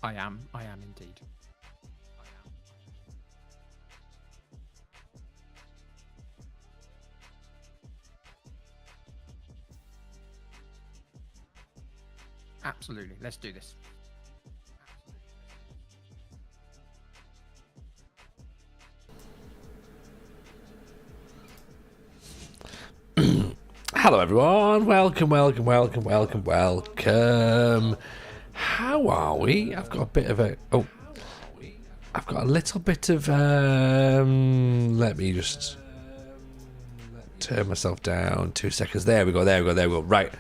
I am indeed. Absolutely. Let's do this. Hello everyone, welcome. How are we? I've got a little bit of, let me just turn myself down 2 seconds. There we go, right.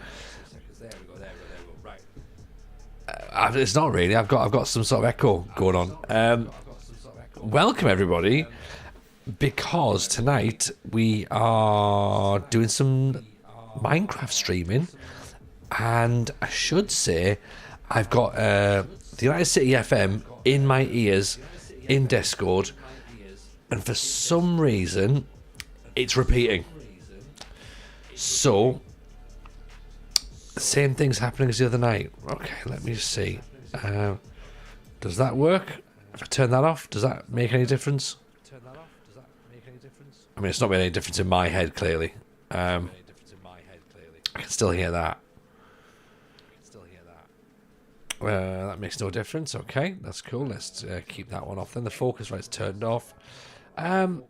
It's not really, I've got some sort of echo going on. Welcome everybody, because tonight we are doing some Minecraft streaming, and I should say I've got the United City FM in my ears in Discord, and for some reason it's repeating. So same thing's happening as the other night. Okay, let me just see. Does that work? If I turn that off, does that make any difference? I mean, it's not made any difference in my head, clearly. I can still hear that. That makes no difference. Okay, that's cool. Let's keep that one off then. The focus light's turned off. I'm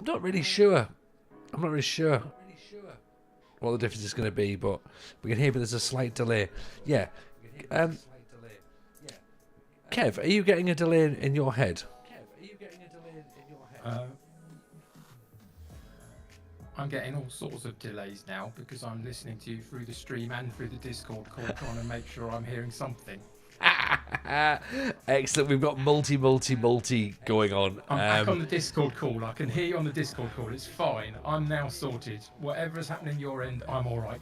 not really sure what the difference is going to be, but we can hear that there's a slight delay. Yeah. Kev, are you getting a delay in your head? I'm getting all sorts of delays now because I'm listening to you through the stream and through the Discord call, trying to make sure I'm hearing something. Excellent. We've got multi going on. I'm back on the Discord call. I can hear you on the Discord call. It's fine. I'm now sorted. Whatever's happening your end, I'm all right.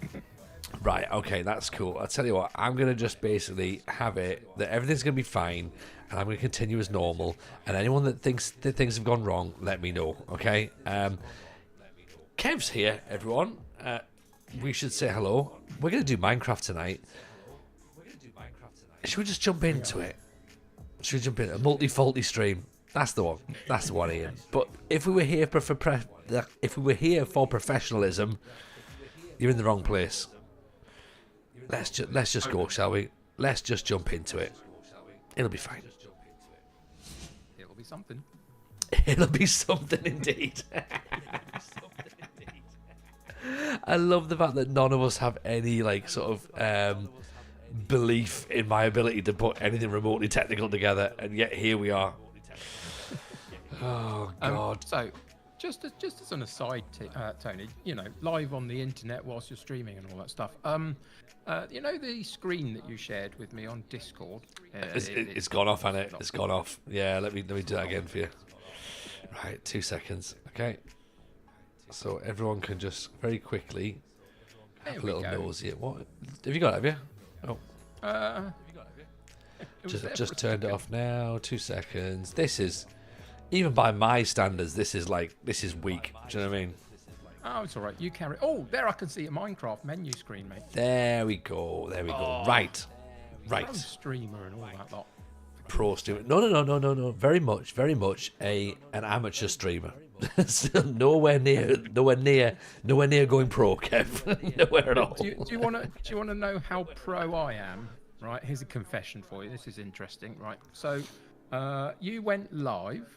Right, okay, that's cool. I'll tell you what, I'm going to just basically have it that everything's going to be fine, and I'm going to continue as normal, and anyone that thinks that things have gone wrong, let me know, okay? Kev's here, everyone. We should say hello. We're going to do Minecraft tonight. Should we just jump into it? Should we jump in? A multi-faulty stream. That's the one, Ian. But if we were here for professionalism, you're in the wrong place. Let's just go, shall we? Let's just jump into it. It'll be fine. It'll be something. It'll be something indeed. I love the fact that none of us have any sort of belief in my ability to put anything remotely technical together, and yet here we are. Oh God! So, just as an aside, Tony, live on the internet whilst you're streaming and all that stuff. The screen that you shared with me on Discord. It's gone off, hasn't it? It's gone off. Yeah, let me do that again for you. Right, 2 seconds. Okay. So everyone can just very quickly have a little nosy at what have you got? Have you? Oh. Just turned it off now. 2 seconds. This is, even by my standards, this is weak. Do you know what I mean? Oh, it's all right. You carry. Oh, there I can see a Minecraft menu screen, mate. There we go. Oh. Right. Pro streamer and all that lot. Pro streamer. No. Very much an amateur streamer. Still nowhere near going pro, Kev. Nowhere at all. Do you want to know how pro I am? Right. Here's a confession for you. This is interesting. Right. So, you went live.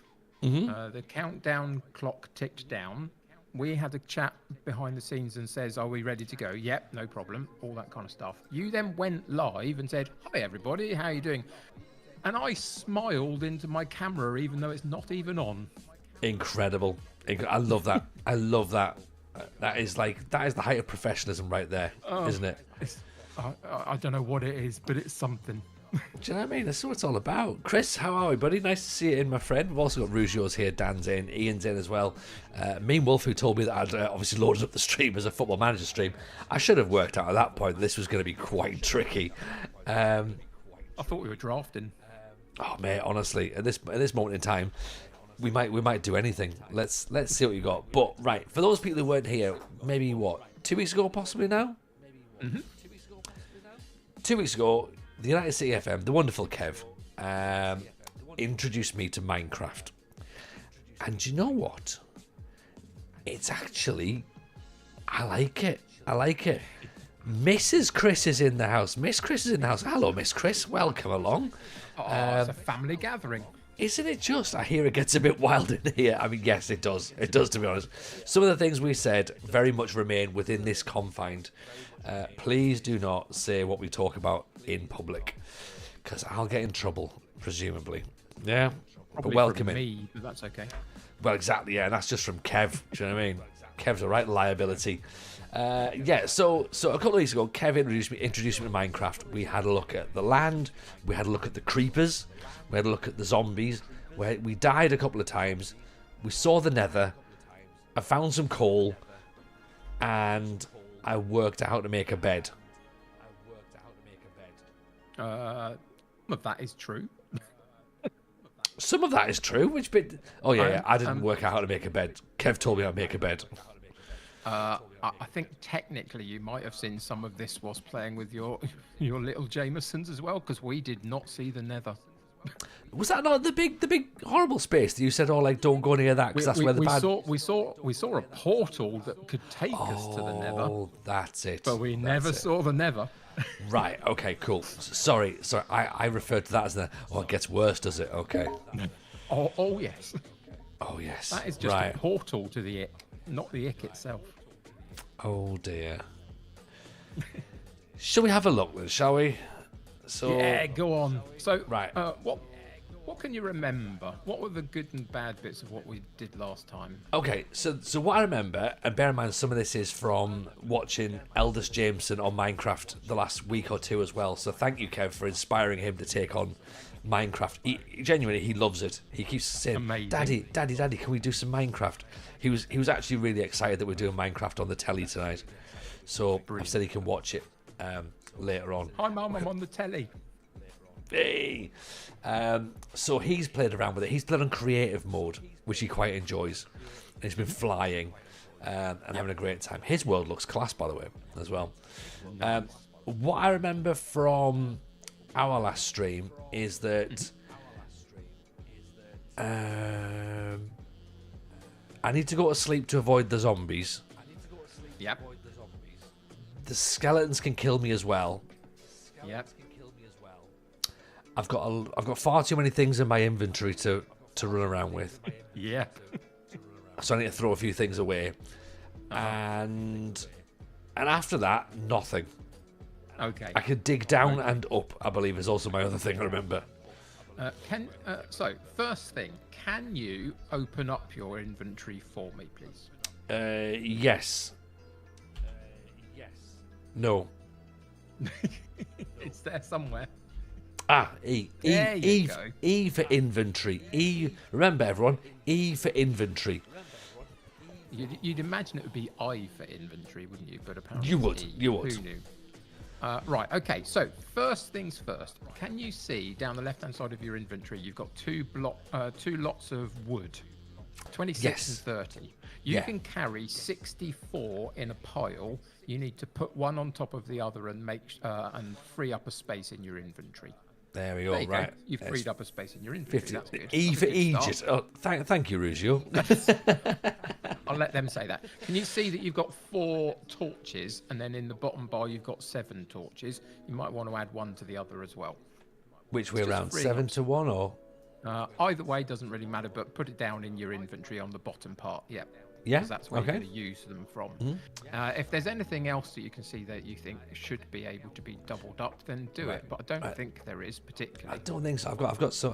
Mm-hmm. The countdown clock ticked down. We had a chat behind the scenes and says, "Are we ready to go?" Yep, no problem. All that kind of stuff. You then went live and said, "Hi everybody, how are you doing?" And I smiled into my camera even though it's not even on. Incredible. I love that. I love that. That is the height of professionalism right there, isn't it? I don't know what it is, but it's something. Do you know what I mean? That's what it's all about. Chris, how are we, buddy? Nice to see you in, my friend. We've also got Rugio's here, Dan's in, Ian's in as well. Mean Wolf, who told me that I'd obviously loaded up the stream as a Football Manager stream. I should have worked out at that point this was going to be quite tricky. I thought we were drafting. Oh mate, honestly, at this moment in time, we might do anything. Let's see what you got. But right, for those people who weren't here, maybe 2 weeks ago, possibly now. 2 weeks ago, the United City FM, the wonderful Kev, introduced me to Minecraft. And you know what? It's actually, I like it. I like it. Mrs. Chris is in the house. Miss Chris is in the house. Hello, Miss Chris. Welcome along. Oh, it's a family gathering. Isn't it just? I hear it gets a bit wild in here. I mean, yes, it does. It does, to be honest. Some of the things we said very much remain within this confined. Please do not say what we talk about in public, because I'll get in trouble, presumably. Yeah? Probably but welcome from it. me, but that's okay. Well, exactly, yeah, and that's just from Kev. Do you know what I mean? Kev's a right liability. Yeah, so a couple of weeks ago, Kev introduced me to Minecraft. We had a look at the land, we had a look at the creepers, we had a look at the zombies. We died a couple of times. We saw the Nether. I found some coal, and I worked out how to make a bed. Well, that is true. Some of that is true. Which bit? Oh yeah, I didn't Um, work out how to make a bed. Kev told me how to make a bed. I think technically you might have seen some of this whilst playing with your little Jamesons as well, because we did not see the Nether. Was that not the big horrible space that you said? Oh, like don't go near that because that's where the bad. we saw a portal that could take us to the Nether, Oh, that's it. but we That's never it. saw the Nether. Right. Okay. Cool. Sorry. I referred to that as the. Oh, it gets worse, does it? Okay. Oh yes, Oh yes. that is just right. a portal to the Ick, not the Ick itself. Oh dear. Shall we have a look then? Shall we? So. Yeah, go on. So, Right. What can you remember? What were the good and bad bits of what we did last time? Okay, so what I remember, and bear in mind some of this is from watching Eldest Jameson on Minecraft the last week or two as well. So thank you, Kev, for inspiring him to take on Minecraft. Genuinely, he loves it. He keeps saying, Amazing. Daddy, can we do some Minecraft? He was actually really excited that we're doing Minecraft on the telly tonight. So I've said he can watch it later on. Hi, Mum, I'm on the telly. Hey. So he's played around with it. He's played on creative mode, which he quite enjoys. And he's been flying and having a great time. His world looks class, by the way, as well. What I remember from our last stream is that I need to go to sleep to avoid the zombies. Yep. The skeletons can kill me as well. Yep. I've got far too many things in my inventory to run around with, Yeah. so I need to throw a few things away, and after that, nothing. Okay. I can dig down and up, I believe, is also my other thing I remember. So first thing, can you open up your inventory for me, please? Yes. No. It's there somewhere. E. There you go. E for inventory. E. Remember, everyone. E for inventory. You'd imagine it would be I for inventory, wouldn't you? But apparently You would, it's E. you would. Who knew? Right. Okay. So first things first. Can you see down the left-hand side of your inventory? You've got two lots of wood, 26 Yes. and 30. You Yeah. can carry 64 in a pile. You need to put one on top of the other and and free up a space in your inventory. There we go. There you Right. go. You've There's freed up a space in your inventory. That's good. E That's for a good start. Egypt. Oh, thank you, Ruzio. I'll let them say that. Can you see that you've got 4 torches, and then in the bottom bar you've got 7 torches? You might want to add one to the other as well. Which way Just around? free 7 up. to 1 or? Either way doesn't really matter, but put it down in your inventory on the bottom part. Yep. Yeah, 'Cause that's where okay. you're going to use them from. If there's anything else that you can see that you think should be able to be doubled up, then do it. But I don't think there is I particularly. don't think so. I've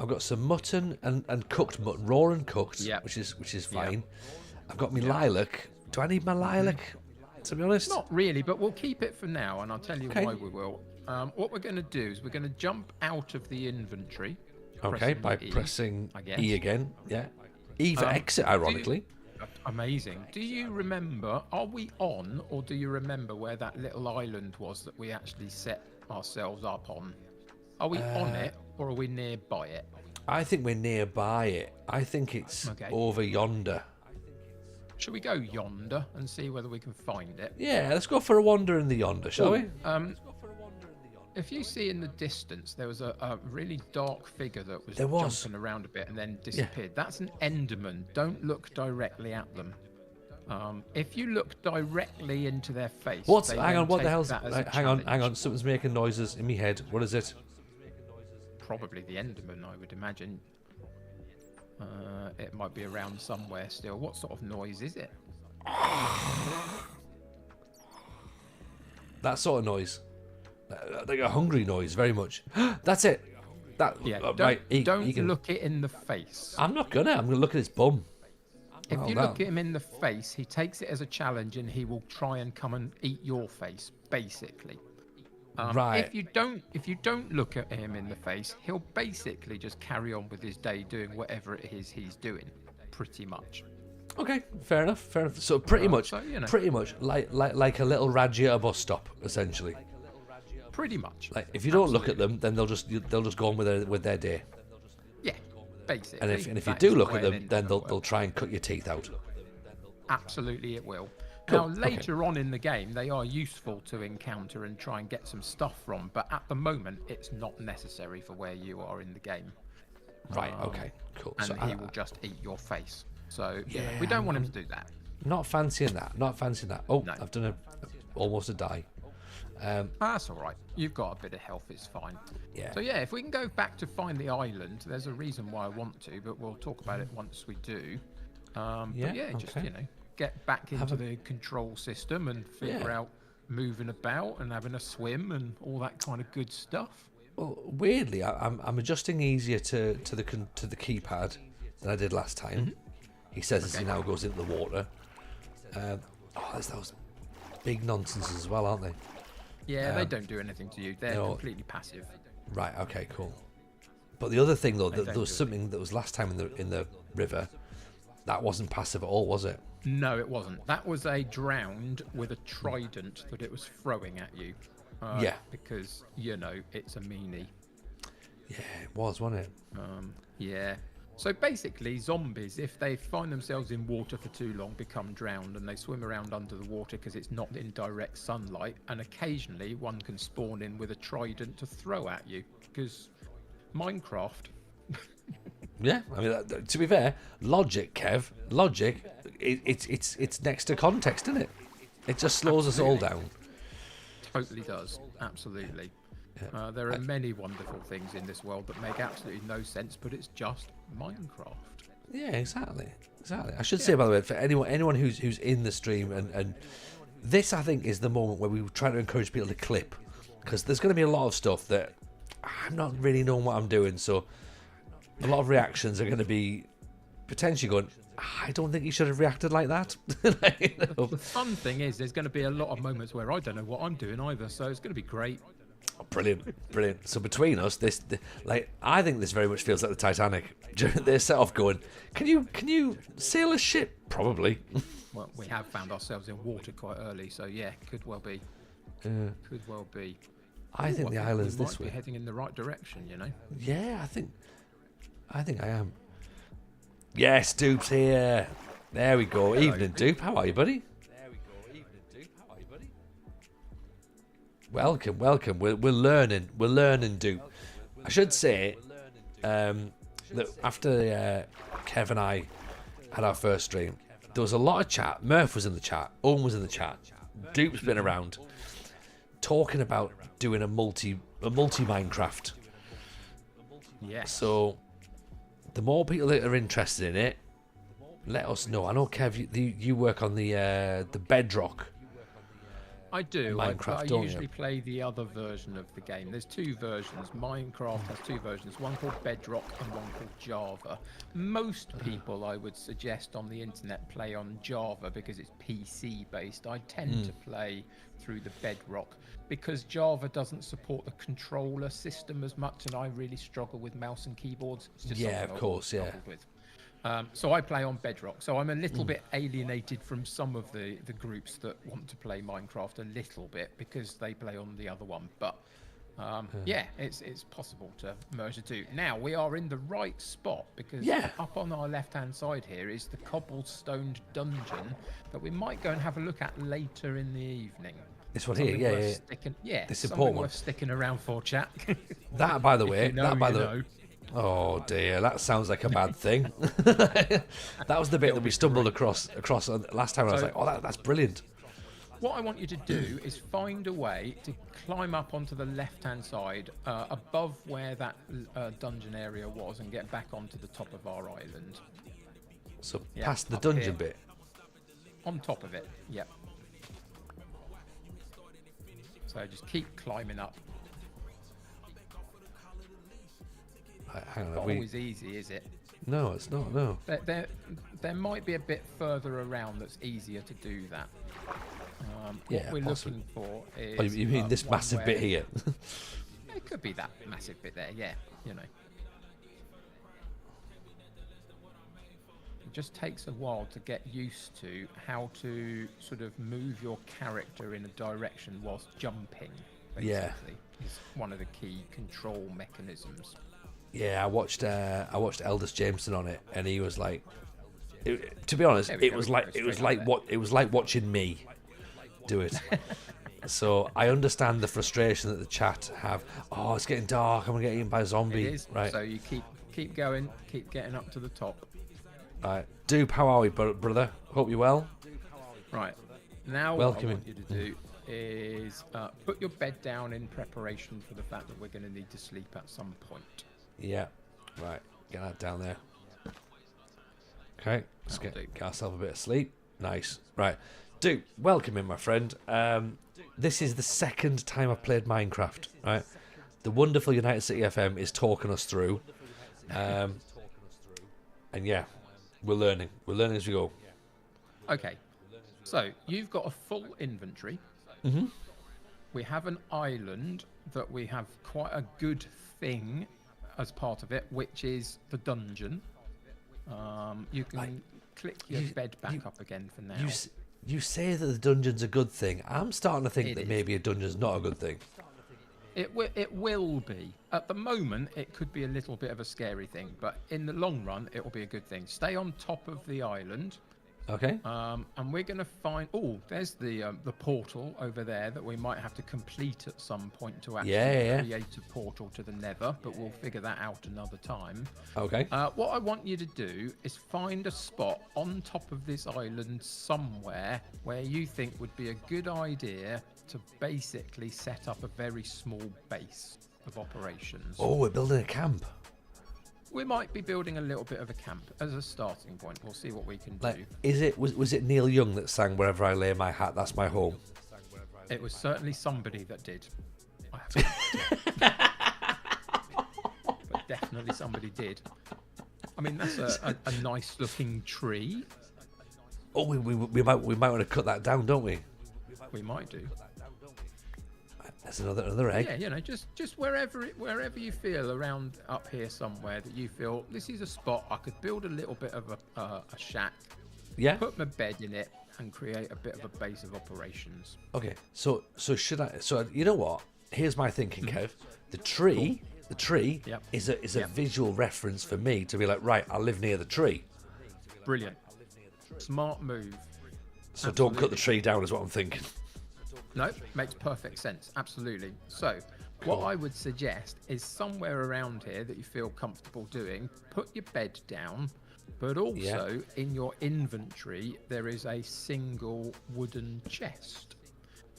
got some mutton and cooked mutton, raw and cooked, Yep. which is fine. I've got my lilac. Do I need my lilac? To be honest, Not really, but we'll keep it for now, and I'll tell you Okay. why we will. What we're going to do is we're going to jump out of the inventory. Okay, pressing by E, pressing I guess. E again. Yeah, E for exit. Ironically, Amazing. Do you remember, are we on, or do you remember where that little island was that we actually set ourselves up on? Are we on it, or are we nearby it? I think we're nearby it. I think it's Okay. over yonder. Should we go yonder and see whether we can find it? Yeah, let's go for a wander in the yonder, shall we? If you see in the distance, there was a really dark figure that was There was. jumping around a bit and then Yeah. disappeared. That's an Enderman. Don't look directly at them. If you look directly into their face, What's? they Hang then on. What take the hell's? that as a Hang on. Hang challenge. on. Something's making noises in my head. What is it? Probably the Enderman, I would imagine. It might be around somewhere still. What sort of noise is it? That sort of noise. Like a hungry noise, very much. That's it. That. Yeah, right. don't he can, look it in the face. I'm not gonna. I'm gonna look at his bum. If Oh, you no. look at him in the face, he takes it as a challenge and he will try and come and eat your face, basically. Right. If you don't look at him in the face, he'll basically just carry on with his day doing whatever it is he's doing, pretty much. Okay, fair enough. Fair enough. So pretty much, so, you know. pretty much like a little Raji at a bus stop, essentially. Pretty much. Like if you don't look at them, then they'll just go on with their day. Yeah, basically. And if you that do is look the at way them, an then Enderman they'll works. try and cut your teeth out. Absolutely, it will. Cool, Now, okay. later on in the game, they are useful to encounter and try and get some stuff from, but at the moment, it's not necessary for where you are in the game. Right. Okay. Cool. And So he will just eat your face. So, Yeah, we don't want him to do that. not fancying that. Not fancying that. Oh, No. I've done almost a die. That's all right. You've got a bit of health, it's fine. Yeah. So, yeah, if we can go back to find the island, there's a reason why I want to, but we'll talk about it once we do. Yeah, But yeah, just, okay. get back into the control system and figure Yeah. out moving about and having a swim and all that kind of good stuff. Well, weirdly, I'm adjusting easier to the keypad than I did last time. He says as he now goes into the water. There's those big nonsenses as well, aren't they? Yeah, they don't do anything to you. They're no. completely passive. Right. Okay. Cool. But the other thing though, don't there was do something that was last time in the river. That wasn't passive at all, was it? No, it wasn't. That was a drowned with a trident that it was throwing at you. Yeah. Because, it's a meanie. Yeah, it was, wasn't it? Yeah. So basically, zombies, if they find themselves in water for too long, become drowned and they swim around under the water because it's not in direct sunlight. And occasionally, one can spawn in with a trident to throw at you because Minecraft. Yeah. I mean, to be fair, logic, Kev, logic, it's next to context, isn't it? It just slows us all down. Totally does. Absolutely. There are many wonderful things in this world that make absolutely no sense, but it's just Minecraft. Yeah, exactly. I should say, by the way, for anyone who's in the stream, and this, I think, is the moment where we try to encourage people to clip, because there's going to be a lot of stuff that I'm not really knowing what I'm doing, so a lot of reactions are going to be potentially going, I don't think you should have reacted like that. The fun thing is there's going to be a lot of moments where I don't know what I'm doing either, so it's going to be great. Brilliant. So between us, I think this very much feels like the Titanic. They set off going, can you sail a ship? Probably. Well, we have found ourselves in water quite early, so yeah, could well be. Could well be. I think the island's we this might be way. heading in the right direction, Yeah, I think I am. Yes, Dupe's here. There we go. Evening, Dupe. How are you, buddy? Welcome. We're learning, Dupe. I should say that after Kev and I had our first stream, there was a lot of chat. Murph was in the chat. Owen was in the chat. Dupe's been around talking about doing a multi Minecraft. Yes. So the more people that are interested in it, let us know. I know, Kev, you work on the Bedrock. I do. Minecraft, I don't usually you? play the other version of the game. There's two versions. Minecraft has two versions, one called Bedrock and one called Java. Most people, I would suggest, on the internet play on Java because it's PC based. I tend to play through the Bedrock because Java doesn't support the controller system as much, and I really struggle with mouse and keyboards. It's just Yeah, something of I've course, yeah. struggled with. So I play on Bedrock. So I'm a little bit alienated from some of the groups that want to play Minecraft a little bit because they play on the other one. But yeah, it's possible to merge the two. Now we are in the right spot because up on our left-hand side here is the cobblestoned dungeon that we might go and have a look at later in the evening. This one here, Something yeah, worth yeah. sticking. Yeah, This something important one. worth sticking around for, chat. That, by the If way, you know, that, by you the know. oh dear, that sounds like a bad thing. That was the bit that we stumbled across last time. And I was So- like, oh, that's brilliant. What I want you to do is find a way to climb up onto the left-hand side, above where that dungeon area was, and get back onto the top of our island. So Yeah, past the up dungeon here. bit. On top of it, yep. So just keep climbing up. Right, hang on, Not have we? always easy, is it? No, it's not. No. There might be a bit further around that's easier to do that. Yeah, What we're possibly. looking for is. Oh, you mean this one massive bit where- here? It could be that massive bit there, yeah. You know. It just takes a while to get used to how to sort of move your character in a direction whilst jumping. Yeah. Basically, is one of the key control mechanisms. Yeah, I watched Eldest Jameson on it, and he was like, to be honest, There we it go, was we like can it go was straight like up what it was like watching me do it. So I understand the frustration that the chat have. Oh, it's getting dark. I'm gonna get eaten by a zombie. It is. Right, So you keep going, keep getting up to the top. right. Dupe, how are we, brother? Hope you're well. Right. Now Welcome what I in. want you to do is put your bed down in preparation for the fact that we're going to need to sleep at some point. Yeah. Right. Get that down there. Okay. Let's That'll do. get ourselves a bit of sleep. Nice. Right. Dupe, welcome in, my friend. This is the second time I've played Minecraft. Right. The wonderful United City FM is talking us through. And yeah, we're learning. We're learning as we go. Okay. So you've got a full inventory. Mm-hmm. We have an island that we have quite a good thing as part of it, which is the dungeon. You can Like, click your you- bed back you- up again for now. You say that the dungeon's a good thing. I'm starting to think It that is. maybe a dungeon's not a good thing. It will be. At the moment, it could be a little bit of a scary thing, but in the long run, it will be a good thing. Stay on top of the island, Okay. and we're going to find. Oh, there's the portal over there that we might have to complete at some point to actually Yeah. create a portal to the Nether, but we'll figure that out another time. Okay. What I want you to do is find a spot on top of this island somewhere where you think would be a good idea to basically set up a very small base of operations. Oh, we're building a camp. We might be building a little bit of a camp as a starting point. We'll see what we can do. Like, was it Neil Young that sang "Wherever I Lay My Hat, That's My Home"? It was certainly somebody that did. I have no idea. But definitely somebody did. I mean, that's a nice looking tree. Oh, we might want to cut that down, don't we? We might do. There's another egg. Yeah, you know, just wherever you feel around up here somewhere that you feel this is a spot I could build a little bit of a shack, Yeah. put my bed in it, and create a bit of a base of operations. Okay. So should I? So you know what? Here's my thinking, Kev. The tree Yep. is a Yep. visual reference for me to be like, right, I live near the tree. Brilliant, smart move. So don't cut the Absolutely. tree down, is what I'm thinking. No, makes perfect sense. Absolutely. So, what I would suggest is somewhere around here that you feel comfortable doing, put your bed down, but also in your inventory, there is a single wooden chest.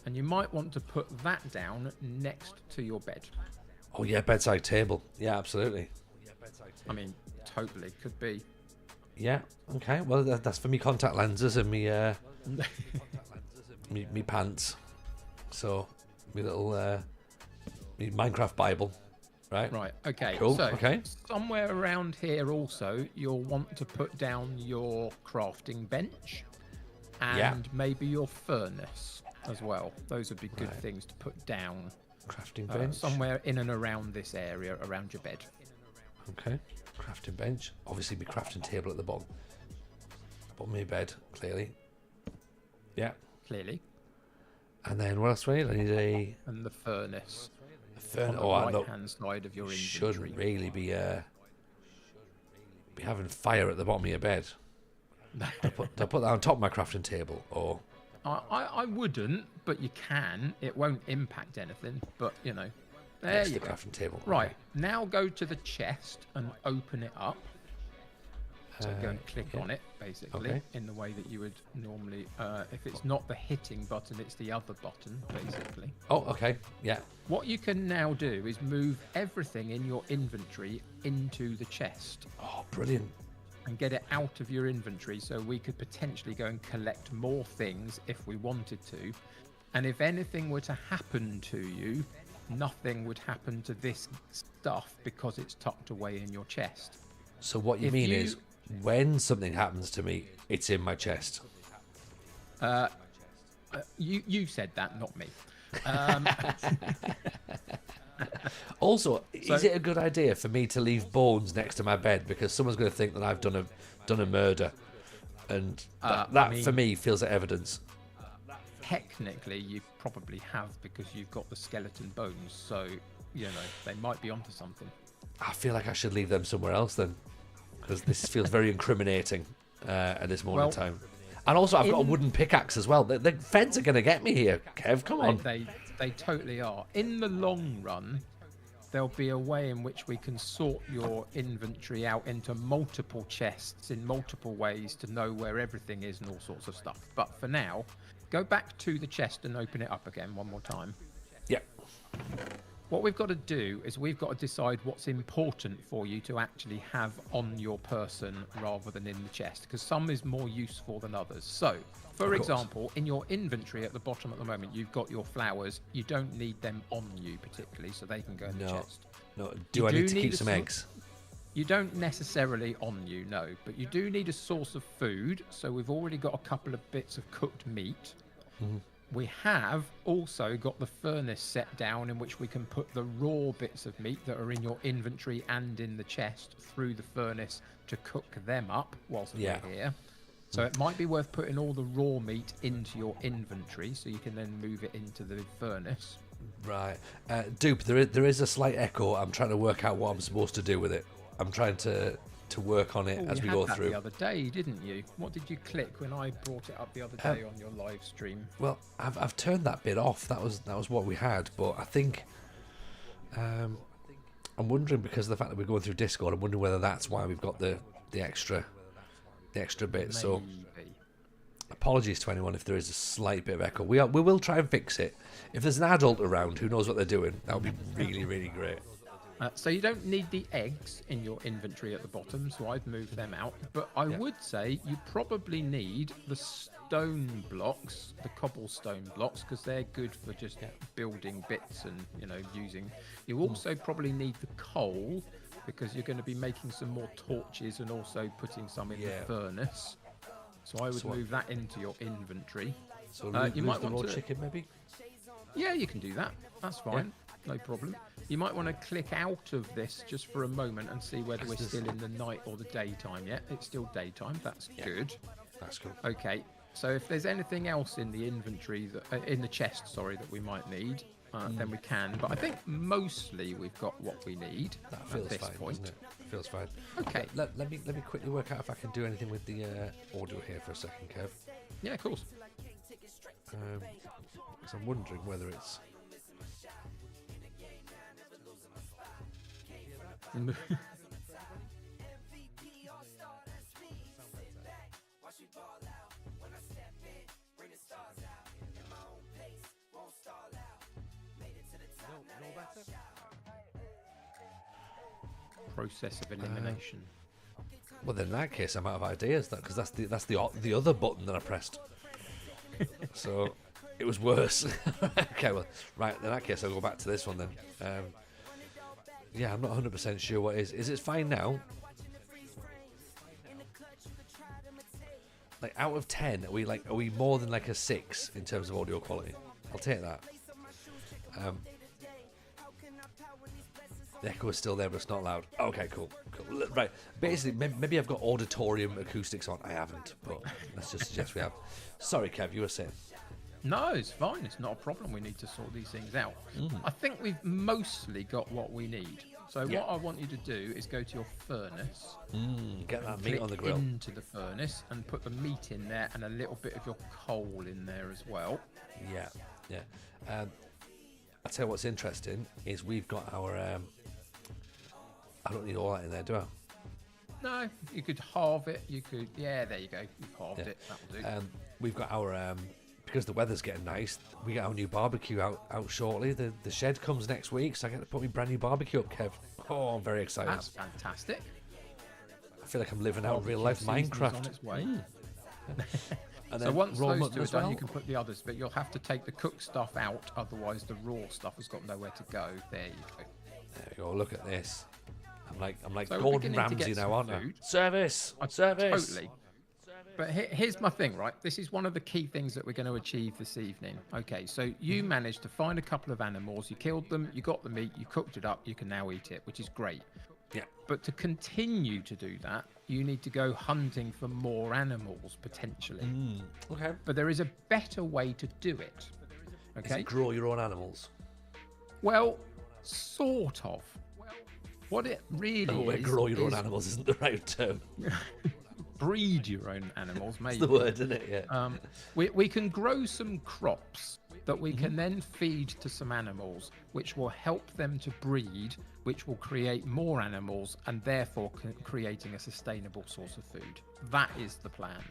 And you might want to put that down next to your bed. Oh yeah, bedside table. Yeah, absolutely. I mean, totally could be. Yeah. Okay. Well, that's for me contact lenses and me me pants. So me little me Minecraft Bible, right? Right, okay. Cool, So, okay. somewhere around here also, you'll want to put down your crafting bench and Yeah. maybe your furnace as well. Those would be good Right. things to put down Crafting bench. somewhere in and around this area, around your bed. Okay. Crafting bench. Obviously, be crafting table at the bottom. Bottom of my bed, clearly. Yeah. Clearly. And then what else do I need? I need a And the furnace furnace. on the Oh, I right know. hand side of your inventory. Shouldn't really be having fire at the bottom of your bed. Do I put that on top of my crafting table, or I wouldn't, but you can. It won't impact anything, but you know, there Next you to the go. crafting table. Right, Okay. now go to the chest and open it up. So go and click yeah. on it, basically, Okay. in the way that you would normally. If it's not the hitting button, it's the other button, basically. Oh, okay. Yeah. What you can now do is move everything in your inventory into the chest Oh, brilliant. and get it out of your inventory, so we could potentially go and collect more things if we wanted to. And if anything were to happen to you, nothing would happen to this stuff because it's tucked away in your chest. So what you If mean you- is, when something happens to me, it's in my chest. You said that, not me. Also, is it a good idea for me to leave bones next to my bed because someone's going to think that I've done a murder, and that for me feels like evidence. Technically, you probably have because you've got the skeleton bones, so you know they might be onto something. I feel like I should leave them somewhere else then, because this feels very incriminating at this moment in time. And also, I've got a wooden pickaxe as well. The feds are going to get me here, Kev. Come on. They totally are. In the long run, there'll be a way in which we can sort your inventory out into multiple chests in multiple ways to know where everything is and all sorts of stuff. But for now, go back to the chest and open it up again one more time. Yeah. What we've got to do is we've got to decide what's important for you to actually have on your person rather than in the chest, because some is more useful than others. So, for example, in your inventory at the bottom at the moment, you've got your flowers. You don't need them on you particularly, so they can go in the chest. No. Do I need to keep some eggs? You don't necessarily on you, no, but you do need a source of food. So we've already got a couple of bits of cooked meat. We have also got the furnace set down in which we can put the raw bits of meat that are in your inventory and in the chest through the furnace to cook them up whilst we're here. So it might be worth putting all the raw meat into your inventory so you can then move it into the furnace. Right. Dupe, there is a slight echo. I'm trying to work out what I'm supposed to do with it. I'm trying to work on it as we go through. The other day, didn't you? What did you click when I brought it up the other day on your live stream? Well, I've turned that bit off. That was what we had, but I think I'm wondering, because of the fact that we're going through Discord, I'm wondering whether that's why we've got the extra bit. So apologies to anyone if there is a slight bit of echo. We will try and fix it. If there's an adult around who knows what they're doing, that would be really, really great. So you don't need the eggs in your inventory at the bottom, so I've moved them out. But I would say you probably need the stone blocks, the cobblestone blocks, because they're good for just building bits and, you know, using. You also probably need the coal, because you're going to be making some more torches and also putting some in the furnace. So I would move that into your inventory. So you might want the raw to chicken, maybe? Yeah, you can do that. That's fine. No problem. You might want to click out of this just for a moment and see whether we're still in the night or the daytime yet. It's still daytime. That's good. That's cool. Okay. So if there's anything else in the inventory, in the chest, sorry, that we might need, then we can. But I think mostly we've got what we need That feels at this fine, point. doesn't it? Feels fine. Okay. Let me quickly work out if I can do anything with the audio here for a second, Kev. Yeah, of course. Because I'm wondering whether it's... Process of elimination. Well, then in that case, I'm out of ideas, because that's the other button that I pressed. So it was worse. Okay, well, right. In that case, I'll go back to this one then. Yeah, I'm not 100% sure what it is. Is it fine now? Like, out of 10, are we more than like a 6 in terms of audio quality? I'll take that. The echo is still there, but it's not loud. Okay, cool. Right. Basically, maybe I've got auditorium acoustics on. I haven't, but let's just suggest we have. Sorry, Kev, you were saying. No, it's fine. It's not a problem. We need to sort these things out. I think we've mostly got what we need. So Yeah. what I want you to do is go to your furnace, Get that meat click on the grill. into the furnace, and put the meat in there, and a little bit of your coal in there as well. Yeah, yeah. I'll tell you what's interesting is we've got our. I don't need all that in there, do I? No, you could halve it. You could, yeah, there you go. You've halved Yeah. it. That'll do. We've got our because the weather's getting nice. We get our new barbecue out shortly. The shed comes next week, so I get to put my brand new barbecue up, Kev. Oh, I'm very excited. That's fantastic. I feel like I'm living out real life Barbecue season's on Minecraft. its way. And So then once raw those mutton two are as done, well. you can put the others, but you'll have to take the cooked stuff out, otherwise the raw stuff has got nowhere to go. There you go. There you go. Look at this. I'm like So we're Gordon beginning to get Ramsay now, some aren't I? food. Service, service. Totally. But here's my thing, right? This is one of the key things that we're going to achieve this evening. Okay, so you managed to find a couple of animals, you killed them, you got the meat, you cooked it up, you can now eat it, which is great. Yeah. But to continue to do that, you need to go hunting for more animals potentially. Okay. But there is a better way to do it. Is Okay. it grow your own animals? Well, sort of. What it really Oh, wait, is, grow your own is animals isn't the right term. breed your own animals, maybe. It's the word, isn't it? Yeah. We can grow some crops that we can then feed to some animals, which will help them to breed, which will create more animals, and therefore creating a sustainable source of food. That is the plan.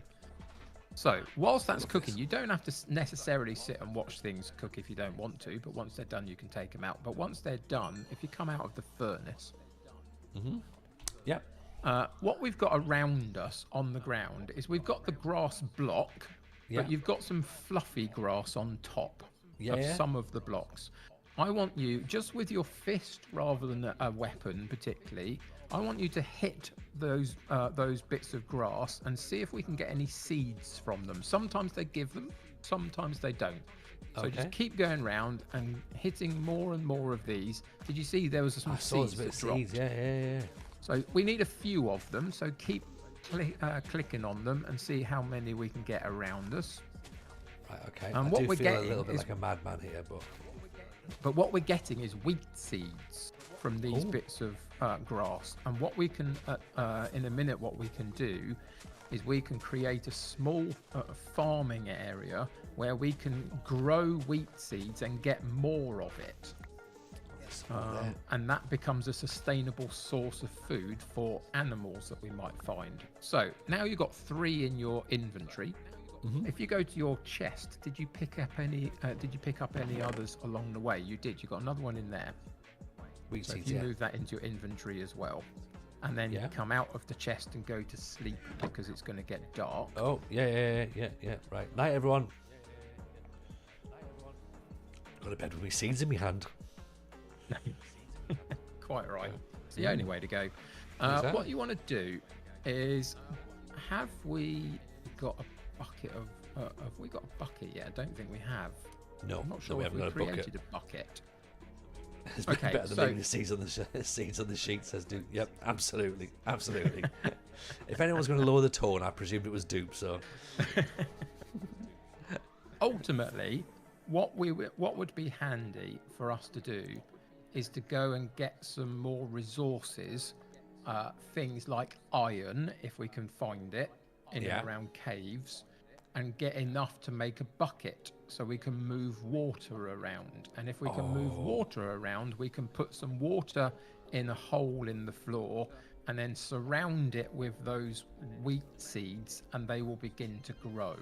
So, whilst that's cooking, you don't have to necessarily sit and watch things cook if you don't want to, but once they're done, you can take them out. But once they're done, if you come out of the furnace, Yep. what we've got around us on the ground is we've got the grass block, Yeah. but you've got some fluffy grass on top Yeah, of yeah. some of the blocks. I want you, just with your fist rather than a weapon particularly, I want you to hit those bits of grass and see if we can get any seeds from them. Sometimes they give them, sometimes they don't. So Okay. just keep going round and hitting more and more of these. Did you see there was some I saw seeds there's a bit that of dropped? seeds. Yeah. So we need a few of them. So keep clicking on them and see how many we can get around us. Right. Okay. And I what do we're feel a getting little bit is- like a madman here, but But what we're getting is wheat seeds from these bits of grass. And what we can, in a minute, what we can do is we can create a small farming area where we can grow wheat seeds and get more of it. And that becomes a sustainable source of food for animals that we might find. So now you've got 3 in your inventory. If you go to your chest, did you pick up any? Did you pick up any others along the way? You did. You got another one in there. wheat So if seeds. you Yeah. move that into your inventory as well, and then Yeah. you come out of the chest and go to sleep because it's going to get dark. Oh, yeah. Right. Night, everyone. Go to bed with my seeds in my hand. Quite right. It's the only way to go. that? What you want to do is, have we got a bucket of? Have we got a bucket yet? I don't think we have. No, I'm not sure we if haven't we got a bucket. created a bucket. It's Okay, better than so- leaving the seeds on the seeds on the sheet. Says Duke. Yep, absolutely. If anyone's going to lower the tone, I presumed it was Dupe. So Ultimately, what would be handy for us to do is to go and get some more resources, things like iron, if we can find it in Yeah. and around caves, and get enough to make a bucket so we can move water around. And if we can move water around, we can put some water in a hole in the floor and then surround it with those wheat seeds, and they will begin to grow.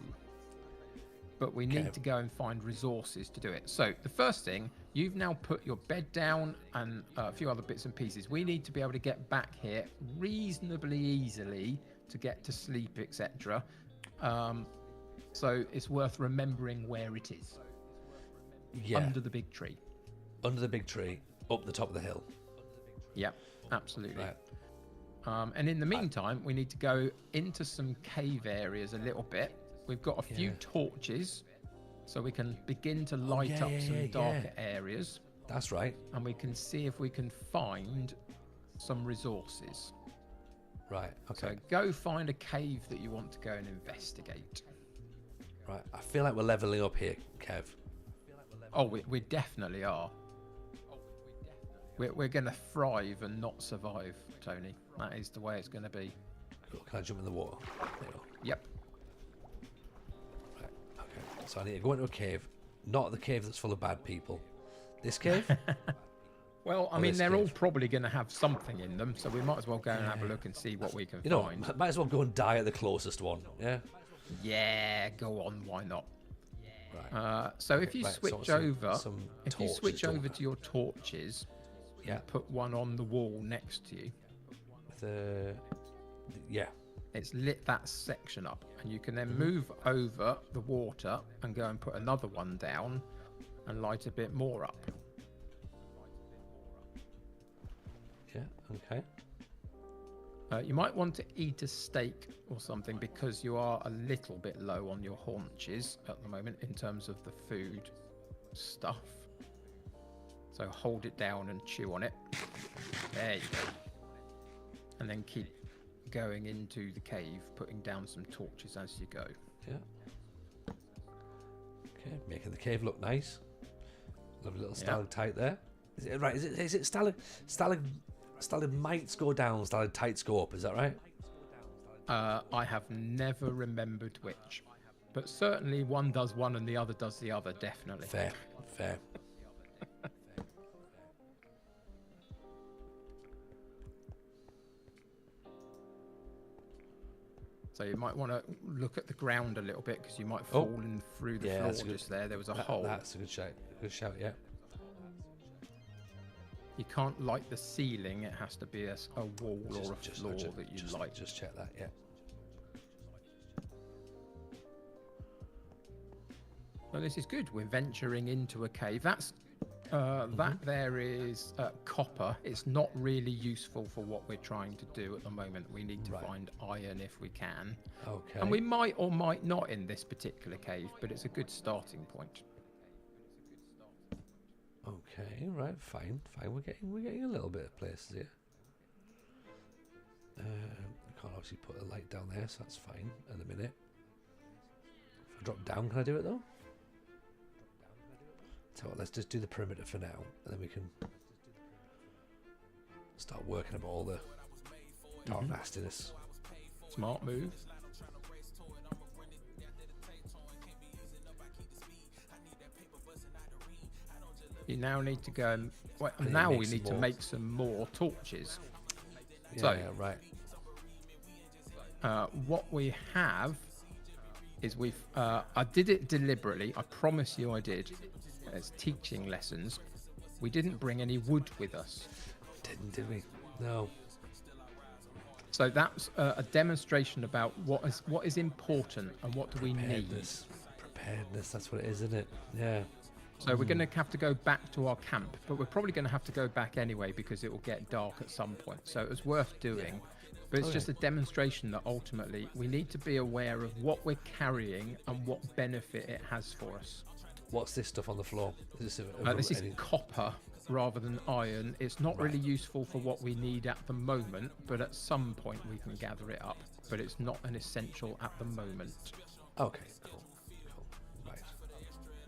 But we need Okay. to go and find resources to do it. So the first thing, you've now put your bed down and a few other bits and pieces. We need to be able to get back here reasonably easily to get to sleep, etc. So it's worth remembering where it is. yeah, Under the big tree. under the big tree, up the top of the hill. Yep, absolutely. Right. And in the meantime, we need to go into some cave areas a little bit. We've got a few Yeah. torches, so we can begin to light up some darker areas, That's right. and we can see if we can find some resources. Right. So Okay. go find a cave that you want to go and investigate. Right. I feel like we're leveling up here, Kev. Oh, we definitely are. We're going to thrive and not survive, Tony. That is the way it's going to be. Cool. Can I jump in the water? There you go. Yep. Right. Okay. So I need to go into a cave. Not the cave that's full of bad people. This cave? Well, I Oh, mean, this they're all cave. probably going to have something in them, so we might as well go and have a look and see what we can You know, find. might as well go and die at the closest one. Yeah. Yeah, go on, why not? Right. So if you Right, switch some over, if you torches, switch don't over we? to your torches, Yeah. put one on the wall next to you. Yeah. It's lit that section up, and you can then move over the water and go and put another one down and light a bit more up. Yeah. Okay. You might want to eat a steak or something because you are a little bit low on your haunches at the moment in terms of the food stuff. So hold it down and chew on it. There you go. And then keep going into the cave, putting down some torches as you go. Yeah. Okay. Making the cave look nice. Lovely little stalactite there. Is it right? Is it stalagmites go down, stalactites go up? Is that right? I have never remembered which, but certainly one does one and the other does the other, definitely. Fair. Fair. So you might want to look at the ground a little bit because you might fall in through the Yeah, floor that's good. just there. There was a hole. That's a good shout. Good shout. Yeah. You can't light the ceiling. It has to be a wall or a floor that you light. Just check that. Yeah. Well, this is good. We're venturing into a cave. That there is copper. It's not really useful for what we're trying to do at the moment. We need to find iron if we can. Okay. And we might or might not in this particular cave, but it's a good starting point. Okay, right, fine. We're getting a little bit of places here. I can't obviously put a light down there, so that's fine in a minute. If I drop down, can I do it though? So let's just do the perimeter for now, and then we can start working about all the dark nastiness. Smart move. You now need to go and now we need to make some more torches. Yeah, So- yeah, right. What we have is I did it deliberately. I promise you I did. As teaching lessons, we didn't bring any wood with us. Did we? No. So that's a demonstration about what is important and what do we need. Preparedness, that's what it is, isn't it? Yeah. So we're going to have to go back to our camp, but we're probably going to have to go back anyway because it will get dark at some point. So it was worth doing. But it's just a demonstration that ultimately we need to be aware of what we're carrying and what benefit it has for us. What's this stuff on the floor? Is this This is copper rather than iron. It's not really useful for what we need at the moment, but at some point we can gather it up. But it's not an essential at the moment. Okay, cool. Right.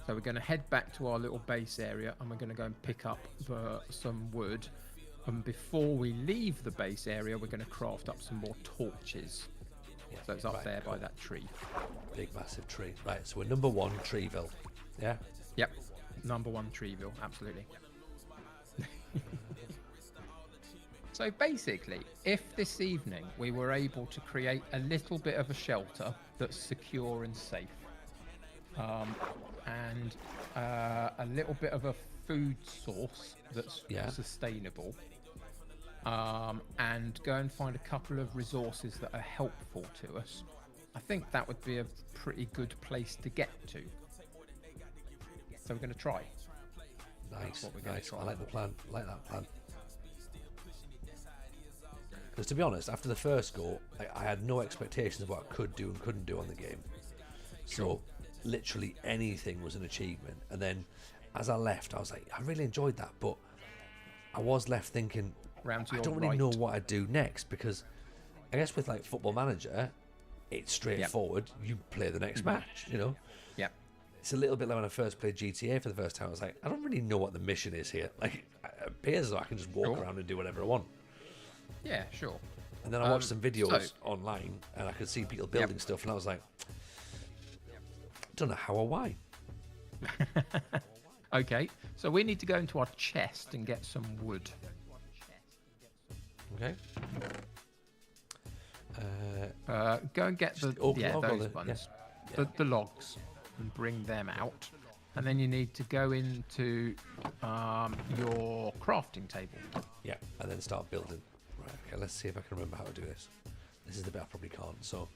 So we're going to head back to our little base area and we're going to go and pick up some wood. And before we leave the base area, we're going to craft up some more torches. So it's up there by that tree. Big, massive tree. Right, so we're number 1, Treeville. Yeah? Yep. Number 1, Treeville. Absolutely. So basically, if this evening we were able to create a little bit of a shelter that's secure and safe, and a little bit of a food source that's sustainable, and go and find a couple of resources that are helpful to us, I think that would be a pretty good place to get to. So we're going to try. Nice, what we're gonna nice. try. I like the plan. I like that plan. Because to be honest, after the first go, I had no expectations of what I could do and couldn't do on the game. So literally anything was an achievement. And then as I left, I was like, I really enjoyed that, but I was left thinking, Round to I your don't really right. know what I'd do next, because I guess with like Football Manager, it's straightforward. You play the next match, you know. Yep. it's a little bit like when I first played GTA for the first time. I was like, I don't really know what the mission is here. Like, it appears as though I can just walk around and do whatever I want. Yeah, sure. And then I watched some videos online, and I could see people building stuff, and I was like, don't know how or why. Okay, so we need to go into our chest and get some wood. Okay. Go and get Just the the oak yeah log or those the- ones, yeah. the logs, and bring them out. And then you need to go into your crafting table. Yeah, and then start building. Right, okay, let's see if I can remember how to do this. This is the bit I probably can't. So,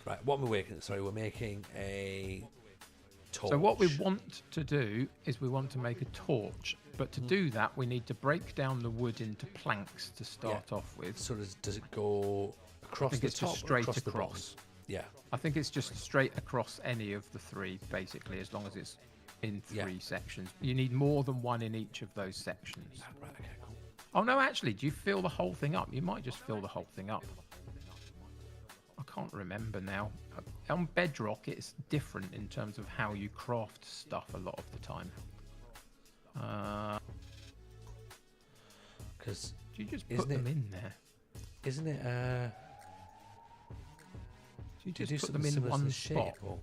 right, what we're making? Sorry, we're making a torch. So what we want to do is we want to make a torch, but to do that we need to break down the wood into planks to start off with. So does it go across think the it's top just or straight across the bottom? across. Yeah. I think it's just straight across any of the three, basically, as long as it's in three sections. You need more than one in each of those sections. Right, okay, cool. Oh no, actually, do you fill the whole thing up? You might just fill the whole thing up. I can't remember now. On Bedrock, it's different in terms of how you craft stuff a lot of the time. Because Do you just put them in there? Isn't it? Do you Do you just do put them something in similar to one the spot? shape, or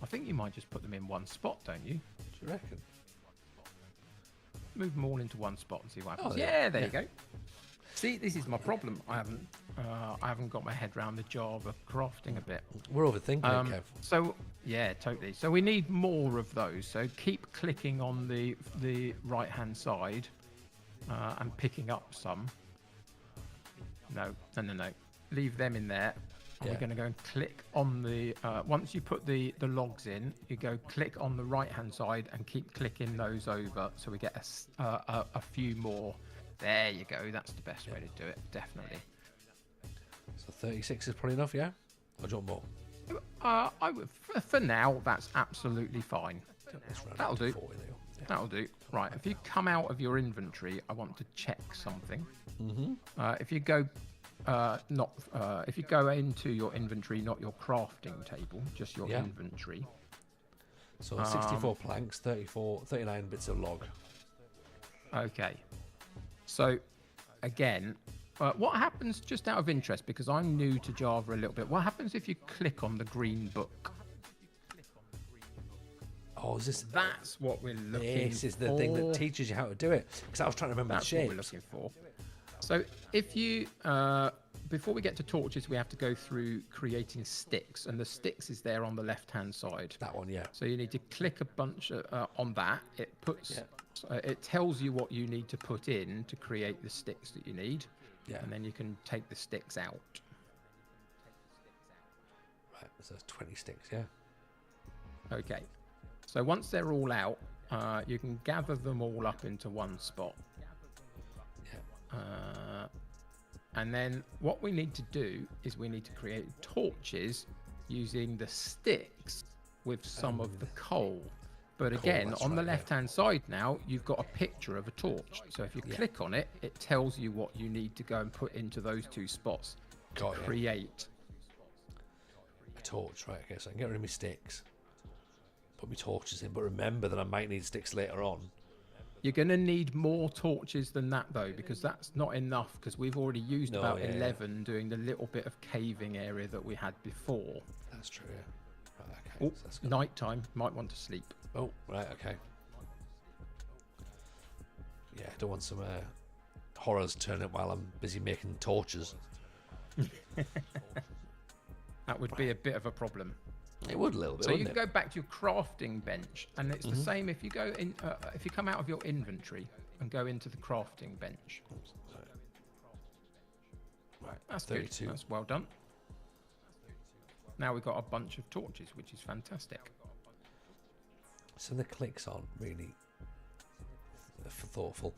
I think you might just put them in one spot, don't you? do you reckon? Move them all into one spot and see what happens. Oh, yeah, there yeah. you go. See, this is my problem. I haven't got my head around the Java crafting a bit. We're overthinking it, Kev. So yeah, totally. So we need more of those. So keep clicking on the right hand side and picking up some. No. Leave them in there. And Yeah. we're going to go and click on the. Once you put the logs in, you go click on the right hand side and keep clicking those over, so we get a few more. There you go. That's the best way to do it. Definitely. So 36 is probably enough, yeah? Or do you want more? I would, for now, that's absolutely fine. Let's round That'll up to do. 40 there. Yeah. That'll do. Right. If you come out of your inventory, I want to check something. If you go, if you go into your inventory, not your crafting table, just your Yeah. inventory. So 64 planks, 39 bits of log. Okay. So, again, what happens, just out of interest, because I'm new to Java a little bit, what happens if you click on the green book? Oh, is this... That's what we're looking for. This is the thing that teaches you how to do it. Because I was trying to remember That's the what shapes. we're looking for. So if you, before we get to torches, we have to go through creating sticks, and the sticks is there on the left-hand side. That one, yeah. So you need to click a bunch on that. It puts, it tells you what you need to put in to create the sticks that you need, and then you can take the sticks out. Right, so that's 20 sticks, yeah. Okay. So once they're all out, you can gather them all up into one spot. Yeah. And then what we need to do is we need to create torches using the sticks with some of the coal. But again, that's on the right, yeah. left-hand side now, you've got a picture of a torch. So if you click on it, it tells you what you need to go and put into those two spots to Got it. create. A torch, right, okay, so I can get rid of my sticks. Put my torches in, but remember that I might need sticks later on. You're going to need more torches than that, though, because that's not enough, because we've already used about 11 doing the little bit of caving area that we had before. That's true, yeah. Right, okay. Oh, So that's good. nighttime. Might want to sleep. Oh, right, okay. Yeah, I don't want some horrors turning up while I'm busy making torches. That would be a bit of a problem. It would a little bit, So you wouldn't can it? go back to your crafting bench, and it's the same if you go in. If you come out of your inventory and go into the crafting bench. Right, That's 32. good. That's well done. Now we've got a bunch of torches, which is fantastic. So the clicks aren't really thoughtful.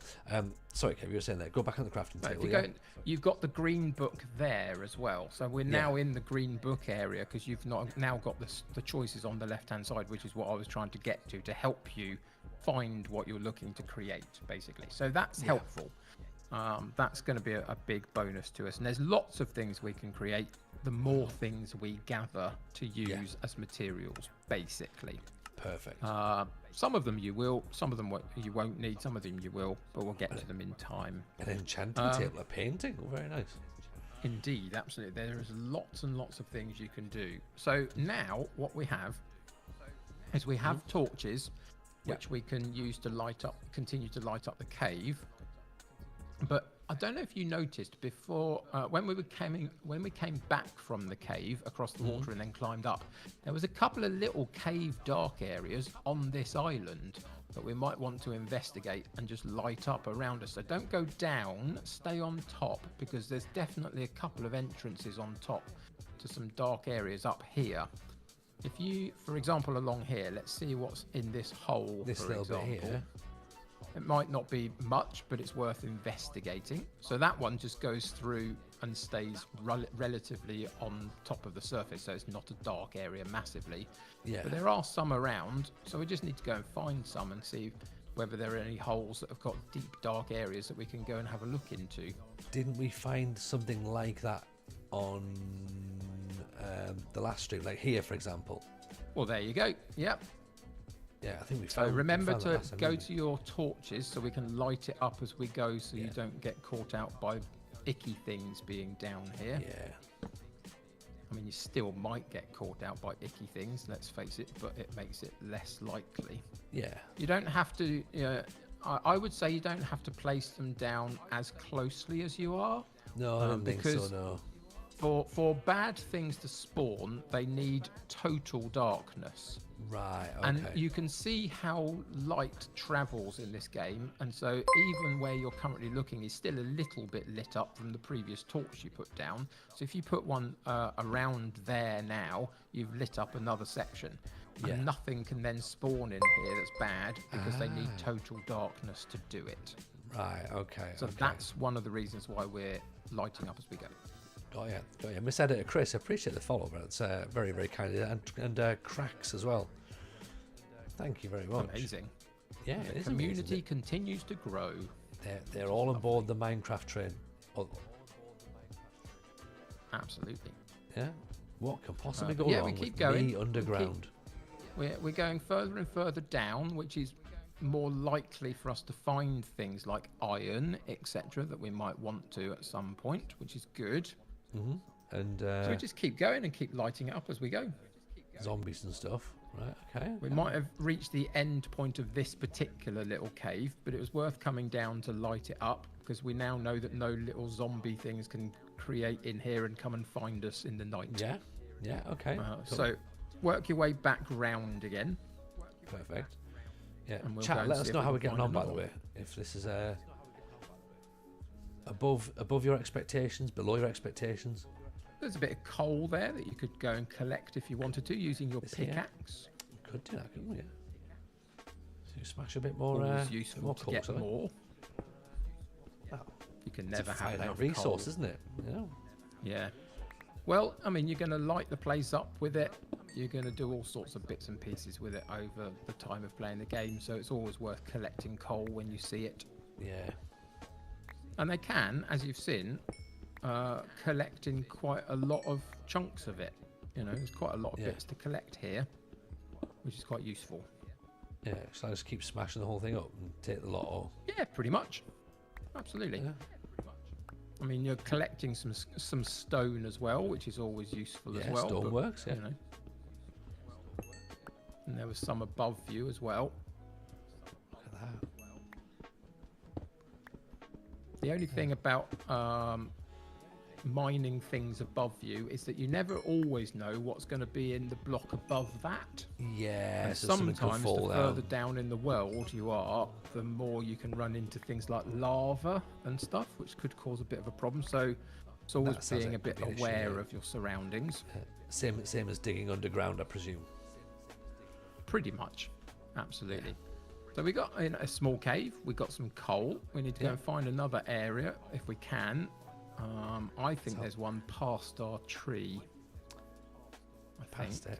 Sorry, Kev, you were saying that. Go back on the crafting But if table. you go, you've got the green book there as well. So we're now in the green book area because you've now got the choices on the left-hand side, which is what I was trying to get to help you find what you're looking to create, basically. So that's helpful. That's going to be a big bonus to us. And there's lots of things we can create. the more things we gather to use as materials, basically. Perfect. Some of them you will, some of them you won't need, some of them you will, but we'll get to them in time. An enchanting table, a painting. Oh, very nice. Indeed, absolutely. There is lots and lots of things you can do. So now what we have is we have torches, which we can use to continue to light up the cave. But I don't know if you noticed before when we came back from the cave across the water and then climbed up, there was a couple of little cave dark areas on this island that we might want to investigate and just light up around us. So don't go down, stay on top, because there's definitely a couple of entrances on top to some dark areas up here. If you, for example, along here, let's see what's in this hole. This for little example. bit here. It might not be much, but it's worth investigating. So that one just goes through and stays relatively on top of the surface, so it's not a dark area massively. Yeah. But there are some around, so we just need to go and find some and see whether there are any holes that have got deep, dark areas that we can go and have a look into. Didn't we find something like that on the last stream, like here, for example? Well, there you go. Yep. Yeah, I think we So found. remember we found that to last time, go didn't we? to your torches so we can light it up as we go, so you don't get caught out by icky things being down here. Yeah. I mean, you still might get caught out by icky things, let's face it, but it makes it less likely. Yeah. You don't have to, I would say you don't have to place them down as closely as you are. No, I don't think so. because No. For bad things to spawn, they need total darkness. Right. Okay. And you can see how light travels in this game, and so even where you're currently looking is still a little bit lit up from the previous torch you put down. So if you put one around there now, you've lit up another section. Yeah. And nothing can then spawn in here that's bad because they need total darkness to do it. Right. Okay. So okay. that's one of the reasons why we're lighting up as we go. Oh yeah. Oh yeah. Miss Editor Chris, I appreciate the follow, but it's very, very kind, and Cracks as well. Thank you very much. Amazing. Yeah, The it is community amazing. continues to grow. They're all on board the Minecraft train. Oh, Absolutely. yeah. What can possibly But go yeah, wrong we keep with going. me underground? We're going further and further down, which is more likely for us to find things like iron, etc., that we might want to at some point, which is good. And So we just keep going and keep lighting it up as we go. zombies and stuff. Right. Okay. We might have reached the end point of this particular little cave, but it was worth coming down to light it up because we now know that no little zombie things can create in here and come and find us in the night. Yeah. Yeah. Okay. Cool. So work your way back round again. Perfect. Yeah. And we'll go Chat. and Let see us if know we how can we're getting find on, by the another way. If this is above your expectations, below your expectations. There's a bit of coal there that you could go and collect if you wanted to using your Is here? pickaxe. Could do that, couldn't we? So you smash a bit more. Always bit useful more to coal, get sorry. more. Well, You can it's never a have finite enough resource, coal. isn't it? Yeah. Yeah. Well, I mean, you're going to light the place up with it. You're going to do all sorts of bits and pieces with it over the time of playing the game. So it's always worth collecting coal when you see it. Yeah. And they can, as you've seen, collect in quite a lot of chunks of it. You know, there's quite a lot of Yeah. bits to collect here, which is quite useful. Yeah. So I just keep smashing the whole thing up and take the lot. Or Yeah, pretty much. Absolutely. yeah. I mean, you're collecting some stone as well, which is always useful as Yeah, well. stone but, works, yeah. You know. And there was some above you as well. Look at that. The only thing about mining things above you is that you never always know what's going to be in the block above that. Yeah. And So something could sometimes, the fall further down. down in the world you are, the more you can run into things like lava and stuff, which could cause a bit of a problem. So it's always That sounds being like a bit could be an issue, aware yeah. of your surroundings. Same as digging underground, I presume. Pretty much. Absolutely. So we got in a small cave. We got some coal. We need to go Yeah. and find another area if we can. I think So- there's one past our tree. I Past think.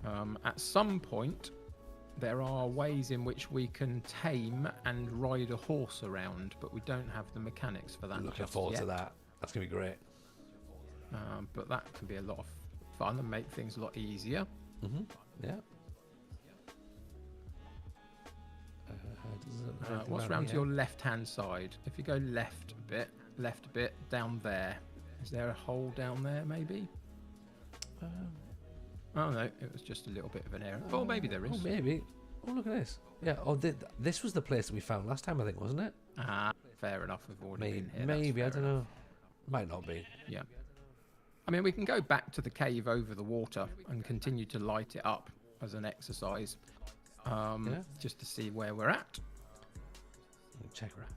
it. At some point, there are ways in which we can tame and ride a horse around, but we don't have the mechanics for that. Looking just forward yet. to that. That's gonna be great. But that can be a lot of fun and make things a lot easier. Yeah. What's around to your left-hand side? If you go left a bit, down there. Is there a hole down there, maybe? Oh no, it was just a little bit of an error. Oh, maybe there is. Oh, maybe. Oh, look at this. Yeah. Oh, this was the place that we found last time, I think, wasn't it? Fair enough. We've already been here. Maybe. I That's don't fair know. Might not be. Yeah. I mean, we can go back to the cave over the water and continue to light it up as an exercise, just to see where we're at. Check her out.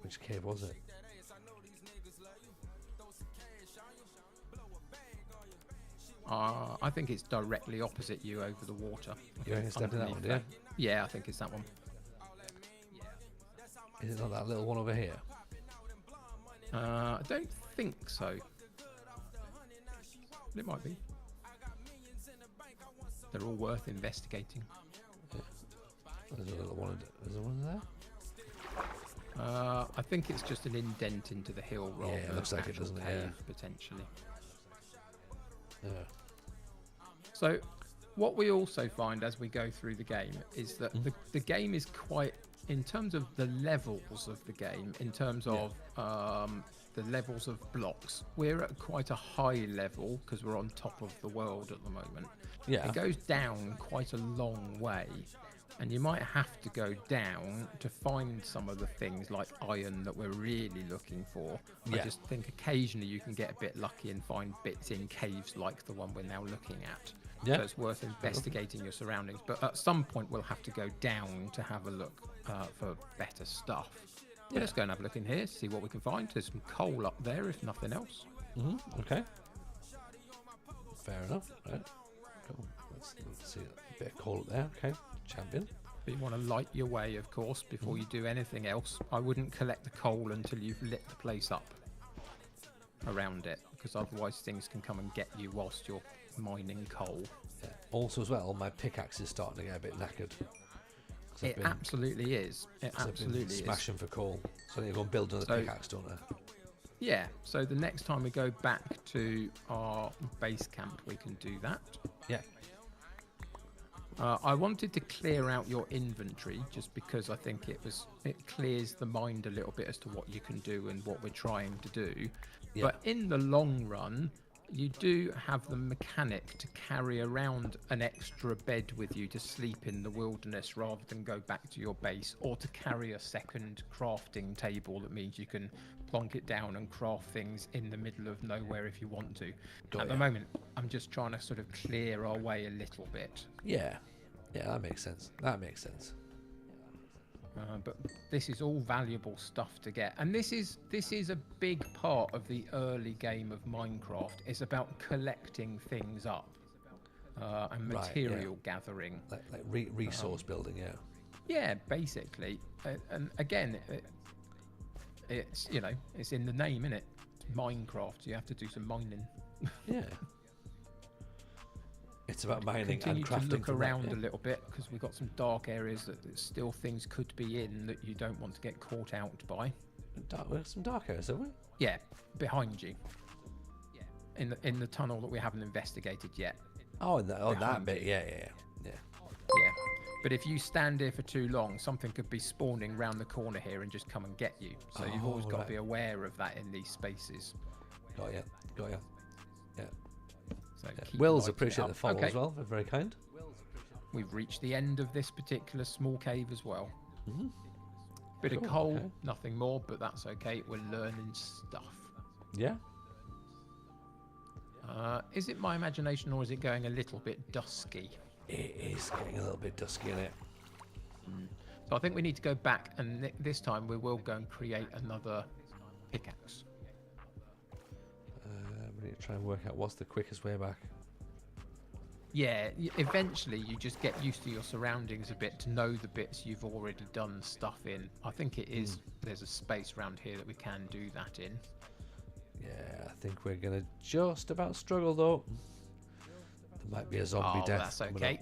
Which cave was it? I think it's directly opposite you over the water. You reckon it's definitely that one, Underneath that. Yeah, I think it's that one. Is it not that little one over here? I don't think so. It might be. They're all worth investigating. There's a little one. Is there one there? I think it's just an indent into the hill rather Yeah, it than looks an like it, actual doesn't it? cave, Yeah. potentially. Yeah. So, what we also find as we go through the game is that the game is quite, in terms of the levels of the game, in terms of the levels of blocks, we're at quite a high level because we're on top of the world at the moment. Yeah. It goes down quite a long way, and you might have to go down to find some of the things like iron that we're really looking for. I Yeah. just think occasionally you can get a bit lucky and find bits in caves like the one we're now looking at. Yeah. So it's worth investigating your surroundings. But at some point we'll have to go down to have a look for better stuff. Yeah. Let's go and have a look in here, see what we can find. There's some coal up there, if nothing else. Okay. Fair enough. Right. Cool. Let's see a bit of coal up there. Okay. Champion. But you want to light your way, of course, before you do anything else. I wouldn't collect the coal until you've lit the place up around it, because otherwise things can come and get you whilst you're mining coal. Yeah. Also, as well, my pickaxe is starting to get a bit knackered. It absolutely is. It absolutely is. Smashing for coal. So I need to go and build another pickaxe, don't I? Yeah, so the next time we go back to our base camp, we can do that. Yeah. I wanted to clear out your inventory just because I think it clears the mind a little bit as to what you can do and what we're trying to do. Yeah. But in the long run, you do have the mechanic to carry around an extra bed with you to sleep in the wilderness rather than go back to your base, or to carry a second crafting table. That means you can plonk it down and craft things in the middle of nowhere if you want to. At the moment, I'm just trying to sort of clear our way a little bit. Yeah. Yeah, that makes sense. That makes sense. But this is all valuable stuff to get, and this is a big part of the early game of Minecraft. It's about collecting things up and material gathering, like resource building. Yeah. Yeah, basically. And again, it's it's in the name, innit? It's Minecraft. You have to do some mining. Yeah. It's about mining Continue and crafting. to look around a little bit, because we've got some dark areas that still things could be in that you don't want to get caught out by. We have some dark areas, have we? Yeah, behind you. In the tunnel that we haven't investigated yet. Oh, that bit. you. Yeah. Yeah. But if you stand here for too long, something could be spawning round the corner here and just come and get you. So you've always got to be aware of that in these spaces. Got ya. Yeah. So Wills appreciate the follow as well. They're very kind. We've reached the end of this particular small cave as well. Bit of coal, nothing more, but that's okay. We're learning stuff. Yeah. Is it my imagination, or is it going a little bit dusky? It is getting a little bit dusky in it. So I think we need to go back, and this time we will go and create another pickaxe. We need to try and work out what's the quickest way back. Yeah, eventually you just get used to your surroundings a bit to know the bits you've already done stuff in. I think it is. There's a space around here that we can do that in. Yeah, I think we're gonna just about struggle though. There might be a zombie death. That's okay.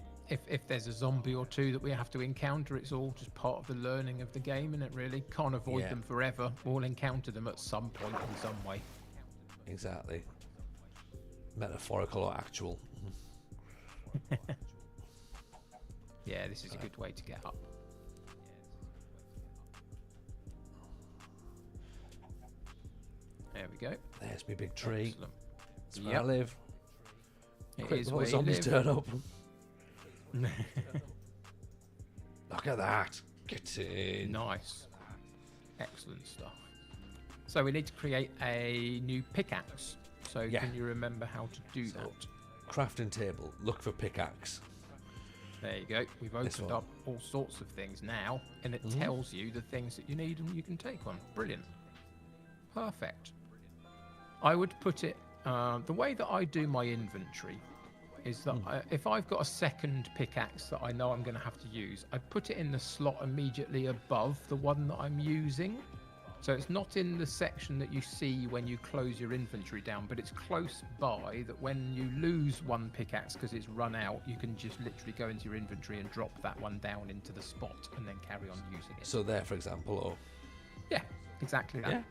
if there's a zombie or two that we have to encounter, it's all just part of the learning of the game, and it really can't avoid Yeah. them forever. We'll encounter them at some point in some way. Exactly. Metaphorical or actual. Yeah, this is a good way to get up. There we go. There's my big tree. Excellent. That's where I Yep. live. It Quick is before where the you zombies live. turn up. Look at that. Get in. Nice. Excellent stuff. So we need to create a new pickaxe. So Yeah. can you remember how to do So- that? Crafting table. Look for pickaxe. There you go. We've This opened one. up all sorts of things now, and it Mhm. tells you the things that you need, and you can take one. Brilliant. Perfect. I would put it the way that I do my inventory is that if I've got a second pickaxe that I know I'm going to have to use, I put it in the slot immediately above the one that I'm using. So it's not in the section that you see when you close your inventory down, but it's close by that when you lose one pickaxe because it's run out, you can just literally go into your inventory and drop that one down into the spot and then carry on using it. So there, for example, or Yeah, exactly that. yeah.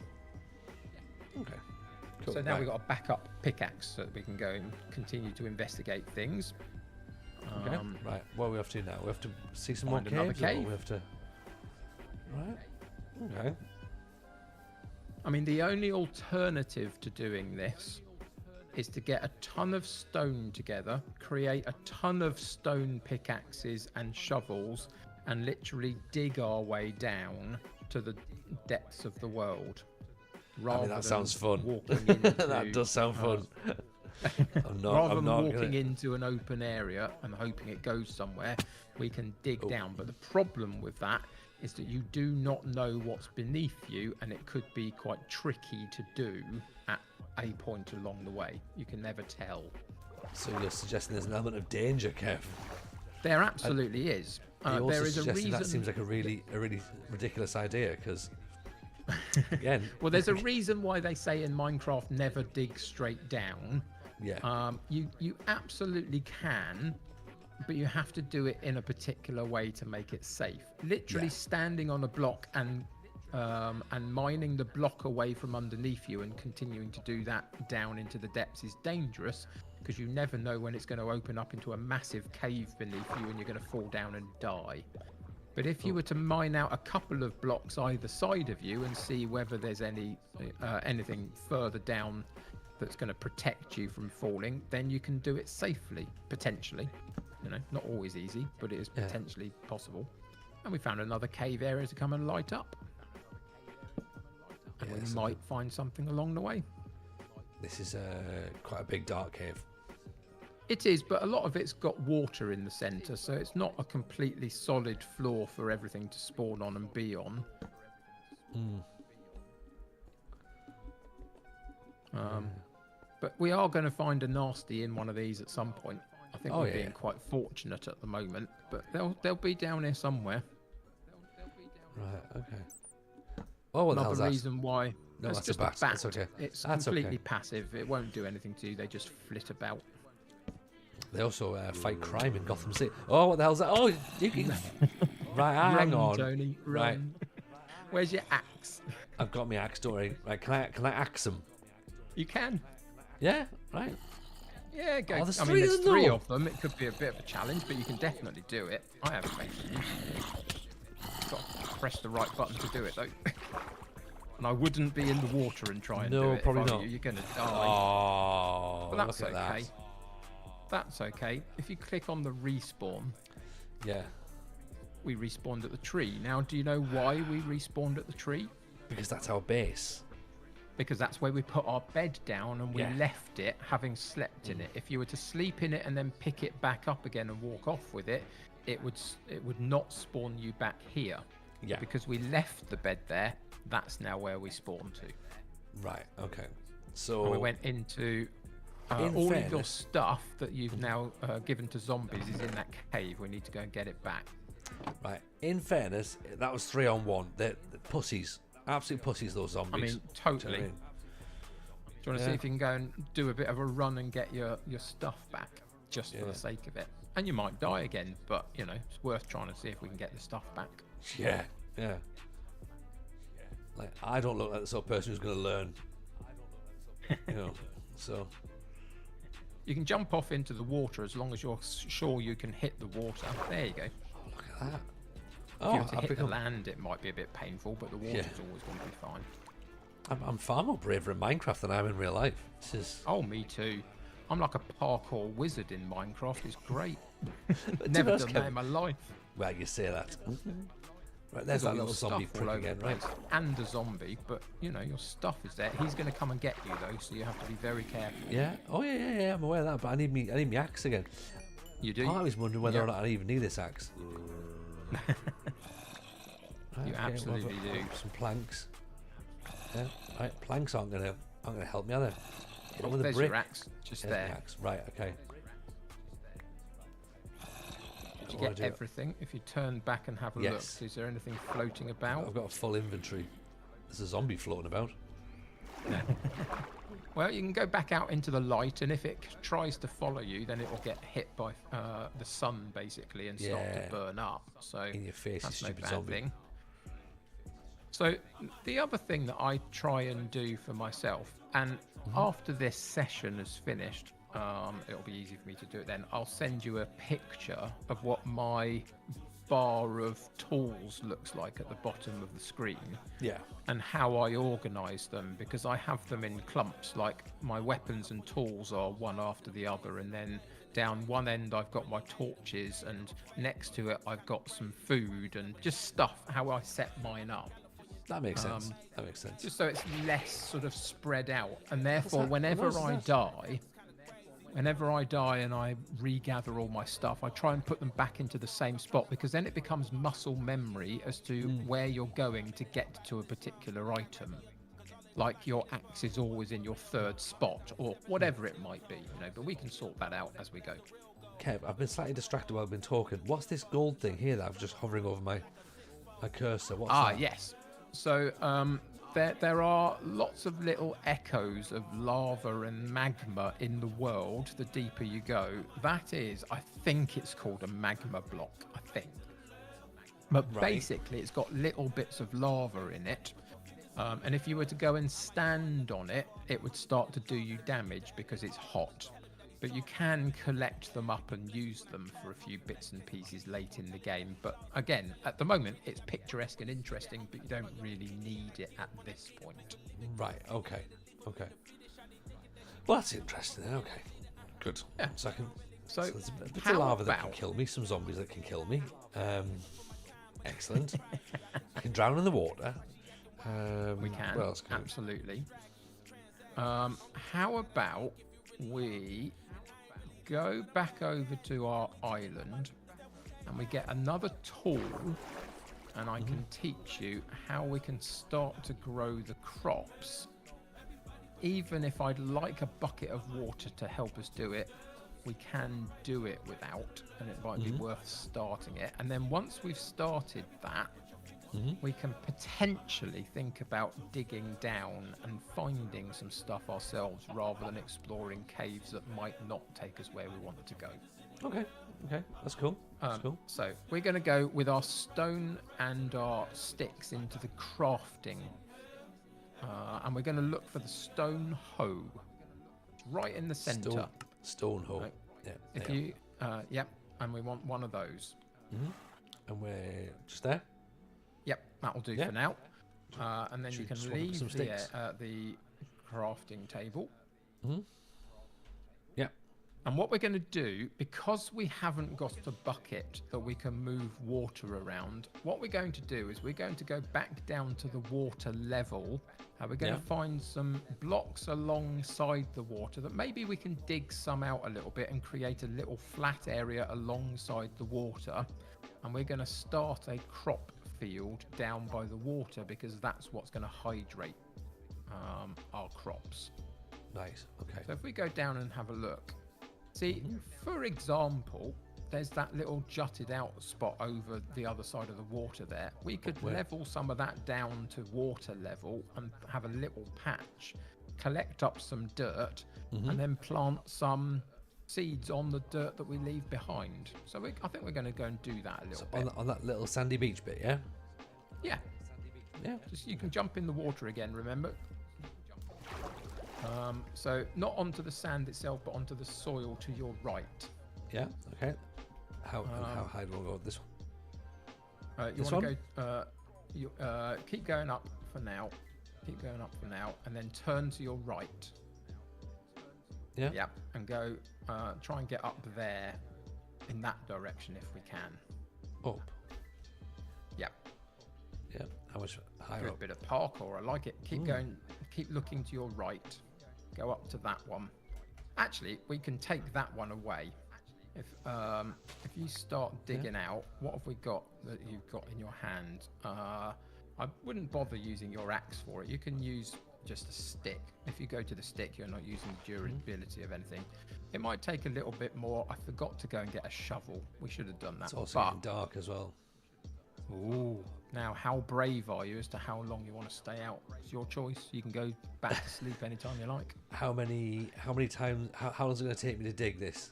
Okay. Cool. So now Right. we've got a backup pickaxe so that we can go and continue to investigate things. Okay. Right. What are we have to do now? We have to see some more Find another caves. Or cave. we have to. Right. Okay. I mean, the only alternative to doing this is to get a ton of stone together, create a ton of stone pickaxes and shovels, and literally dig our way down to the depths of the world. Rather that than sounds fun. Walking into, That does sound fun. I'm not. rather I'm than not walking gonna... into an open area and hoping it goes somewhere, we can dig Oh. down. But the problem with that is that you do not know what's beneath you, and it could be quite tricky to do at a point along the way. You can never tell. So you're suggesting there's an element of danger, Kev? There absolutely is. You're also There is a suggesting reason. that seems like a really ridiculous idea because, again, Well, there's a reason why they say in Minecraft never dig straight down. yeah, You absolutely can, but you have to do it in a particular way to make it safe. Literally Yeah. standing on a block and mining the block away from underneath you and continuing to do that down into the depths is dangerous because you never know when it's going to open up into a massive cave beneath you and you're going to fall down and die. But if you were to mine out a couple of blocks either side of you and see whether there's anything further down that's going to protect you from falling, then you can do it safely, potentially. You know, not always easy, but it is Yeah. potentially possible. And we found another cave area to come and light up. And Yeah, we so might find something along the way. this is quite a big dark cave. It is, but a lot of it's got water in the centre, so it's not a completely solid floor for everything to spawn on and be on. But we are going to find a nasty in one of these at some point. I think Oh, we're yeah, being yeah. quite fortunate at the moment, but they'll be down here somewhere. Right. Okay. Oh, what the hell's Another that? reason why. No, It's that's just a bat. That's okay. It's That's completely okay. passive. It won't do anything to you. They just flit about. They also fight crime in Gotham City. Oh, what the hell's that? Oh, you can. Right, hang Run, on. Tony, Right, run. Where's your axe? I've got my axe. Don't worry. Right, can I axe them? You can. Yeah. Right. Yeah, go. Oh, there's I three mean, of there's them, three though. of them. It could be a bit of a challenge, but you can definitely do it. I have faith in you. Got to press the right button to do it, though. And I wouldn't be in the water and try and No, do it. probably if I were not. you. You're going to die. Oh, but that's look at okay. that. That's okay. If you click on the respawn, Yeah, we respawned at the tree. Now, do you know why we respawned at the tree? because that's our base. Because that's where we put our bed down and we Yeah. left it having slept in it. If you were to sleep in it and then pick it back up again and walk off with it, it would not spawn you back here. Yeah. Because we left the bed there, that's now where we spawn to. Right. Okay. So And we went into In all of your fairness- stuff that you've now given to zombies is in that cave. We need to go and get it back. right. In fairness, that was 3-on-1. They're pussies. Absolute pussies. Those I zombies. mean, totally. Do you know Do what you want to Yeah. see if you can go and do a bit of a run and get your stuff back, just for Yeah. the sake of it? and you might die again, but you know it's worth trying to see if we can get the stuff back. Yeah, yeah. Like, I don't look like the sort of person who's going to learn. You know, so You can jump off into the water as long as you're sure you can hit the water. There you go. look at that. If you Oh, were to I've hit the become, land, it might be a bit painful, but the water's always going to be fine. I'm far more braver in Minecraft than I am in real life. This is Oh, me too. I'm like a parkour wizard in Minecraft. It's great. But Never to be honest, done that in my life. well, you say that. Right, there's that all your little zombie stuff all prick over again, the right? place. And a zombie, but you know your stuff is there. He's going to come and get you though, so you have to be very careful. Yeah. Oh yeah. I'm aware of that, but I need me axe again. You do. I was wondering whether Yeah. or not I even need this axe. You absolutely do. Some planks. Yeah. Right. Planks aren't gonna help me, are they? Not with a There's brick. your axe, just There's my there. axe. Right. Okay. Did you What do I get do? everything? If you turn back and have a Yes. look, is there anything floating about? I've got a full inventory. There's a zombie floating about. Well, you can go back out into the light, and if it tries to follow you, then it will get hit by the sun, basically, and start Yeah. to burn up. So In your face, you that's no stupid bad zombie. thing. So the other thing that I try and do for myself, and after this session is finished, it'll be easy for me to do it then. I'll send you a picture of what my bar of tools looks like at the bottom of the screen. Yeah. And how I organize them, because I have them in clumps, like my weapons and tools are one after the other, and then down one end I've got my torches, and next to it I've got some food and just stuff, how I set mine up, That makes sense. That makes sense. just so it's less sort of spread out. And therefore that? whenever What's I that? die, and I regather all my stuff, I try and put them back into the same spot, because then it becomes muscle memory as to where you're going to get to a particular item. Like your axe is always in your third spot, or whatever it might be, you know, but we can sort that out as we go. Kev, I've been slightly distracted while I've been talking. What's this gold thing here that I've just hovering over my cursor? What's that? Yes. So there are lots of little echoes of lava and magma in the world the deeper you go. That is, I think it's called a magma block, I think. But Right. basically, it's got little bits of lava in it. And if you were to go and stand on it, it would start to do you damage because it's hot. But you can collect them up and use them for a few bits and pieces late in the game. But again, at the moment, it's picturesque and interesting, but you don't really need it at this point. Right. Okay. Well, that's interesting. Then. Okay. Good. Yeah. So I can. So there's a bit of how lava that can about- kill me. Some zombies that can kill me. Excellent. I can drown in the water. We can, What else can we- absolutely. How about we go back over to our island and we get another tool, and I can teach you how we can start to grow the crops. Even if I'd like a bucket of water to help us do it, we can do it without, and it might be worth starting it. And then once we've started that, we can potentially think about digging down and finding some stuff ourselves rather than exploring caves that might not take us where we wanted to go. Okay. That's cool. That's cool. So we're going to go with our stone and our sticks into the crafting. And we're going to look for the stone hoe. It's right in the center. Stone hole. Right. Yeah. If there. you, yep, and we want one of those. And we're just there. Yep, that'll do Yeah. for now. And then Should you we can swap up leave some sticks? the crafting table. Yeah. And what we're going to do, because we haven't got a bucket that we can move water around, what we're going to do is we're going to go back down to the water level, and we're going Yeah. to find some blocks alongside the water that maybe we can dig some out a little bit and create a little flat area alongside the water. And we're going to start a crop field down by the water, because that's what's going to hydrate our crops. Nice. Okay. So if we go down and have a look, see, for example, there's that little jutted out spot over the other side of the water there. We could Where? level some of that down to water level and have a little patch, collect up some dirt, and then plant some seeds on the dirt that we leave behind. So I think we're going to go and do that a little bit. On that little sandy beach bit, yeah? Yeah. Yeah. Just you can jump in the water again, remember? So not onto the sand itself, but onto the soil to your right. Yeah, okay. How high do I go with this one? You This want to go... keep going up for now. Keep going up for now, and then turn to your right. Yeah? Yeah, and go... try and get up there in that direction if we can. Up. Yeah. Yeah. How much higher Good up? bit of parkour. I like it. Keep going. Keep looking to your right. Go up to that one. Actually, we can take that one away. If you start digging out, what have we got that you've got in your hand? I wouldn't bother using your axe for it. You can use just a stick. If you go to the stick, you're not using the durability of anything. It might take a little bit more. I forgot to go and get a shovel. We should have done that. It's also getting dark as well. Ooh. Now, how brave are you as to how long you want to stay out? It's your choice. You can go back to sleep anytime you like. How many times? How long is it going to take me to dig this?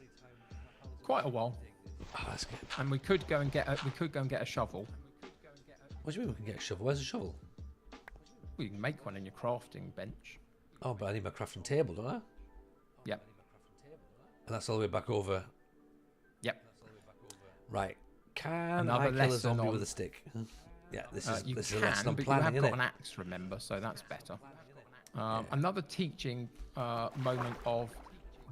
Quite a while. Oh, that's good. And we could go and get a shovel. What do you mean we can get a shovel? Where's the shovel? We can make one in your crafting bench. Oh, but I need my crafting table, don't I? Yep. And that's all the way back over. Yep. Right. Can Another I kill a lesson zombie on- with a stick? Yeah, this is You a can, lesson on but you planning, have isn't got it? an axe, remember, so that's better. Another teaching moment of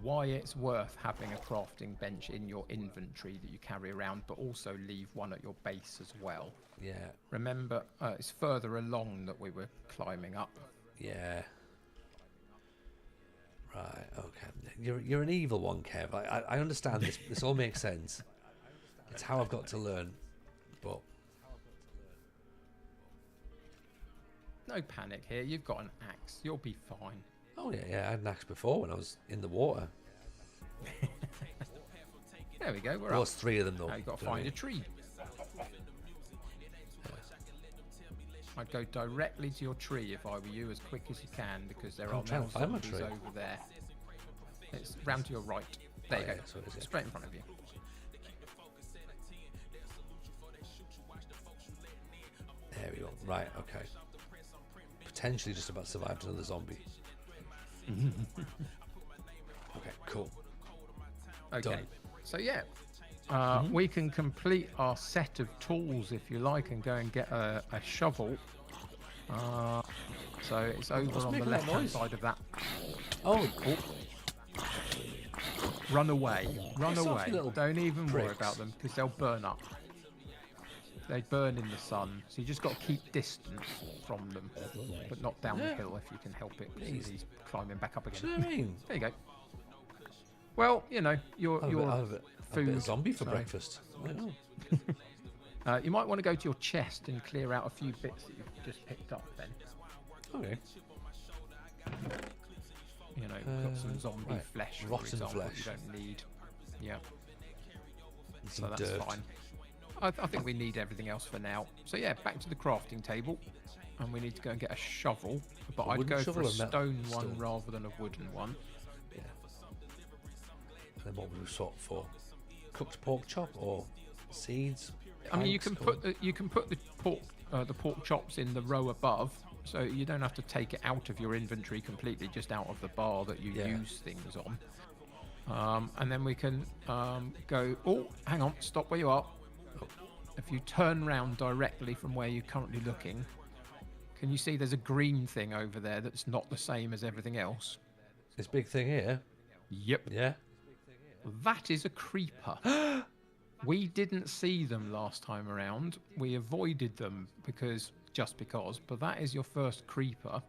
why it's worth having a crafting bench in your inventory that you carry around, but also leave one at your base as well. Yeah, Remember, it's further along that we were climbing up. yeah. Right, okay. You're an evil one, Kev. I understand this. This all makes sense. It's how I've got to learn, but No panic here. You've got an axe. You'll be fine. oh yeah, I had an axe before when I was in the water. There we go. We're There up. was 3 of them though. Now you've got to Do you know find a what tree. I'd go directly to your tree if I were you, as quick as you can, because there I'm are trying now to find my zombies tree. over there. It's round to your right. There you yeah, go. so it is, yeah. Straight in front of you. I mean? There we go. Right, okay. Potentially just about survived another zombie. Okay, cool. Okay. Done. So yeah, we can complete our set of tools if you like, and go and get a shovel. So it's over What's on the making that left hand noise? side of that. Oh, Run away. Run Piss off, away. you little Don't even worry pricks. about them, because they'll burn up. They burn in the sun, so you just got to keep distance from them, but not down the hill if you can help it. Please. He's climbing back up do you know again. what I mean? There you go. Well, you know, your I'll have a bit food. of zombie for so, breakfast. I don't know. You might want to go to your chest and clear out a few bits that you've just picked up. Then, Okay. you know, you've got some zombie right. flesh, for Rotten example, flesh. you don't need. Yeah, And so some that's dirt. fine. I think we need everything else for now. So yeah, back to the crafting table, and we need to go and get a shovel. But A I'd wooden go for shovel a or metal stone one stone? rather than a wooden one. Yeah. And then what would we swap for? Cooked pork chop or seeds? I mean, you planks, can put the pork chops in the row above, so you don't have to take it out of your inventory completely, just out of the bar that you Yeah. use things on. And then we can go. Oh, hang on, stop where you are. If you turn round directly from where you're currently looking, can you see there's a green thing over there that's not the same as everything else? This big thing here. Yep. Yeah. That is a creeper. We didn't see them last time around. We avoided them because, but that is your first creeper.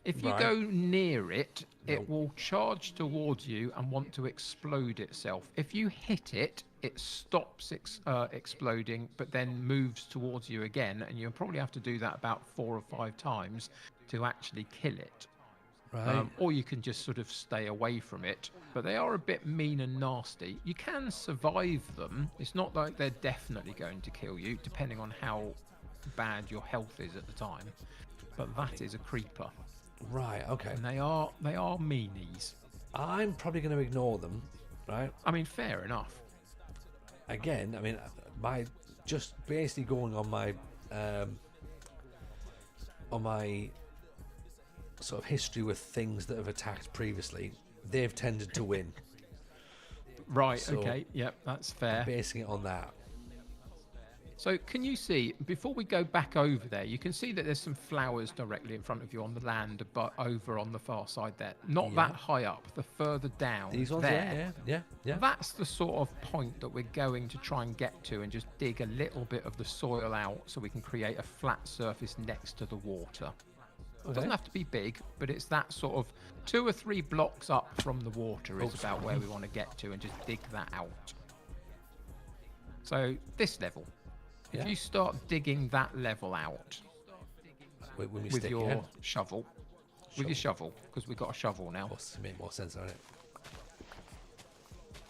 If you Right. go near it, it will charge towards you and want to explode itself. If you hit it, it stops exploding, but then moves towards you again, and you'll probably have to do that about 4 or 5 times to actually kill it. Right. Or you can just sort of stay away from it. But they are a bit mean and nasty. You can survive them. It's not like they're definitely going to kill you, depending on how bad your health is at the time. But that is a creeper, Right. Okay. and they are meanies. I'm probably going to ignore them right? I mean, fair enough. Again, I mean, my just basically going on my sort of history with things that have attacked previously, they've tended to win. Right, So, okay, yep, that's fair. Basing it on that. So can you see, before we go back over there, you can see that there's some flowers directly in front of you on the land, but over on the far side there. Not that high up, the further down These ones, there. yeah. That's the sort of point that we're going to try and get to and just dig a little bit of the soil out so we can create a flat surface next to the water. It doesn't have to be big, but it's that sort of 2 or 3 blocks up from the water is about where we want to get to and just dig that out. So this level. If you start digging that level out with your shovel, because we've got a shovel now. Make more sense, doesn't it?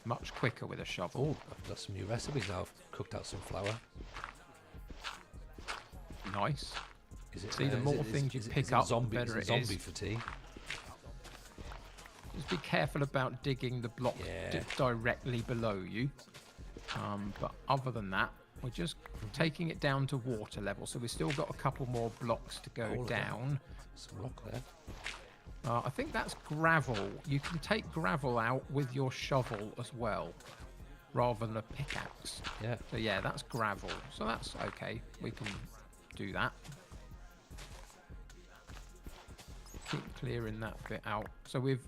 Much quicker with a shovel. Oh, I've got some new recipes now. I've cooked out some flour. Nice. See, the more things you pick up, the better it is. Zombie fatigue. Just be careful about digging the block directly below you. But other than that, we're just taking it down to water level, so we've still got a couple more blocks to go down. Some rock there. I think that's gravel. You can take gravel out with your shovel as well, rather than a pickaxe. Yeah. So yeah, that's gravel. So that's okay. We can do that. Keep clearing that bit out. So we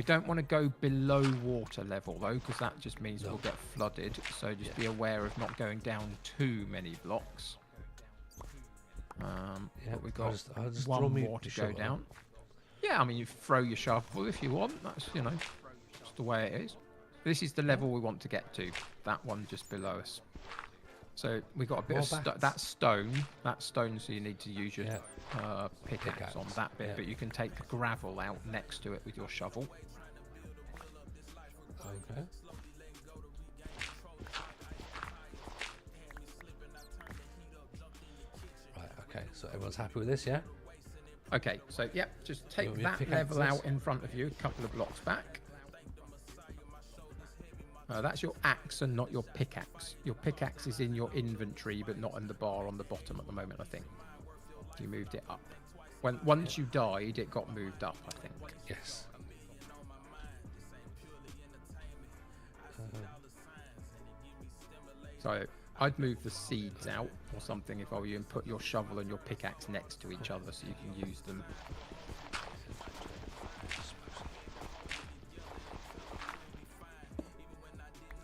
don't want to go below water level though, because that just means we'll get flooded. So just be aware of not going down too many blocks. But we've got one more to go down. Yeah, I mean, you throw your shovel if you want. That's, just the way it is. This is the level we want to get to. That one just below us. So we got a bit of that stone. So you need to use your pickaxe on that bit, but you can take the gravel out next to it with your shovel. Okay. Right. Okay. So everyone's happy with this, yeah? Okay. So just take that level out in front of you, a couple of blocks back. That's your axe and not your pickaxe. Your pickaxe is in your inventory, but not in the bar on the bottom at the moment, I think. You moved it up. Once you died, it got moved up, I think. Yes. So I'd move the seeds out or something if I were you, and put your shovel and your pickaxe next to each other so you can use them.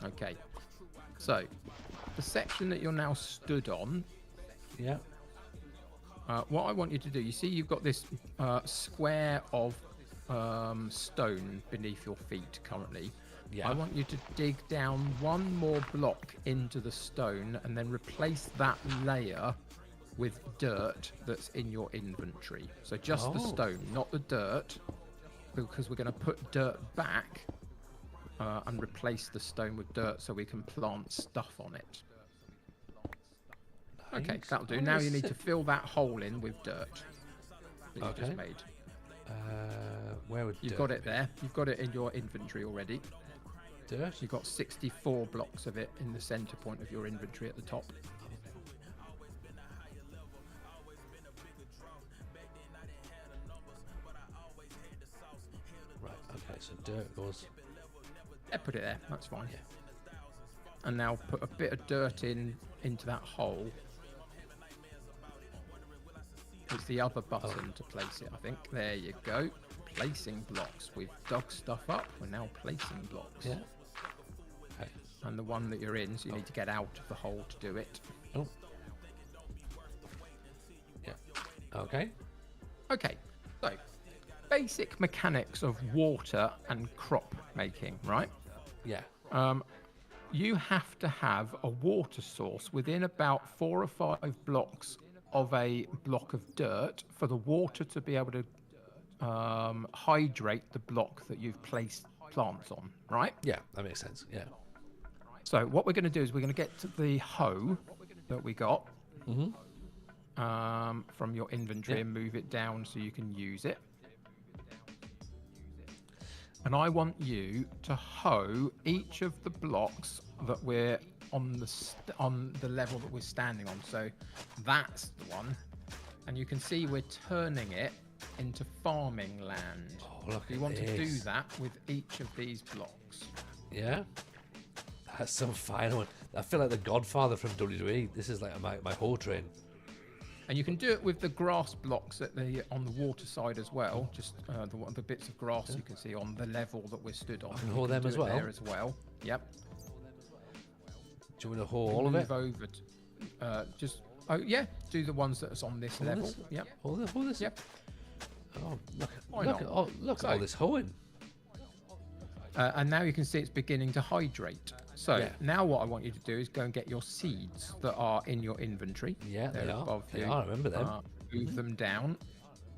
Okay, so the section that you're now stood on, what I want you to do, you see you've got this square of stone beneath your feet currently. I want you to dig down one more block into the stone and then replace that layer with dirt that's in your inventory. So just the stone, not the dirt, because we're going to put dirt back and replace the stone with dirt so we can plant stuff on it. Nice. Okay, that'll do. Now you need to fill that hole in with dirt that you just made. Where would You've got it there. You've got it in your inventory already. Dirt? You've got 64 blocks of it in the center point of your inventory at the top. Right, okay, so dirt goes... Yeah, put it there, that's fine. Yeah. And now put a bit of dirt into that hole. It's the other button to place it, I think. There you go. Placing blocks. We've dug stuff up. We're now placing blocks. Yeah. Okay. And the one that you're in, so you need to get out of the hole to do it. Oh. Yeah. Okay. Okay. So, basic mechanics of water and crop making, right? Yeah. You have to have a water source within about 4 or 5 blocks of a block of dirt for the water to be able to hydrate the block that you've placed plants on, right? Yeah, that makes sense. Yeah. So what we're going to do is we're going to get to the hoe that we got from your inventory and move it down so you can use it. And I want you to hoe each of the blocks that we're on the level that we're standing on. So that's the one, and you can see we're turning it into farming land. Oh, look You at want to do this. that with each of these blocks. Yeah. That's some fine one. I feel like the Godfather from WWE. This is like my whole train. And you can do it with the grass blocks on the water side as well. Just the bits of grass you can see on the level that we're stood on. can You hoe them do as it well? There as well. Yep. Do you want to hoe all of it? Move over. Do the ones that's on this level. this? Yep. Hoe this? Yep. Oh, Why look not? at all this hoeing. And now you can see it's beginning to hydrate. So Yeah. now what I want you to do is go and get your seeds that are in your inventory. Yeah, They're they are. above They you. are, I remember them. Move them down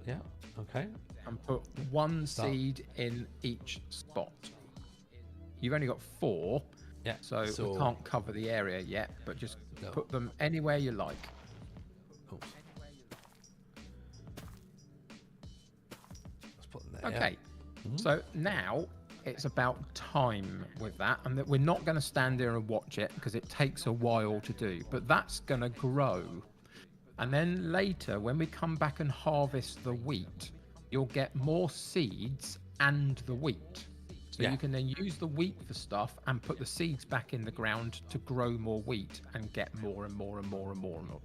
Yeah. Okay. and put one Start. seed in each spot. You've only got 4, Yeah. so we can't cover the area yet, but just No. put them anywhere you like. Oh. Let's put them there. Okay, so now it's about time with that, and that we're not going to stand there and watch it because it takes a while to do, but that's going to grow. And then later, when we come back and harvest the wheat, you'll get more seeds and the wheat. So Yeah. you can then use the wheat for stuff and put the seeds back in the ground to grow more wheat and get more and more and more and more and more.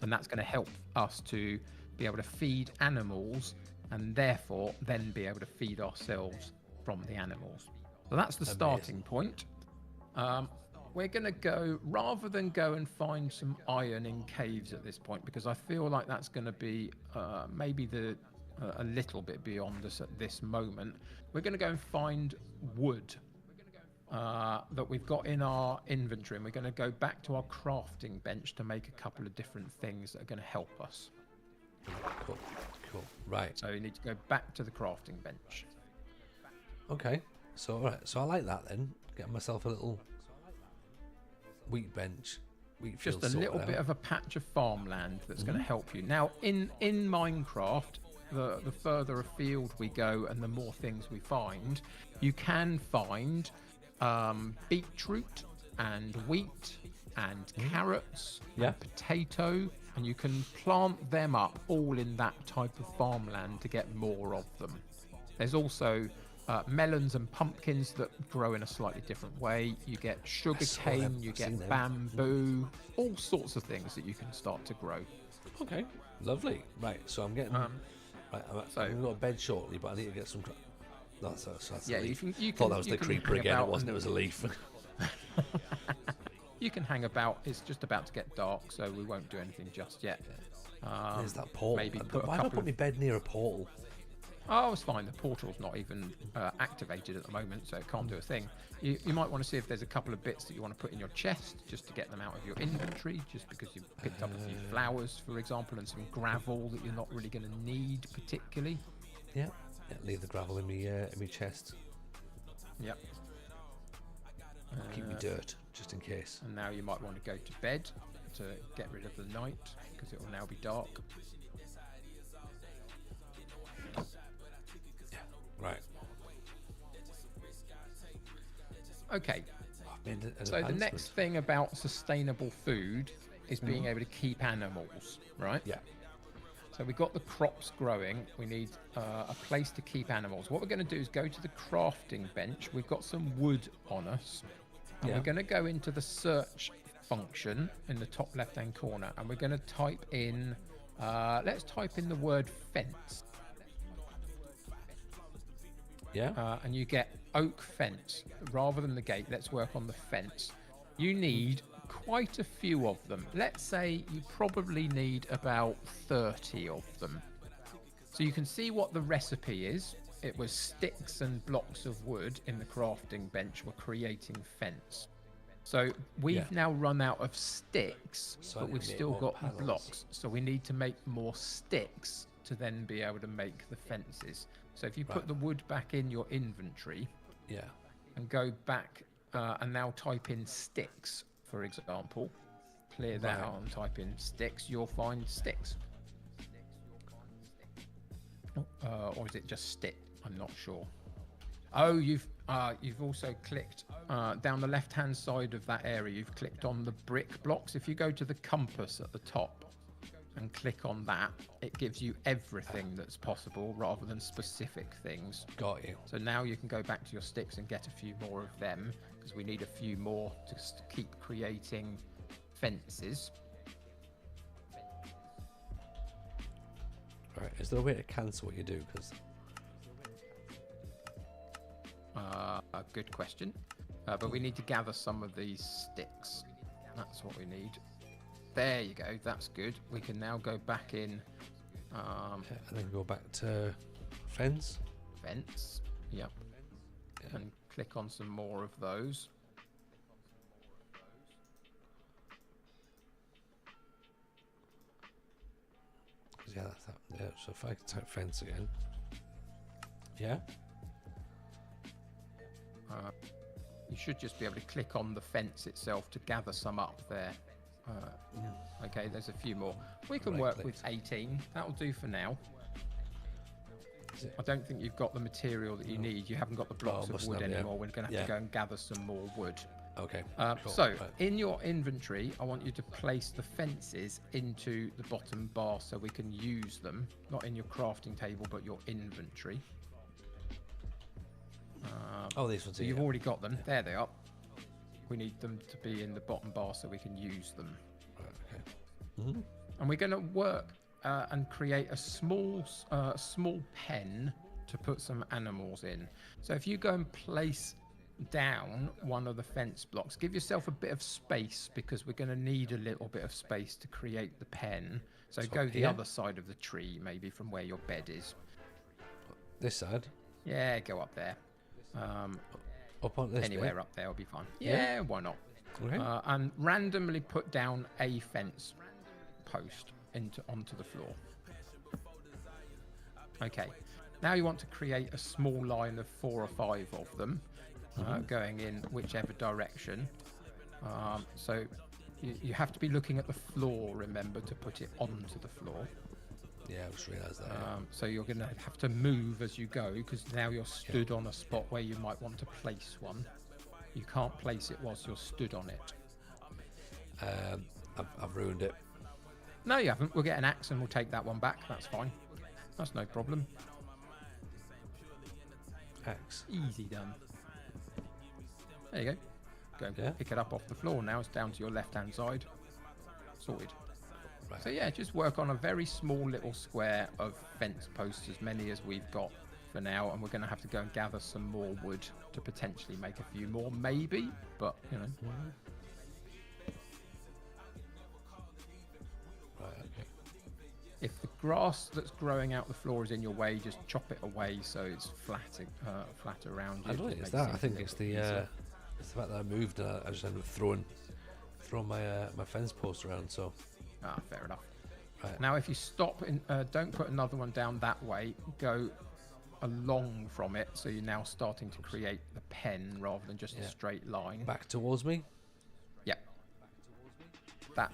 And that's going to help us to be able to feed animals and therefore then be able to feed ourselves from the animals. So that's the starting point. We're going to go, rather than go and find some iron in caves at this point, because I feel like that's going to be maybe a little bit beyond us at this moment. We're going to go and find wood that we've got in our inventory, and we're going to go back to our crafting bench to make a couple of different things that are going to help us. Cool. Right. So you need to go back to the crafting bench. Okay. So all right. So I like that then. Getting myself a little wheat bench, wheat field. Just a little bit of a patch of farmland that's going to help you. Now, in Minecraft, the further afield we go and the more things we find, you can find beetroot and wheat and carrots Yeah. and potato, and you can plant them up all in that type of farmland to get more of them. There's also melons and pumpkins that grow in a slightly different way. You get sugar cane, you seen get them. bamboo, all sorts of things that you can start to grow. Okay. Lovely. Right. So I'm getting. Right. I'm got a bed shortly, but I need to get some. That's Yeah, a leaf. you Thought can- that was you the can creeper hang again. It about wasn't. It and- was a leaf. You can hang about. It's just about to get dark, so we won't do anything just yet. There's that portal. maybe put a Why not couple put my bed near a portal? Oh, it's fine. The portal's not even activated at the moment, so it can't do a thing. You might want to see if there's a couple of bits that you want to put in your chest just to get them out of your inventory, just because you've picked up a few flowers, for example, and some gravel that you're not really going to need particularly. Yeah. Leave the gravel in my chest. Yep. Keep me dirt just in case. And now you might want to go to bed to get rid of the night, because it will now be dark. Right. Okay. So So the next thing about sustainable food is being able to keep animals, right? Yeah. So we've got the crops growing. We need a place to keep animals. What we're going to do is go to the crafting bench. We've got some wood on us. And Yeah. we're going to go into the search function in the top left-hand corner. And we're going to type in, let's type in the word fence. Yeah. And you get oak fence. Rather than the gate, let's work on the fence. You need quite a few of them. Let's say you probably need about 30 of them. So you can see what the recipe is. It was sticks and blocks of wood in the crafting bench were creating fence. So we've now run out of sticks, So I but need we've to make still more got panels. blocks. So we need to make more sticks to then be able to make the fences. So if you put the wood back in your inventory Yeah. and go back and now type in sticks, for example, clear that out and type in sticks, you'll find sticks. Or is it just stick? I'm not sure. Oh, you've also clicked down the left-hand side of that area. You've clicked on the brick blocks. If you go to the compass at the top and click on that, it gives you everything that's possible rather than specific things. Got you. So now you can go back to your sticks and get a few more of them because we need a few more to keep creating fences. Right. Is there a way to cancel what you do? Because A good question. But we need to gather some of these sticks. That's what we need. There you go. That's good. We can now go back in. and then go back to fence. Fence. Yep. Yeah. And click on some more of those. Yeah, that's that. Yeah. So if I type fence again. Yeah. You should just be able to click on the fence itself to gather some up there. Okay, there's a few more. We can work with 18. That'll do for now. I don't think you've got the material that you need. You haven't got the blocks of wood anymore. We're going to have to go and gather some more wood. Okay. Cool. So, in your inventory, I want you to place the fences into the bottom bar so we can use them. Not in your crafting table, but your inventory. These ones So here. you've already got them. There they are. We need them to be in the bottom bar so we can use them. Right, okay. Mm-hmm. And we're going to work and create a small pen to put some animals in. So if you go and place down one of the fence blocks, give yourself a bit of space because we're going to need a little bit of space to create the pen. So go the other side of the tree, maybe from where your bed is. This side. Yeah, go up there. Up on this. Anywhere bit? up there will be fine. Yeah, why not? Okay. And randomly put down a fence post onto the floor. Okay. Now you want to create a small line of 4 or 5 of them, going in whichever direction. So you have to be looking at the floor, remember, to put it onto the floor. Yeah, I just realised that. So you're going to have to move as you go because now you're stood on a spot where you might want to place one. You can't place it whilst you're stood on it. I've ruined it. No, you haven't. We'll get an axe and we'll take that one back. That's fine. That's no problem. Axe. Easy done. There you go. Go and pick it up off the floor. Now it's down to your left-hand side. Sorted. Right. So yeah, just work on a very small little square of fence posts, as many as we've got for now, and we're going to have to go and gather some more wood to potentially make a few more, maybe, but you know. Right, okay. If the grass that's growing out the floor is in your way, just chop it away so it's flat around you. I don't think it's that. I think it's the fact that I moved and I just ended up throwing my fence post around. So. Fair enough. Right. Now, if you stop, don't put another one down that way. Go along from it, so you're now starting to create the pen rather than just a straight line. Back towards me. Yep. That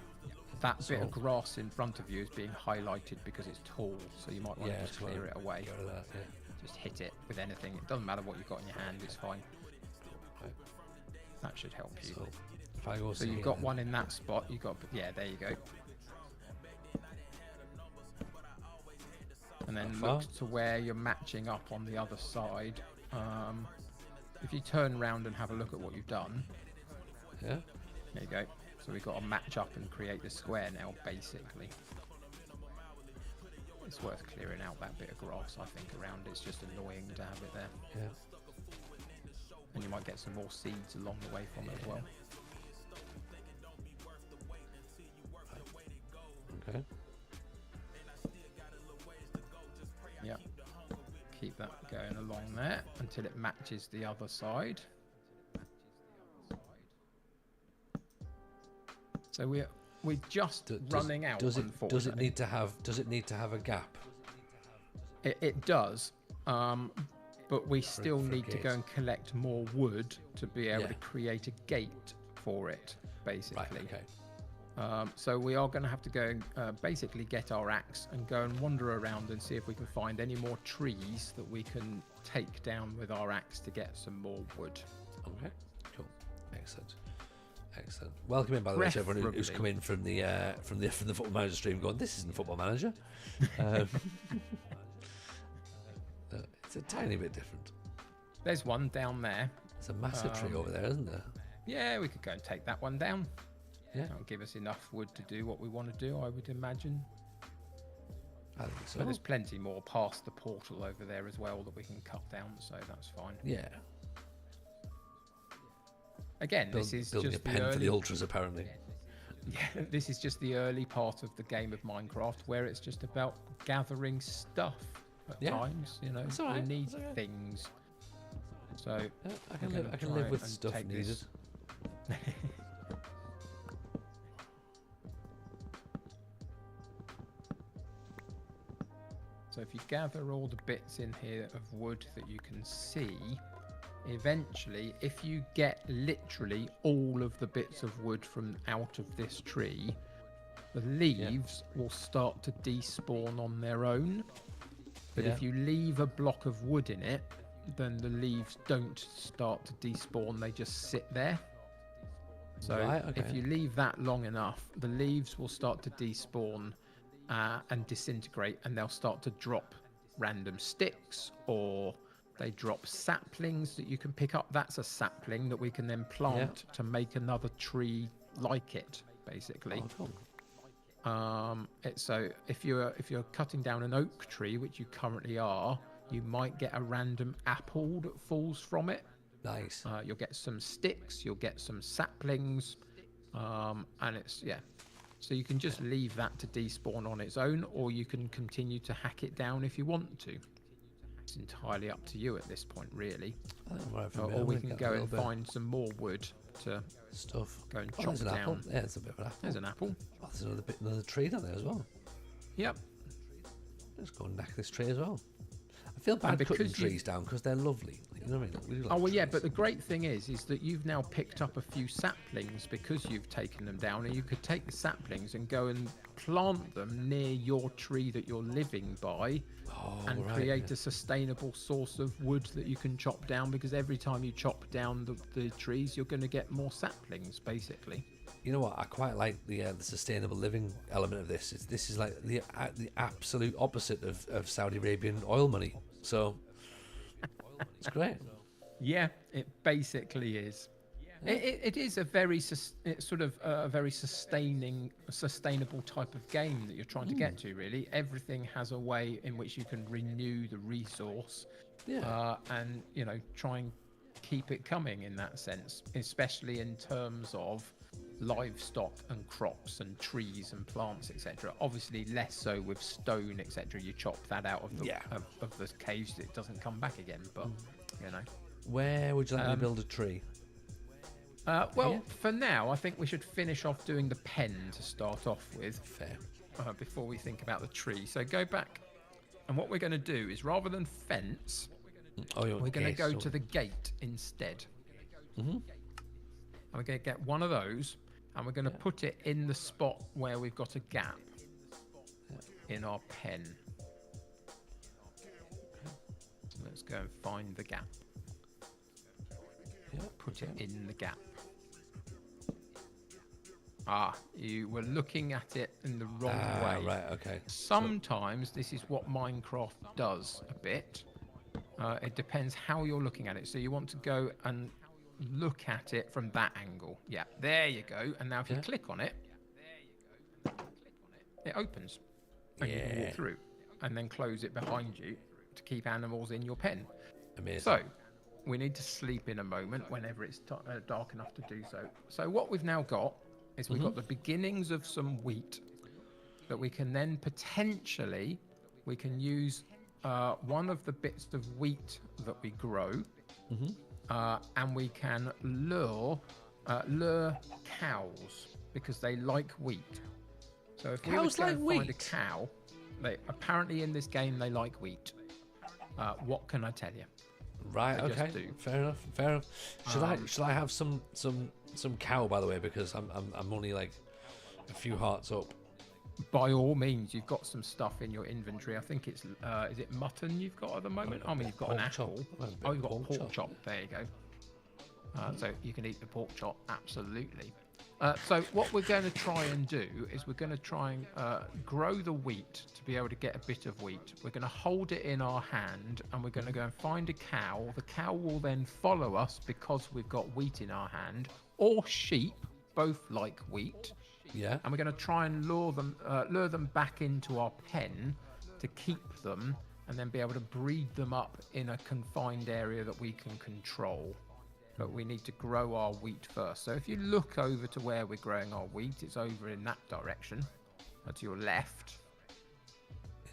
bit of grass in front of you is being highlighted because it's tall, so you might want to just clear it away. Get rid of that, yeah. Just hit it with anything. It doesn't matter what you've got in your hand. It's fine. Right. That should help you. So if I go. So you've got one in that spot. You got there you go. And then look to where you're matching up on the other side. If you turn around and have a look at what you've done. Yeah. There you go. So we've got to match up and create the square now, basically. It's worth clearing out that bit of grass, I think, around. It's just annoying to have it there. Yeah. And you might get some more seeds along the way from it as well. Okay. Yeah. Keep that going along there until it matches the other side. So we're just running out. Does it need to have a gap? It does, but we still need to go and collect more wood to be able to create a gate for it, basically. Right. Okay. So we are going to have to go and basically get our axe and go and wander around and see if we can find any more trees that we can take down with our axe to get some more wood. Okay, cool, excellent. Excellent. Welcome in, by the way, to everyone who's come in from the Football Manager stream, going, "This isn't Football Manager." It's a tiny bit different. There's one down there. There's a massive tree over there, isn't there? Yeah, we could go and take that one down. Yeah, That'll give us enough wood to do what we want to do, I would imagine. I think so. But there's plenty more past the portal over there as well that we can cut down, so that's fine. Yeah. Again, this is building just a pen for the ultras, apparently. Yeah, this is just the early part of the game of Minecraft where it's just about gathering stuff at times. You know, It's all right, we need it's all right. things. So Yeah, I we're gonna can try live with and stuff take needed. this. So if you gather all the bits in here of wood that you can see, eventually, if you get literally all of the bits of wood from out of this tree, the leaves will start to despawn on their own. But if you leave a block of wood in it, then the leaves don't start to despawn, they just sit there. So if you leave that long enough, the leaves will start to despawn and disintegrate, and they'll start to drop random sticks, or they drop saplings that you can pick up. That's a sapling that we can then plant to make another tree like it, basically. Oh, cool. So if you're cutting down an oak tree, which you currently are, you might get a random apple that falls from it. Nice. You'll get some sticks, you'll get some saplings, and it's so you can just leave that to despawn on its own, or you can continue to hack it down if you want to. It's entirely up to you at this point, really. Or we can go and find some more wood to stuff. Go and Oh, chop there's an down. apple. Yeah, it's a bit of an apple. There's an apple. Oh, there's another tree down there as well. Yep. Let's go and knack this tree as well. I feel bad cutting trees down because they're lovely. You know what I mean? We do like Oh well, yeah, trees. but the great thing is that you've now picked up a few saplings because you've taken them down, and you could take the saplings and go and plant them near your tree that you're living by, and create a sustainable source of wood that you can chop down. Because every time you chop down the trees, you're going to get more saplings, basically. You know what? I quite like the sustainable living element of this. This is like the absolute opposite of Saudi Arabian oil money. So it's great. Yeah, it basically is. It is a very it's sort of a very sustainable type of game that you're trying to get to. Really, everything has a way in which you can renew the resource, and try and keep it coming in that sense, especially in terms of livestock and crops and trees and plants, etc. Obviously less so with stone, etc. You chop that out of the of the caves, it doesn't come back again. But where would you like me to build a tree? For now, I think we should finish off doing the pen to start off with. Fair. Before we think about the tree. So go back, and what we're going to do is, rather than fence, we're going to go to the gate instead. And we're going to get one of those, and we're going to put it in the spot where we've got a gap in our pen. So let's go and find the gap. Put it in the gap. You were looking at it in the wrong way. Right, okay. Sometimes this is what Minecraft does a bit. It depends how you're looking at it. So you want to go and look at it from that angle. Yeah, there you go. And now if you click on it, it opens. And you can walk through. And then close it behind you to keep animals in your pen. Amazing. So we need to sleep in a moment whenever it's dark enough to do so. So what we've now got is we've got the beginnings of some wheat that we can then potentially, we can use one of the bits of wheat that we grow, and we can lure cows because they like wheat. So if we were to find a cow, apparently in this game they like wheat. What can I tell you? Right. Okay. Fair enough. Should I have some cow, by the way, because I'm only like A few hearts up. by all means, you've got some stuff in your inventory. I think it's is it mutton you've got at the moment? I mean, you've got an Pork chop. apple. Well, a bit Oh, of you've got pork pork chop. chop. There you go. So you can eat the pork chop, absolutely. So what we're going to try and do is we're going to try and grow the wheat to be able to get a bit of wheat. We're going to hold it in our hand and we're going to go and find a cow. The cow will then follow us because we've got wheat in our hand, or sheep, both like wheat. Yeah. And we're going to try and lure them back into our pen to keep them and then be able to breed them up in a confined area that we can control. But we need to grow our wheat first. So if you look over to where we're growing our wheat, it's over in that direction, to your left.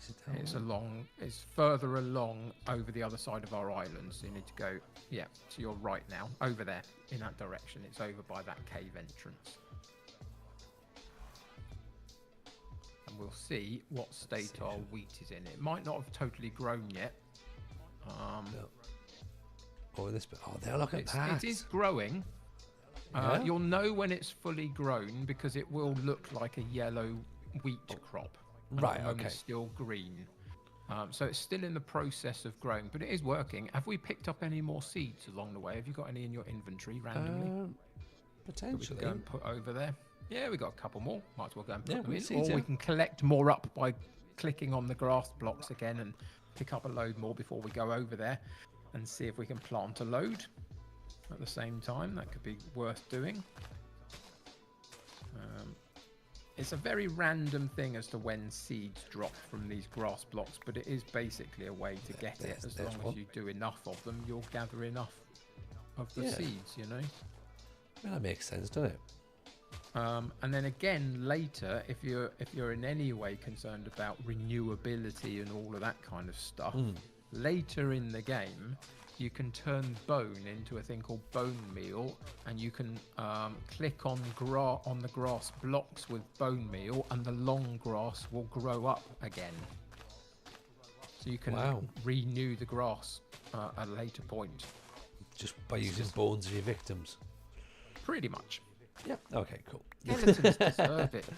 Is it down there? It's further along over the other side of our island. So you need to go, yeah, to your right now, over there in that direction. It's over by that cave entrance. And we'll see what state our wheat is in. It might not have totally grown yet. No. Oh, this bit. Oh, there, look at that. It is growing. Yeah. You'll know when it's fully grown because it will look like a yellow wheat crop. And Right, at the moment okay. It's still green. So it's still in the process of growing, but it is working. Have we picked up any more seeds along the way? Have you got any in your inventory randomly? that we Potentially. can go and put over there? Yeah, we got a couple more. Might as well go and put Yeah, them we in. seeds, Or we yeah. can collect more up by clicking on the grass blocks again and pick up a load more before we go over there and see if we can plant a load at the same time. That could be worth doing. It's a very random thing as to when seeds drop from these grass blocks, but it is basically a way to get it. As there's long one. as you do enough of them, you'll gather enough of the Yeah. seeds, you know. Well, that makes sense, doesn't it? And then again later, if you're in any way concerned about renewability and all of that kind of stuff, later in the game, you can turn bone into a thing called bone meal, and you can click on the grass blocks with bone meal, and the long grass will grow up again. So you can Wow. renew the grass at a later point. Just by using bones of your victims. Pretty much. Yeah. Okay, cool. Skeletons deserve it,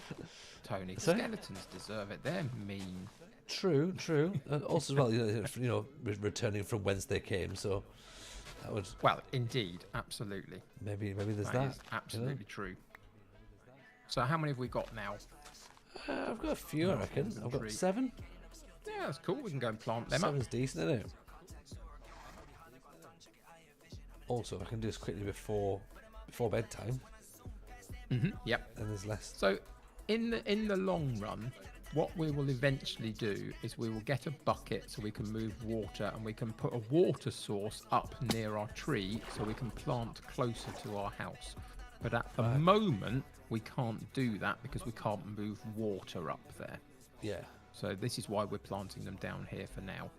Tony. Sorry? Skeletons deserve it. They're mean. True. And also, as well, returning from whence they came, so that would Well, indeed, absolutely. maybe there's That that. is absolutely true. So how many have we got now? I've got a few, I reckon. I've got Inventory. 7. Yeah, that's cool. We can go and plant them up. 7's decent, isn't it? Also, I can do this quickly before bedtime, Yep. then there's less. So in the long run, what we will eventually do is we will get a bucket so we can move water, and we can put a water source up near our tree so we can plant closer to our house. But at the moment, we can't do that because we can't move water up there. Yeah. So this is why we're planting them down here for now.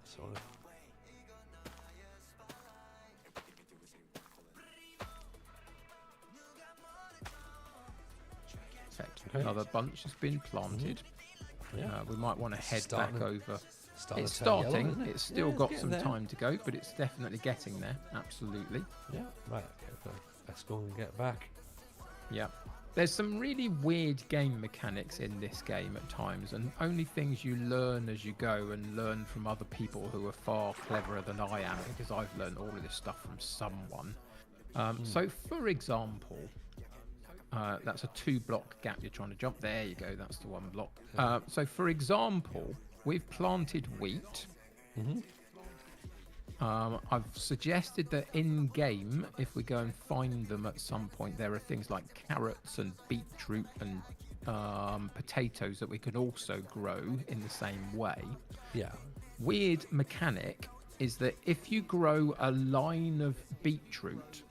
Sort of. Perfect. Okay. Another bunch has been planted. Yeah. We might want to head Starting- back over. Starting It's to turn yellow, starting. isn't it? It's still Yeah, it's got getting some there. time to go, but it's definitely getting there. Absolutely. Yeah. Right. Okay. Let's go and get back. Yeah. There's some really weird game mechanics in this game at times, and only things you learn as you go and learn from other people who are far cleverer than I am, because I've learned all of this stuff from someone. So, for example, that's a 2-block gap you're trying to jump. There you go. That's the 1 block. So, for example, we've planted wheat. I've suggested that in game, if we go and find them at some point, there are things like carrots and beetroot and potatoes that we could also grow in the same way. Yeah. Weird mechanic is that if you grow a line of beetroot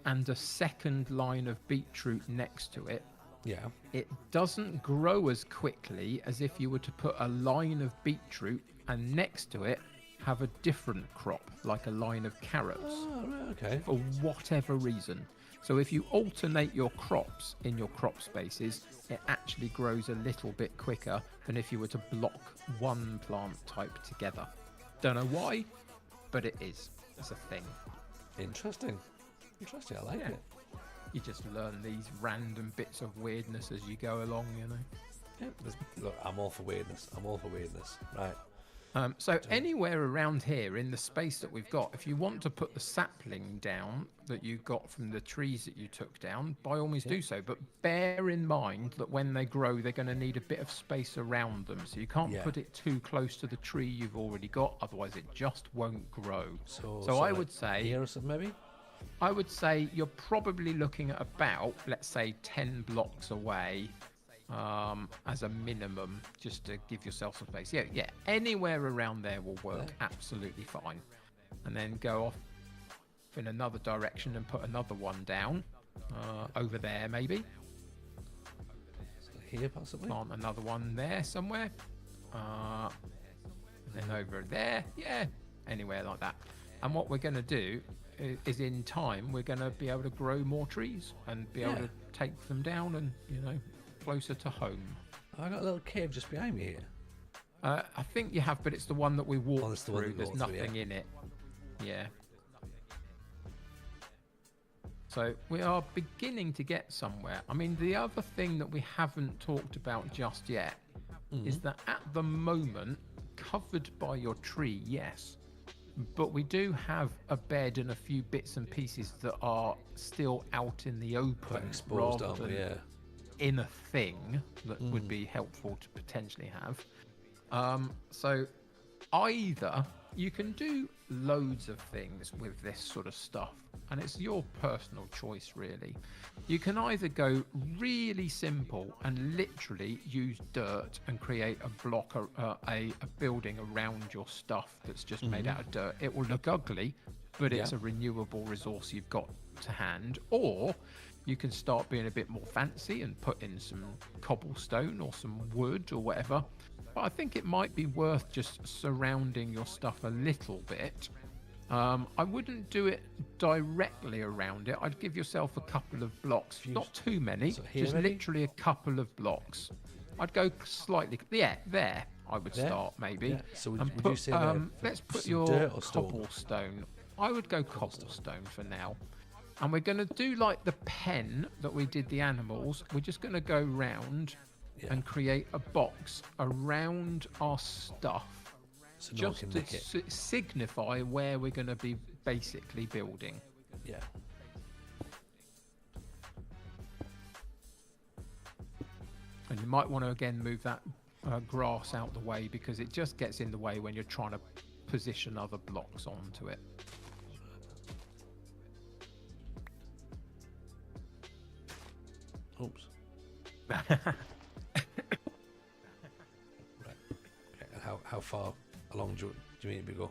and a second line of beetroot next to it, Yeah. it doesn't grow as quickly as if you were to put a line of beetroot and next to it have a different crop, like a line of carrots, Oh, right, okay. for whatever reason. So if you alternate your crops in your crop spaces, it actually grows a little bit quicker than if you were to block one plant type together. Don't know why, but it is. It's a thing. Interesting. I like Yeah. it. You just learn these random bits of weirdness as you go along, you know. Yeah, look, I'm all for weirdness. I'm all for weirdness. Right. So anywhere around here in the space that we've got, if you want to put the sapling down that you got from the trees that you took down, by all means do so. But bear in mind that when they grow, they're going to need a bit of space around them. So you can't put it too close to the tree you've already got, otherwise it just won't grow. So I would say here or something, maybe. I would say you're probably looking at about, let's say, 10 blocks away. As a minimum, just to give yourself some space. Yeah, anywhere around there will work absolutely fine. And then go off in another direction and put another one down over there, maybe. Here, possibly. Plant another one there somewhere. And then over there, anywhere like that. And what we're going to do is, in time, we're going to be able to grow more trees and be able to take them down and, you know, closer to home. I got a little cave just behind me here. I think you have, but it's the one that we walked through. There's walked nothing through, in it. Yeah. So we are beginning to get somewhere. I mean, the other thing that we haven't talked about just yet is that at the moment, covered by your tree, yes, but we do have a bed and a few bits and pieces that are still out in the open, Quite exposed, aren't rather we? than in a thing that would be helpful to potentially have. So either you can do loads of things with this sort of stuff, and it's your personal choice really. You can either go really simple and literally use dirt and create a block, a building around your stuff that's just made out of dirt. It will look ugly, but it's a renewable resource you've got to hand. Or you can start being a bit more fancy and put in some cobblestone or some wood or whatever. But I think it might be worth just surrounding your stuff a little bit. I wouldn't do it directly around it. I'd give yourself a couple of blocks, not too many, just literally a couple of blocks. I'd go slightly, there. I would start maybe. Yeah. So would put, you say let's put some your dirt or stone? cobblestone. I would go cobblestone for now. And we're going to do like the pen that we did the animals. We're just going to go round and create a box around our stuff, so no just to signify where we're going to be basically building. Yeah. And you might want to again move that grass out the way, because it just gets in the way when you're trying to position other blocks onto it. Oops. Right. Okay. And how far along do you mean we go?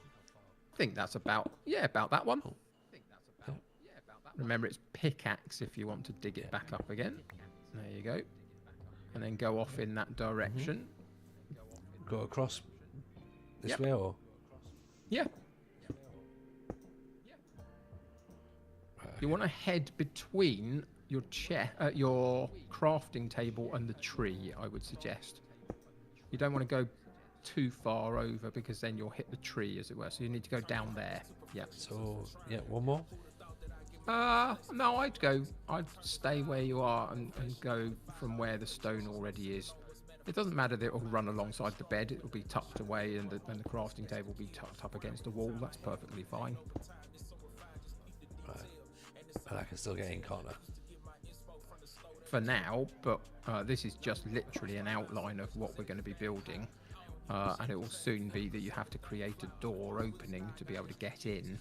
I think that's about that one. Remember, it's pickaxe if you want to dig it back up again. There you go. And then go off in that direction. Go across this way, or? Yeah. You want to head between your your crafting table and the tree, I would suggest. You don't want to go too far over, because then you'll hit the tree, as it were. So you need to go down there. Yeah. So, one more? No, I'd stay where you are and go from where the stone already is. It doesn't matter that it will run alongside the bed. It will be tucked away, and the crafting table will be tucked up against the wall. That's perfectly fine. Right. And I can still get in, can't I? For now, but this is just literally an outline of what we're going to be building. And it will soon be that you have to create a door opening to be able to get in.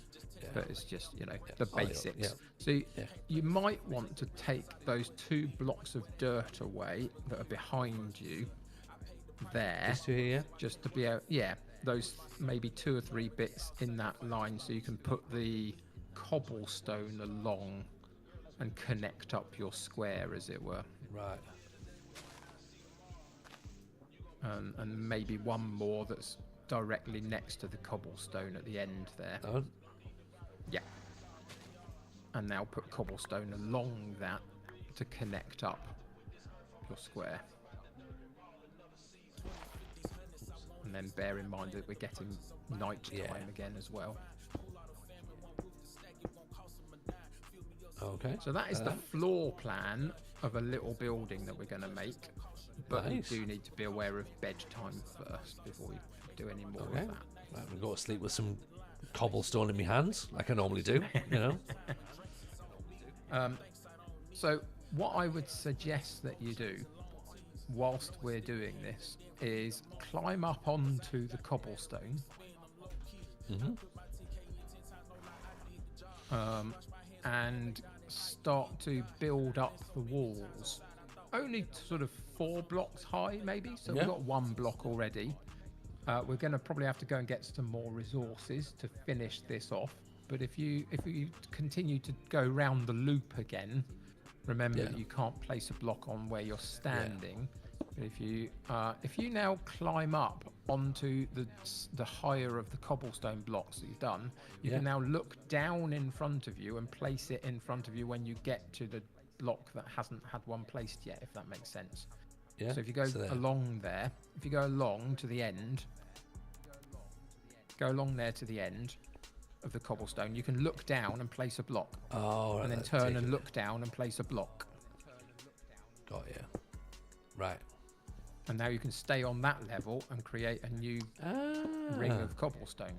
But it's just, the basics. So you might want to take those 2 blocks of dirt away that are behind you there. Just here? Just to be able, those maybe 2 or 3 bits in that line, so you can put the cobblestone along and connect up your square, as it were. Right. And maybe one more that's directly next to the cobblestone at the end there. Oh. Yeah. And now put cobblestone along that to connect up your square. And then bear in mind that we're getting night time again as well. Okay. So that is the floor plan of a little building that we're going to make. But Nice. we do need to be aware of bedtime first before we do any more Okay. of that. Right, we go to sleep with some cobblestone in my hands, like I normally do. You know. So what I would suggest that you do whilst we're doing this is climb up onto the cobblestone. And start to build up the walls. Only sort of 4 blocks high, maybe. So Yeah. we've got 1 block already. We're going to probably have to go and get some more resources to finish this off. But if you continue to go round the loop again, remember Yeah. that you can't place a block on where you're standing. But if you now climb up onto the higher of the cobblestone blocks that you've done, you Yeah. can now look down in front of you and place it in front of you when you get to the block that hasn't had one placed yet, if that makes sense. Yeah. So if you go there. along there, if you go along to the end, go along there to the end of the cobblestone, you can look down and place a block, Oh, right, and then let's turn take and it. look down and place a block. Got you. Right. And now you can stay on that level and create a new ring of cobblestone.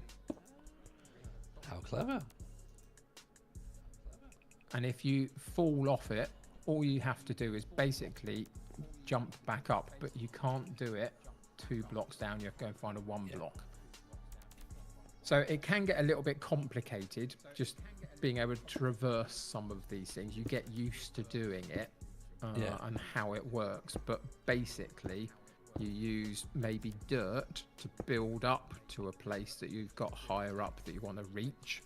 How clever. And if you fall off it, all you have to do is basically jump back up, but you can't do it 2 blocks down. You have to go and find a 1 block. So it can get a little bit complicated, just being able to traverse some of these things. You get used to doing it and how it works. But basically, you use maybe dirt to build up to a place that you've got higher up that you want to reach,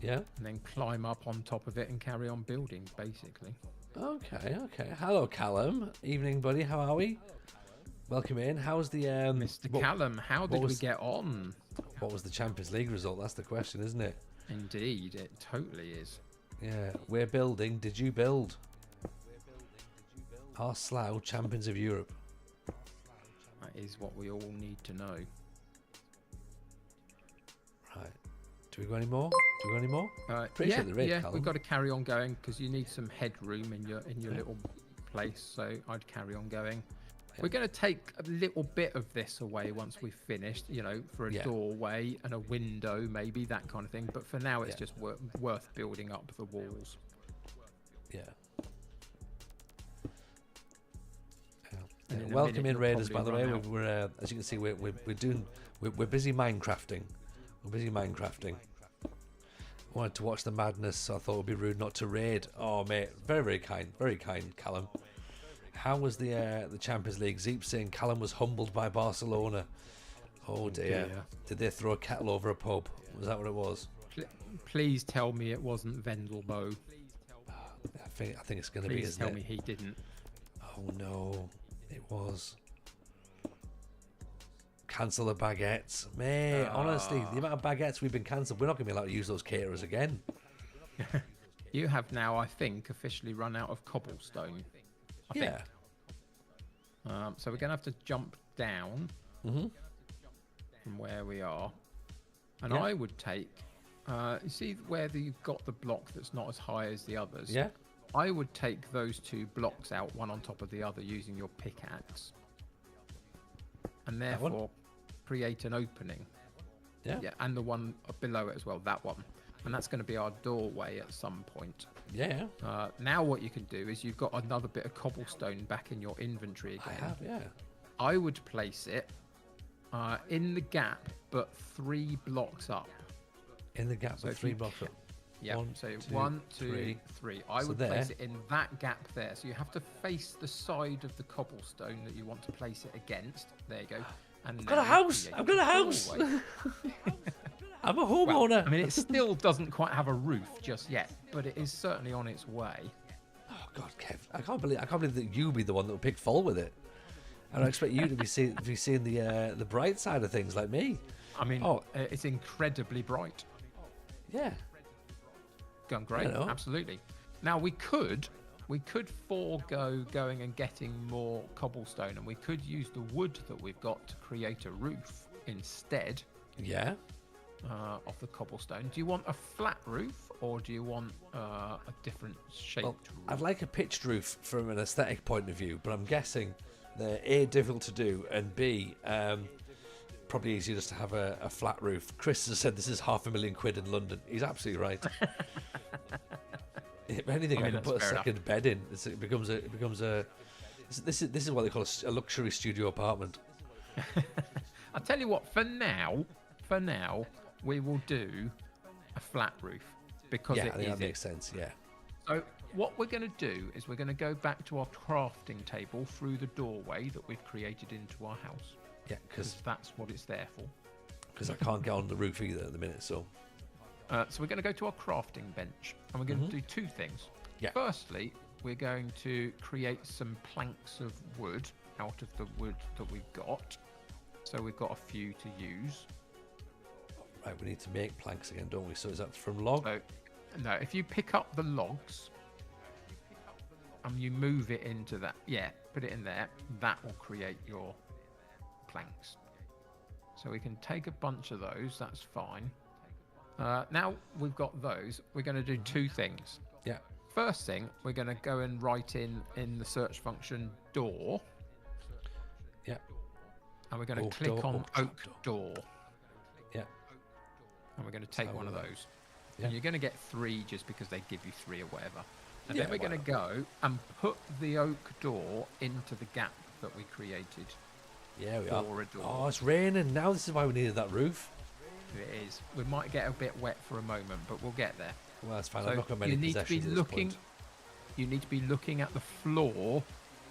Yeah. and then climb up on top of it and carry on building, basically. Okay. Hello, Callum. Evening, buddy. How are we? Welcome in. How's the Mr. Callum, how did we was- get on? What was the Champions League result? That's the question, isn't it? Indeed, it totally is. Yeah. We're building. Did you build? Are Slough champions of Europe? That is what we all need to know. Right. Do we go any more? Pretty yeah, sure there is, yeah, Callum. we've got to carry on going because you need some headroom in your little place. So I'd carry on going. We're going to take a little bit of this away once we've finished, for a Yeah. doorway and a window, maybe that kind of thing. But for now, it's Yeah. just worth building up the walls. Yeah. And in a Welcome minute, in, you'll Raiders. By the probably way, run out. we're as you can see, we're busy Minecrafting. We're busy Minecrafting. I wanted to watch the madness, so I thought it would be rude not to raid. Oh, mate, very kind, Callum. How was the Champions League? Zeep saying Callum was humbled by Barcelona. Oh dear. dear. Did they throw a kettle over a pub? Was that what it was? Please tell me it wasn't Vendelbo. I think it's going to be, Please isn't tell it? me he didn't. Oh no, it was. Cancel the baguettes. Mate, honestly, the amount of baguettes we've been cancelled, we're not going to be allowed to use those caterers again. You have now, I think, officially run out of cobblestone. I think. Yeah. So we're going to have to jump down from where we are. And Yeah. I would take, you see where you've got the block that's not as high as the others? Yeah. I would take those 2 blocks out, one on top of the other, using your pickaxe. And one? therefore create an opening. Yeah. Yeah, and the one below it as well, that one. And that's going to be our doorway at some point. Yeah. Now what you can do is you've got another bit of cobblestone back in your inventory I again. have, yeah. I would place it in the gap, but 3 blocks up. In the gap So with if 3 you blocks up. Yeah, One, so two, 1, 2, three. 3. I So would there. place it in that gap there. So you have to face the side of the cobblestone that you want to place it against. There you go. And I've got a house! I've got a house! I'm a homeowner. I mean, it still doesn't quite have a roof just yet, but it is certainly on its way. Oh God, Kev, I can't believe that you be the one that will pick fault with it. I don't expect you to be seeing the bright side of things like me. I mean, Oh. it's incredibly bright. Yeah. Going great, You know. absolutely. Now we could forego going and getting more cobblestone, and we could use the wood that we've got to create a roof instead. Yeah. But if of the cobblestone. Do you want a flat roof or do you want a different shaped Well, roof? I'd like a pitched roof from an aesthetic point of view, but I'm guessing they're A, difficult to do, and B, probably easier just to have a flat roof. Chris has said this is £500,000 in London. He's absolutely right. If anything, I can that's put a fair enough. second bed in. It becomes a. This is what they call a luxury studio apartment. I'll tell you what, for now, we will do a flat roof because Yeah, it I think is that makes sense. Yeah. So what we're going to do is we're going to go back to our crafting table through the doorway that we've created into our house. Yeah, Because that's what it's there for. because I can't get on the roof either at the minute. So So we're going to go to our crafting bench and we're going to do two things. Yeah. Firstly, we're going to create some planks of wood out of the wood that we've got. So we've got a few to use. right, we need to make planks again, don't we? So is that from log? So, no, if you pick up the logs and you move it into that, yeah, put it in there, that will create your planks. So we can take a bunch of those, that's fine. Now we've got those, we're going to do two things. Yeah. First thing, we're going to go and write in the search function door, Yeah. and we're going to Oak click door, on oak oak trap door, Yeah. and we're going to take have one a of look. those. Yeah. And you're going to get 3 just because they give you 3 or whatever. And Yeah, then we're why going to go and put the oak door into the gap that we created. Yeah, we Or are. a door. Oh, it's raining now. This is why we needed that roof. It is. We might get a bit wet for a moment, but we'll get there. Well, that's fine. So I've not got many you need to be possessions at this looking. point. You need to be looking at the floor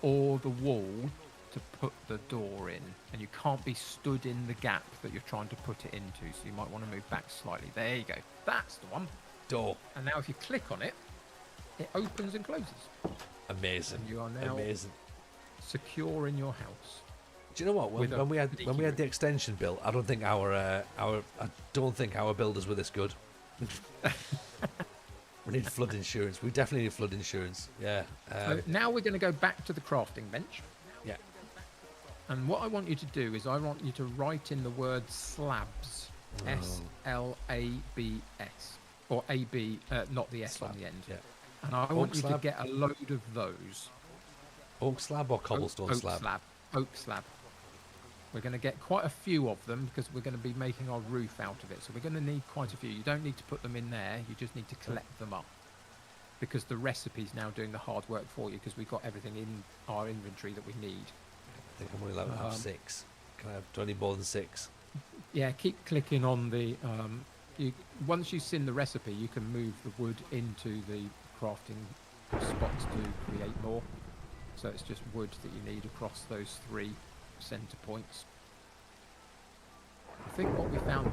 or the wall to put the door in, and you can't be stood in the gap that you're trying to put it into. So you might want to move back slightly. There you go. That's the one. Door. And now if you click on it, it opens and closes. Amazing. And you are now Amazing. secure in your house. Do you know what? With a When we had leaky the roof. extension built, I don't think our builders were this good. We need flood insurance. We definitely need flood insurance. Yeah. So now we're going to go back to the crafting bench. Yeah. And what I want you to do is I want you to write in the word slabs. S-L-A-B-S. Or A-B, not the S Slab, on the end. Yeah. And I want you to slab? get a load of those. Oak slab or cobblestone oak slab? Oak slab. We're going to get quite a few of them because we're going to be making our roof out of it. So we're going to need quite a few. You don't need to put them in there. You just need to collect them up. Because the recipe's now doing the hard work for you because we've got everything in our inventory that we need. I think I'm only allowed to have 6. Can I have 20 more than 6? Yeah, keep clicking on the... once you've seen the recipe, you can move the wood into the crafting spots to create more. So it's just wood that you need across those 3 center points. I think what we found,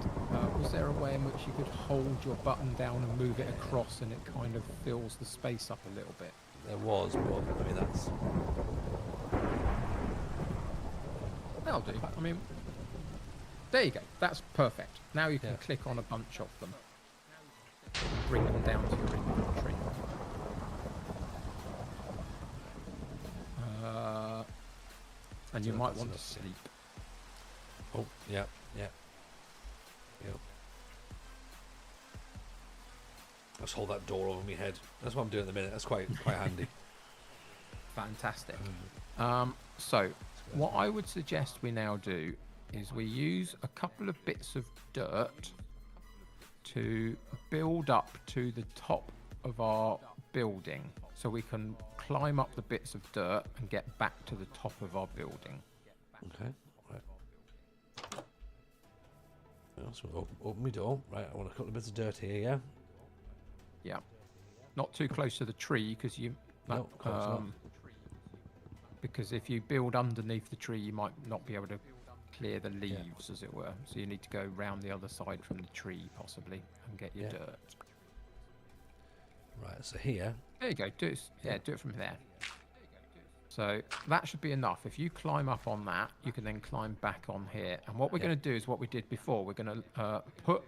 was there a way in which you could hold your button down and move it across and it kind of fills the space up a little bit? There was, but I mean that's. That'll do. I mean, there you go. That's perfect. Now you can Yeah. click on a bunch of them. Bring them down to your inventory. And you So might that's want to enough, yeah. sleep. Oh, yeah, yeah. Yep. Let's hold that door over my head. That's what I'm doing at the minute. That's quite handy. Fantastic. So, what I would suggest we now do is we use a couple of bits of dirt to build up to the top of our building so we can climb up the bits of dirt and get back to the top of our building. Okay, right. Well, so open my door. Right, I want a couple of bits of dirt here, yeah? Yeah. Not too close to the tree because you... No, of course not. Because if you build underneath the tree, you might not be able to clear the leaves, as it were. So you need to go round the other side from the tree, possibly, and get your Yeah. dirt. Right, so here. There you go. Do it. Yeah, do it from there. So that should be enough. If you climb up on that, you can then climb back on here. And what we're Yeah. going to do is what we did before. We're going to put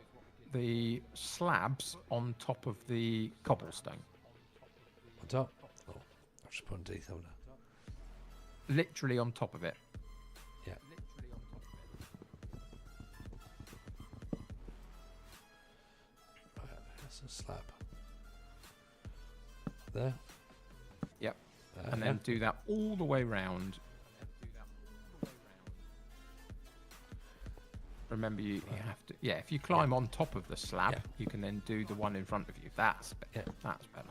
the slabs on top of the cobblestone. On top. Oh, I've just put underneath, haven't I? Literally on top of it. Yeah. So slab. There. Yep. And then do that all the way round. Remember, you have to. Yeah, if you climb on top of the slab, you can then do the one in front of you. That's better. That's better.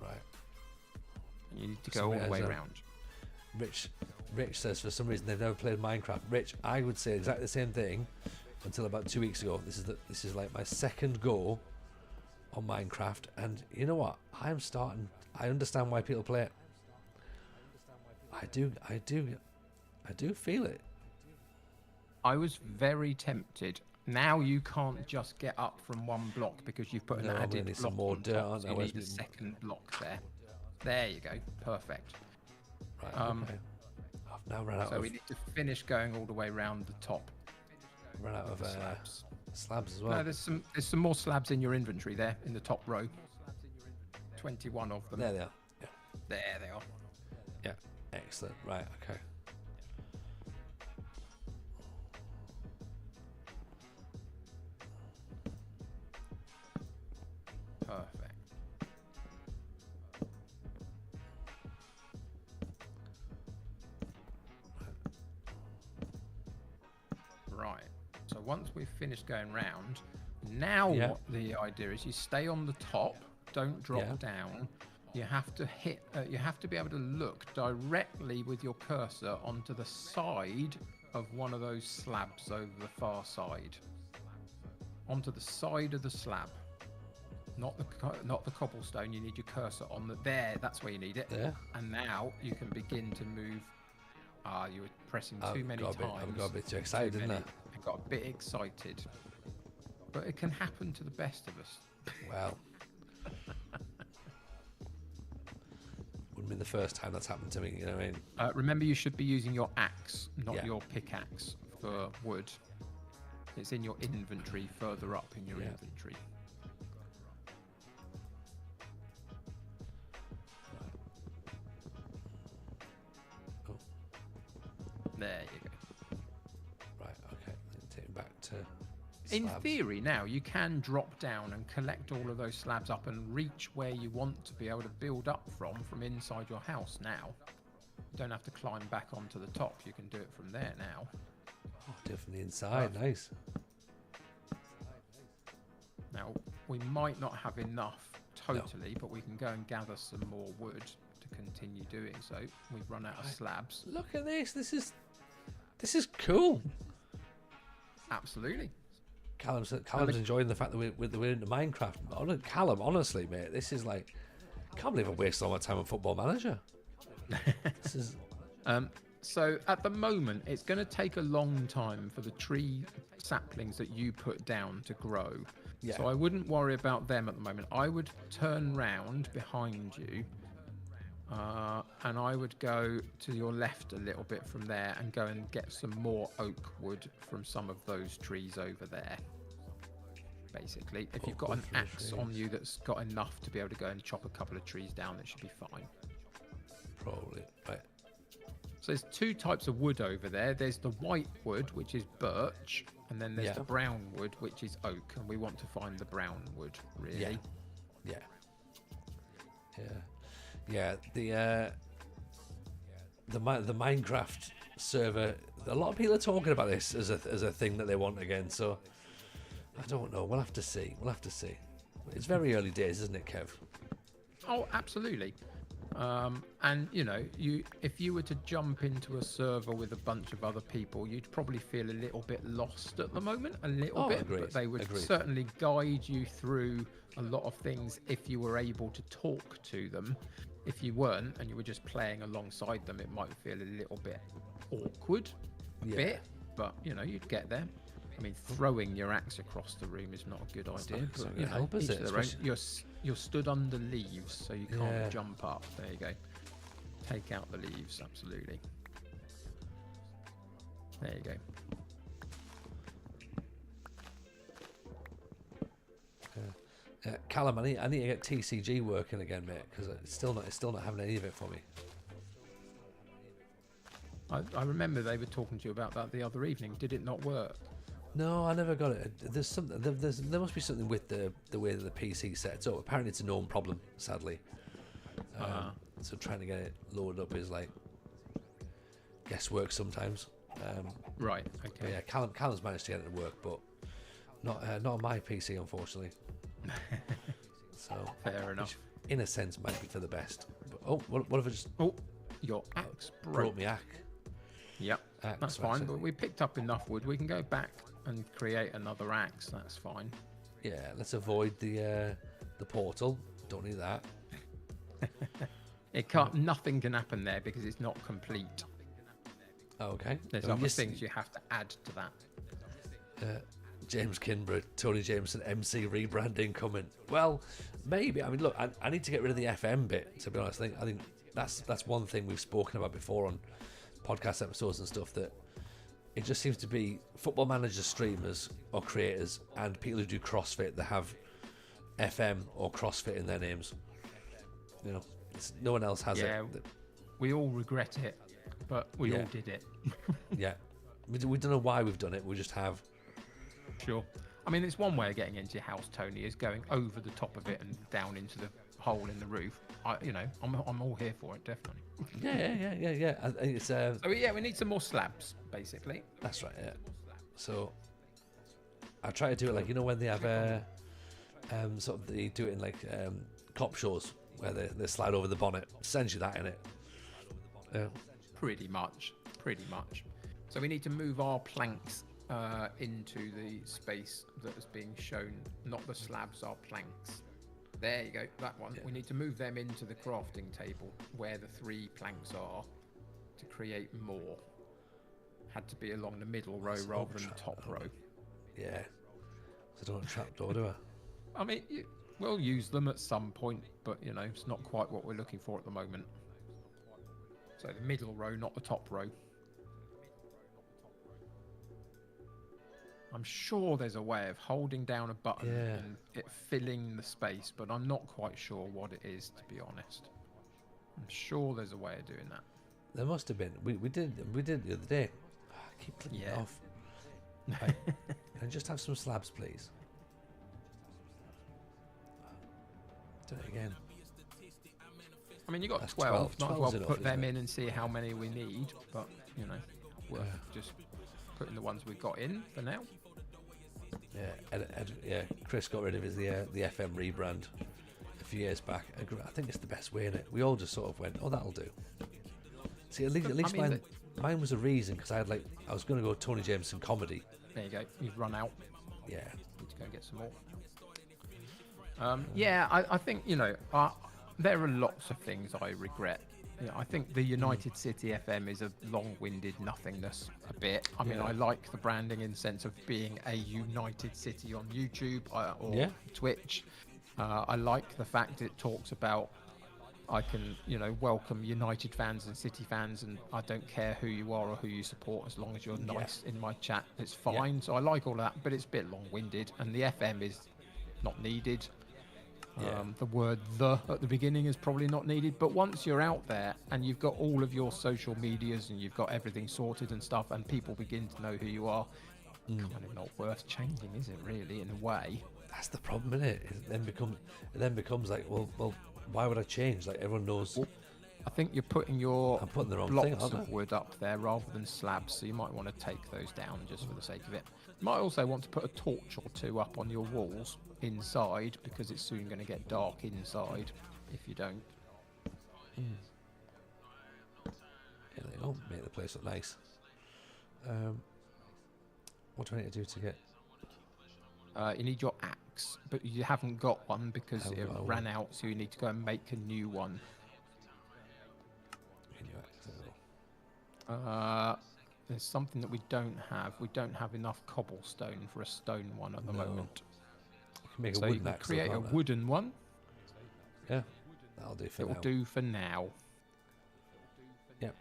Right. And you need to go all the way round. Rich says for some reason they've never played Minecraft. Rich, I would say exactly the same thing until about 2 weeks ago. This is like my second go on Minecraft, and you know what? I understand why people play it. I do feel it. I was very tempted. Now you can't just get up from one block because you've put an added block some more on dirt top, on so there. you need a second block there. There you go. Perfect. Right. Okay. I've now run out So of. we need to finish going all the way around the top. Run out of slabs as well. No, there's some more slabs in your inventory there in the top row. 21 of them. There they are. Yeah. There they are. Yeah. Excellent. Right. Okay. Perfect. Right. So once we've finished going round, now what the idea is, you stay on the top, don't drop down. You have to you have to be able to look directly with your cursor onto the side of one of those slabs over the far side. Onto the side of the slab. Not the cobblestone. You need your cursor on there. That's where you need it. There. And now you can begin to move. You were pressing too many times. I've got a bit too excited, didn't I? I got a bit excited. But it can happen to the best of us. Well, wouldn't be the first time that's happened to me. You know what I mean? Remember, you should be using your axe, not your pickaxe, for wood. It's in your inventory, further up in your inventory. There you go. Right, okay. Take it back to slabs. In theory, now you can drop down and collect all of those slabs up and reach where you want to be able to build up from inside your house now. You don't have to climb back onto the top. You can do it from there now. Oh, do it from the inside. Nice. Now, we might not have enough totally, but we can go and gather some more wood to continue doing so. We've run out of slabs. Look at this. This is cool. Absolutely. Callum's enjoying the fact that we're into Minecraft. Callum, honestly, mate, this is like, I can't believe I wasted all my time on Football Manager. This is. So at the moment, it's going to take a long time for the tree saplings that you put down to grow. Yeah. So I wouldn't worry about them at the moment. I would turn round behind you, and I would go to your left a little bit from there and go and get some more oak wood from some of those trees over there. Basically, if you've got an axe on you that's got enough to be able to go and chop a couple of trees down, that should be fine. Probably. Right. So there's two types of wood over there. There's the white wood, which is birch, and then there's the brown wood, which is oak. And we want to find the brown wood, really. Yeah. The Minecraft server. A lot of people are talking about this as a thing that they want again. So I don't know. We'll have to see. It's very early days, isn't it, Kev? Oh, absolutely. And if you were to jump into a server with a bunch of other people, you'd probably feel a little bit lost at the moment, Agreed. But they would certainly guide you through a lot of things if you were able to talk to them. If you weren't and you were just playing alongside them, it might feel a little bit awkward, but you'd get there. I mean, throwing your axe across the room is not a good idea. But help, is it? You're stood under leaves, so you can't jump up. There you go. Take out the leaves, absolutely. There you go. Callum, I need to get TCG working again, mate, because it's still not having any of it for me. I remember they were talking to you about that the other evening. Did it not work? No, I never got it. There's something. There must be something with the way that the PC sets up. Apparently, it's a known problem. Sadly, so trying to get it loaded up is like guesswork sometimes. Right. But Okay. yeah, Callum's managed to get it to work, but not on my PC, unfortunately. So Fair enough. which, in a sense, might be for the best. But, oh, what if I just Oh, your axe brought broke. me axe? Yep. Axe, That's right, fine. so- But we picked up enough wood. We can go back and create another axe. That's fine. Yeah, let's avoid the portal. Don't need that. It can't. Nothing can happen there because it's not complete. Oh, okay. There's Oh, other yes, things you have to add to that. James Kinborough, Tony Jameson, MC rebranding coming. Well, maybe. I mean, look, I need to get rid of the FM bit. To be honest, I think that's one thing we've spoken about before on podcast episodes and stuff. That it just seems to be football managers, streamers, or creators, and people who do CrossFit that have FM or CrossFit in their names. You know, no one else has Yeah. it. We all regret it, but we Yeah. all did it. Yeah, we don't know why we've done it. We just have. Sure. I mean, it's one way of getting into your house, Tony, is going over the top of it and down into the hole in the roof. I'm all here for it, definitely. Yeah. I think it's So yeah, we need some more slabs, basically. that's right. Yeah. So I try to do it like when they have sort of they do it in like cop shows where they slide over the bonnet. Sends you that in it. Yeah. Pretty much. So we need to move our planks into the space that is being shown. Not the slabs, our planks. There you go, that one. We need to move them into the crafting table where the 3 planks are to create more. Had to be along the middle row rather than the top row. Yeah. So don't trapdoor, do I? I mean, we'll use them at some point, but it's not quite what we're looking for at the moment. So the middle row, not the top row. I'm sure there's a way of holding down a button Yeah. and it filling the space, but I'm not quite sure what it is, to be honest. I'm sure there's a way of doing that. There must have been. We did the other day. I keep clicking it Yeah. off. Right. Can I just have some slabs, please? Do it again. I mean, you got That's 12. 12. Might as 12's well enough, put them isn't it? in and see how many we need, but, worth just putting the ones we've got in for now. Yeah, Chris got rid of the FM rebrand a few years back. I think it's the best way in it. We all just sort of went, "Oh, that'll do." See, at least mean, mine was a reason because I was going to go Tony Jameson comedy. There you go. You've run out. Yeah, Need to go and get some more. Yeah, I think there are lots of things I regret. I think the United City FM is a long-winded nothingness a bit. I mean, Yeah. I like the branding in the sense of being a United City on YouTube or Yeah. Twitch. I like the fact it talks about I can, welcome United fans and City fans, and I don't care who you are or who you support as long as you're nice in my chat. It's fine. So I like all of that, but it's a bit long-winded, and the FM is not needed. Yeah. The word "the" at the beginning is probably not needed, but once you're out there and you've got all of your social medias and you've got everything sorted and stuff, and people begin to know who you are, kind of not worth changing, is it? Really, in a way. that's the problem, isn't it? It then becomes like, well, why would I change? Like everyone knows. I think you're putting your I'm putting the wrong blocks thing, aren't of I? wood up there rather than slabs, so you might want to take those down just for the sake of it. You might also want to put a torch or 2 up on your walls inside because it's soon going to get dark inside if you don't. Yeah, they don't make the place look nice. What do I need to do to get? You need your axe, but you haven't got one because Haven't it got one. ran out, so you need to go and make a new one. Can you access it? There's something that we don't have. We don't have enough cobblestone for a stone one at the No. moment. You can make a So you wooden can axe. create a wooden one. Yeah, that'll do for It now. will do for now. Yep.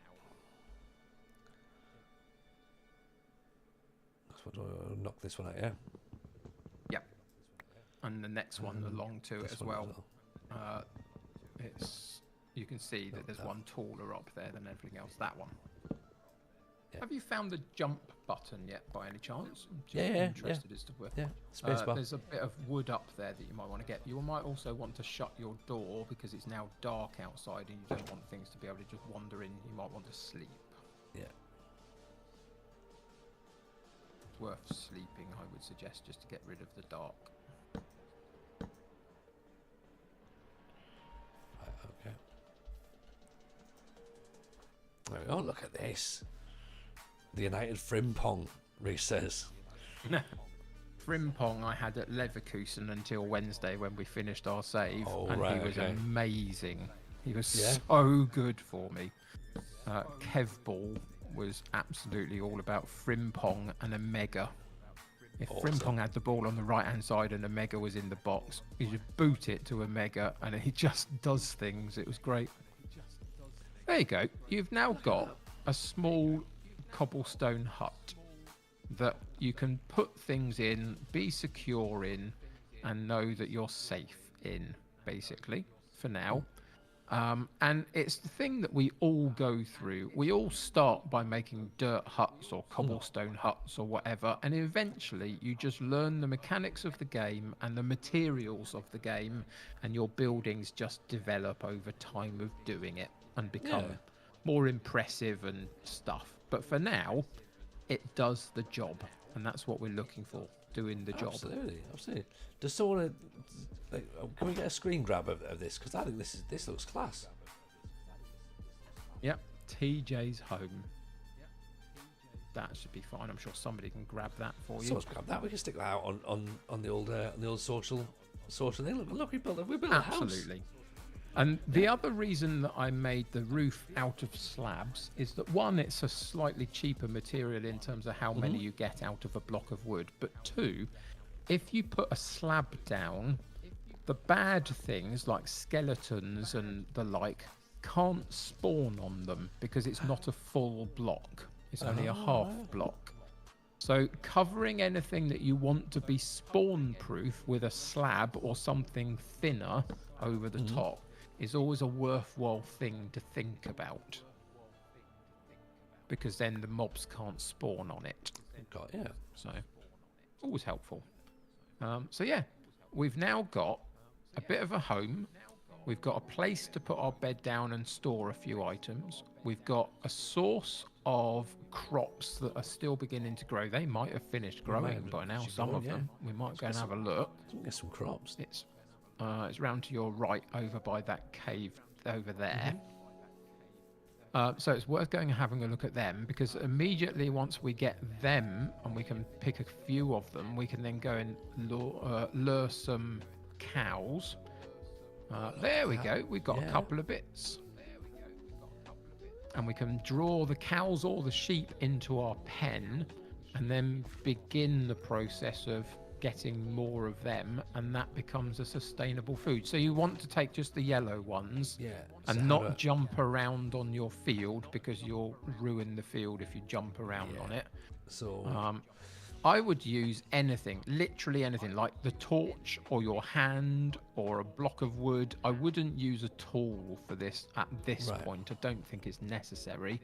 That's what I'll knock this one out. Yeah. Yep. And the next one along to it This as one well. You can see that there's that. one taller up there than everything else. That one. Yeah. Have you found the jump button yet by any chance? I'm just Yeah. interested as to where. Yeah, spacebar. There's a bit of wood up there that you might want to get. You might also want to shut your door because it's now dark outside and you don't want things to be able to just wander in. You might want to sleep. Yeah. It's worth sleeping, I would suggest, just to get rid of the dark. Right, okay. There we go. Look at this. The United Frimpong, Reese says. Frimpong I had at Leverkusen until Wednesday when we finished our save, and right, he was okay. amazing. He was Yeah? so good for me. Kev Ball was absolutely all about Frimpong and Omega. If Awesome. Frimpong had the ball on the right-hand side and Omega was in the box, you just boot it to Omega and he just does things. It was great. There you go. You've now got a small cobblestone hut that you can put things in, be secure in, and know that you're safe in, basically, for now. And it's the thing that we all go through. We all start by making dirt huts or cobblestone huts or whatever, and eventually you just learn the mechanics of the game and the materials of the game, and your buildings just develop over time of doing it and become Yeah. more impressive and stuff. But for now, it does the job, and that's what we're looking for, doing the job. Absolutely. Does someone can we get a screen grab of this? Because I think this looks class. Yep, TJ's home. That should be fine. I'm sure somebody can grab that for you. Someone's grab that. We can stick that out on the old social thing. Look, we built a house. Absolutely. And the other reason that I made the roof out of slabs is that, one, it's a slightly cheaper material in terms of how many you get out of a block of wood. But two, if you put a slab down, the bad things like skeletons and the like can't spawn on them because it's not a full block. It's only a half block. So covering anything that you want to be spawn proof with a slab or something thinner over the top is always a worthwhile thing to think about, because then the mobs can't spawn on it. Yeah. So always helpful. So yeah, we've now got a bit of a home. We've got a place to put our bed down and store a few items. We've got a source of crops that are still beginning to grow. They might have finished growing by now, some of them. We might go and have a look. Get some crops. It's round to your right over by that cave over there. So it's worth going and having a look at them, because immediately once we get them and we can pick a few of them, we can then go and lure some cows. There we go. We've got a couple of bits. And we can draw the cows or the sheep into our pen and then begin the process of getting more of them, and that becomes a sustainable food. So you want to take just the yellow ones and not jump around on your field, because you'll ruin the field if you jump around on it. So I would use anything, literally anything, like the torch or your hand or a block of wood. I wouldn't use a tool for this at this point. I don't think it's necessary.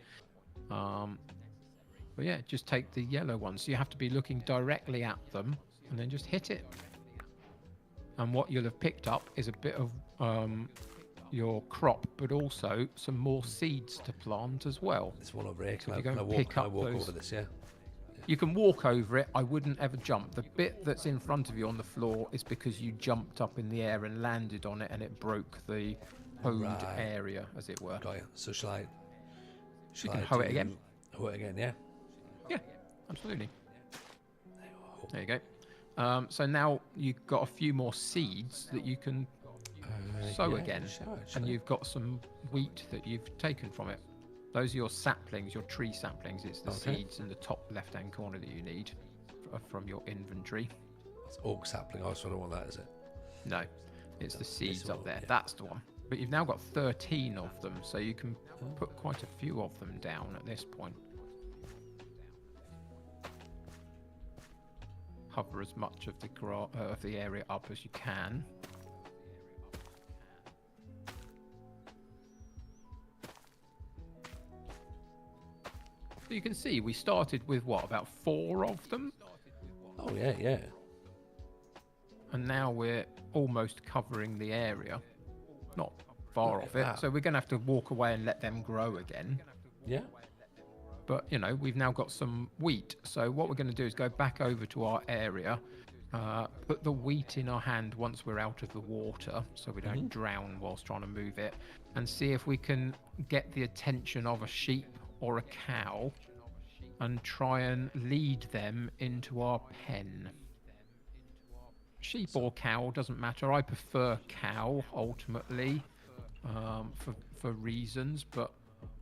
But yeah, just take the yellow ones. So you have to be looking directly at them and then just hit it. And what you'll have picked up is a bit of your crop, but also some more seeds to plant as well. this one over here. So Can if you I go and walk pick up those- over this? Yeah. You can walk over it. I wouldn't ever jump. The bit that's in front of you on the floor is because you jumped up in the air and landed on it, and it broke the hoed area, as it were. Got you. So shall I? You can hoe it again. Hoe it again, yeah. Yeah, absolutely. There you go. So now you've got a few more seeds that you can sow again, and you've got some wheat that you've taken from it. Those are your saplings, your tree saplings. It's the seeds in the top left-hand corner that you need from your inventory. It's oak sapling. Oh, so I don't want that, is it? No, it's the seeds up one, there. yeah. That's the one. But you've now got 13 of them, so you can put quite a few of them down at this point. Cover as much of the area up as you can. So you can see we started with what, about 4 of them, Oh yeah, yeah, and now we're almost covering the area. Not far Look off at it. that. So we're going to have to walk away and let them grow again. yeah. But, you know, we've now got some wheat. So what we're going to do is go back over to our area, put the wheat in our hand once we're out of the water so we don't drown whilst trying to move it, and see if we can get the attention of a sheep or a cow and try and lead them into our pen. Sheep or cow, doesn't matter. I prefer cow, ultimately, for reasons, but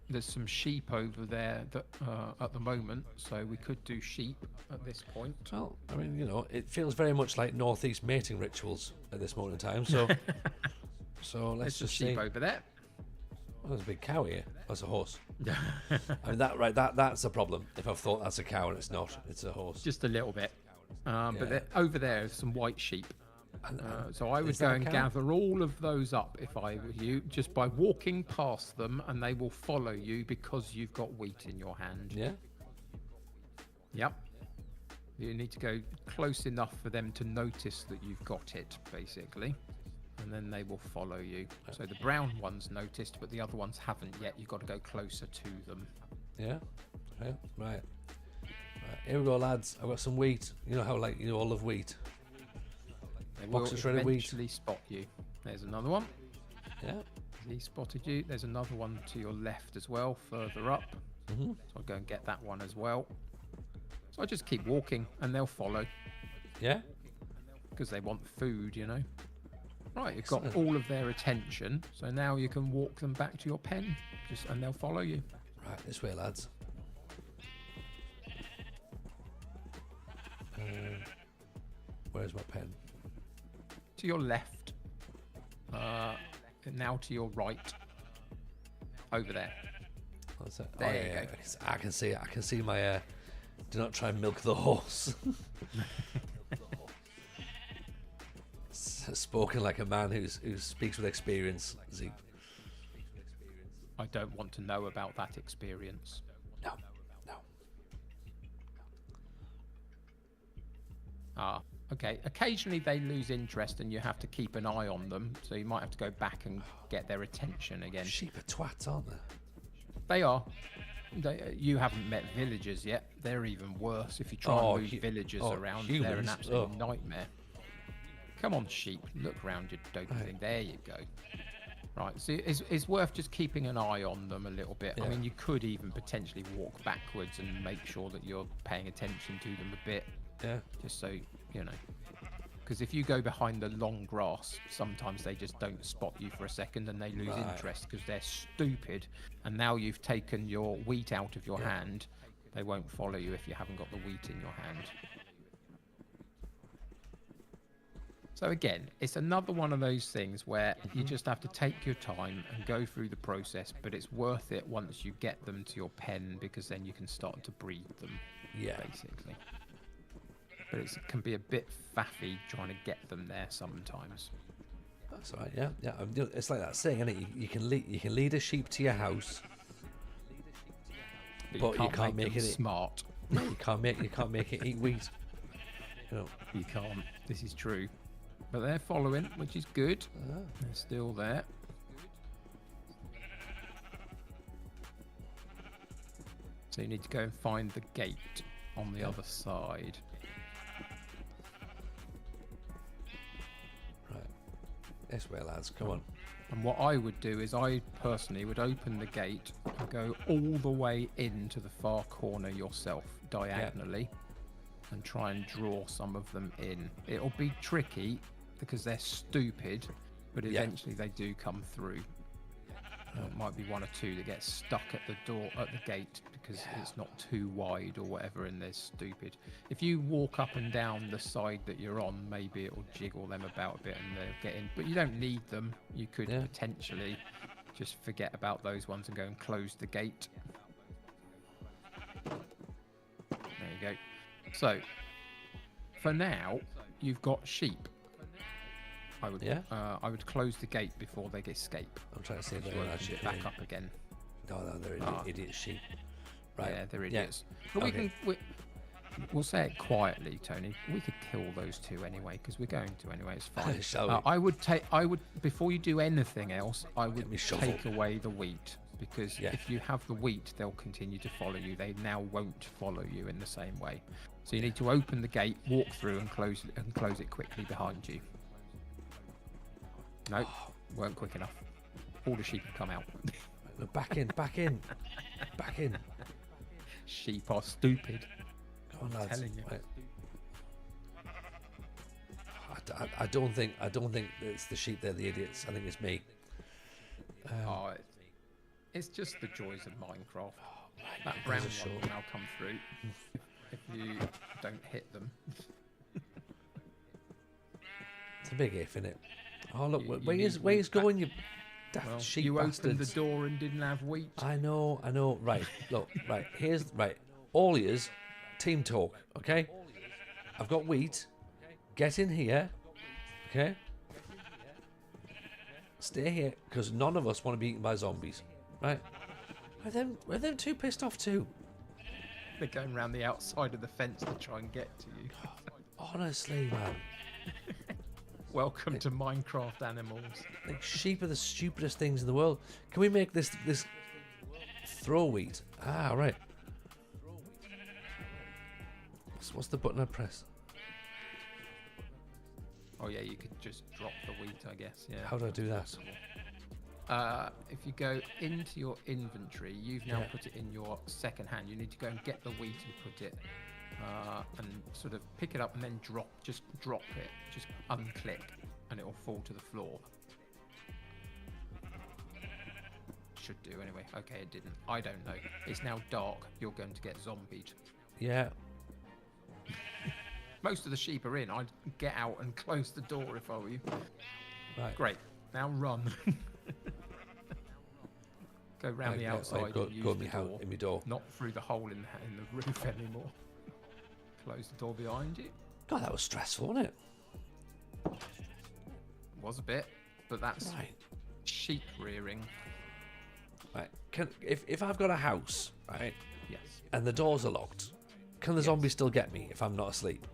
there's some sheep over there that at the moment, so we could do sheep at this point. Well, I mean, you know, it feels very much like northeast mating rituals at this moment in time. So, let's There's some just sheep see. over there. Oh, there's a big cow here. That's a horse. I mean, that's a problem. If I've thought that's a cow and it's not, it's a horse. Just a little bit. Yeah. But over there are some white sheep. So I would is that go a and cow? gather all of those up if I were you, just by walking past them, and they will follow you because you've got wheat in your hand. Yeah. Yep. You need to go close enough for them to notice that you've got it, basically. And then they will follow you. So the brown ones noticed, but the other ones haven't yet. You've got to go closer to them. Yeah. Okay. Right. Here we go, lads. I've got some wheat. You know how, like, you know, all of wheat. They will Box of shredded wheat. eventually spot you. There's another one. Yeah. He spotted you. There's another one to your left as well, further up. Mm-hmm. So I'll go and get that one as well. So I just keep walking and they'll follow Yeah. because they want food, you know. Right, you've got Excellent. all of their attention. So now you can walk them back to your pen, and they'll follow you. Right, this way, lads. Where's my pen? To your left. Now to your right. Over there. What's that? There oh, you yeah, go. yeah. I can see it. I can see my. Do not try and milk the horse. Spoken like a man who speaks with experience, Zeke. I don't want to know about that experience. No, no. Ah, okay. Occasionally they lose interest and you have to keep an eye on them. So you might have to go back and get their attention again. Sheep are twats, aren't they? They are. You haven't met villagers yet. They're even worse. If you try Oh, and move villagers around, they're an humans. absolute Oh. nightmare. Come on, sheep. Look round your dopey Right. thing. There you go. Right. So it's worth just keeping an eye on them a little bit. Yeah. I mean, you could even potentially walk backwards and make sure that you're paying attention to them a bit, Yeah. just so, you know. Because if you go behind the long grass, sometimes they just don't spot you for a second and they lose Right. interest because they're stupid. And now you've taken your wheat out of your Yeah. hand, they won't follow you if you haven't got the wheat in your hand. So again, it's another one of those things where you just have to take your time and go through the process, but it's worth it once you get them to your pen because then you can start to breed them, Yeah. basically. But it can be a bit faffy trying to get them there sometimes. That's all right. Yeah, yeah. It's like that saying, isn't it? You can lead a sheep to your house. But you can't make them it smart. You can't make it eat wheat. You know. You can't. This is true. But they're following, which is good. Ah. They're still there. So you need to go and find the gate on the other side. Right. This way, lads. Come on. And what I would do is I personally would open the gate and go all the way into the far corner yourself, diagonally, and try and draw some of them in. It'll be tricky because they're stupid, but Yeah. eventually they do come through. It might be one or two that get stuck at the door, at the gate, because it's not too wide or whatever, and they're stupid. If you walk up and down the side that you're on, maybe it'll jiggle them about a bit and they'll get in. But you don't need them. You could Yeah. potentially just forget about those ones and go and close the gate. There you go. So, for now, you've got sheep. Yeah. I would close the gate before they escape. I'm trying to see if So they're open actually it back up again. No, they're Ah. idiot sheep. Right. Yeah, they're Yeah. idiots. But Okay. we'll say it quietly, Tony. We could kill those two anyway, because we're going to anyway. It's fine. Shall we? I would before you do anything else, I would me shovel. take away the wheat, because Yeah. if you have the wheat, they'll continue to follow you. They now won't follow you in the same way. So you need to open the gate, walk through, and close it quickly behind you. Nope, weren't quick enough. All the sheep have come out. Look, back in, back in, back in. Sheep are stupid. Come on, lads. telling you. Right. I don't think it's the sheep. They're the idiots. I think it's me. It's just the joys of Minecraft. That Those brown are one short. will now come through if you don't hit them. It's a big if, isn't it? Oh look, You where need is wheat going, you daft Well, sheep you bastards? opened the door and didn't have wheat. I know. Right, look, right. Here's right. All ears, team talk. Okay. I've got wheat. Get in here. Okay. Stay here, because none of us want to be eaten by zombies. Right. Are them too pissed off too? They're going around the outside of the fence to try and get to you. Honestly, man. Welcome to Minecraft animals. Like, sheep are the stupidest things in the world. Can we make this throw wheat? Ah, right. What's the button I press? Oh yeah, you could just drop the wheat, I guess. Yeah. How do I do that? If you go into your inventory, you've now Yeah. put it in your second hand. You need to go and get the wheat and put it, and sort of pick it up and then drop it. Just unclick, and it will fall to the floor. Should do anyway. Okay, it didn't. I don't know. It's now dark. You're going to get zombied. Yeah. Most of the sheep are in. I'd get out and close the door if I were you. Right. Great. Now run. Go round the outside Go and use in the my house, door. in my door. Not through the hole in the roof anymore. Close the door behind you. God, that was stressful, wasn't it? Was a bit, but that's Right. sheep rearing. Right. If I've got a house, right, Yes. and the doors are locked, can the zombies still get me if I'm not asleep?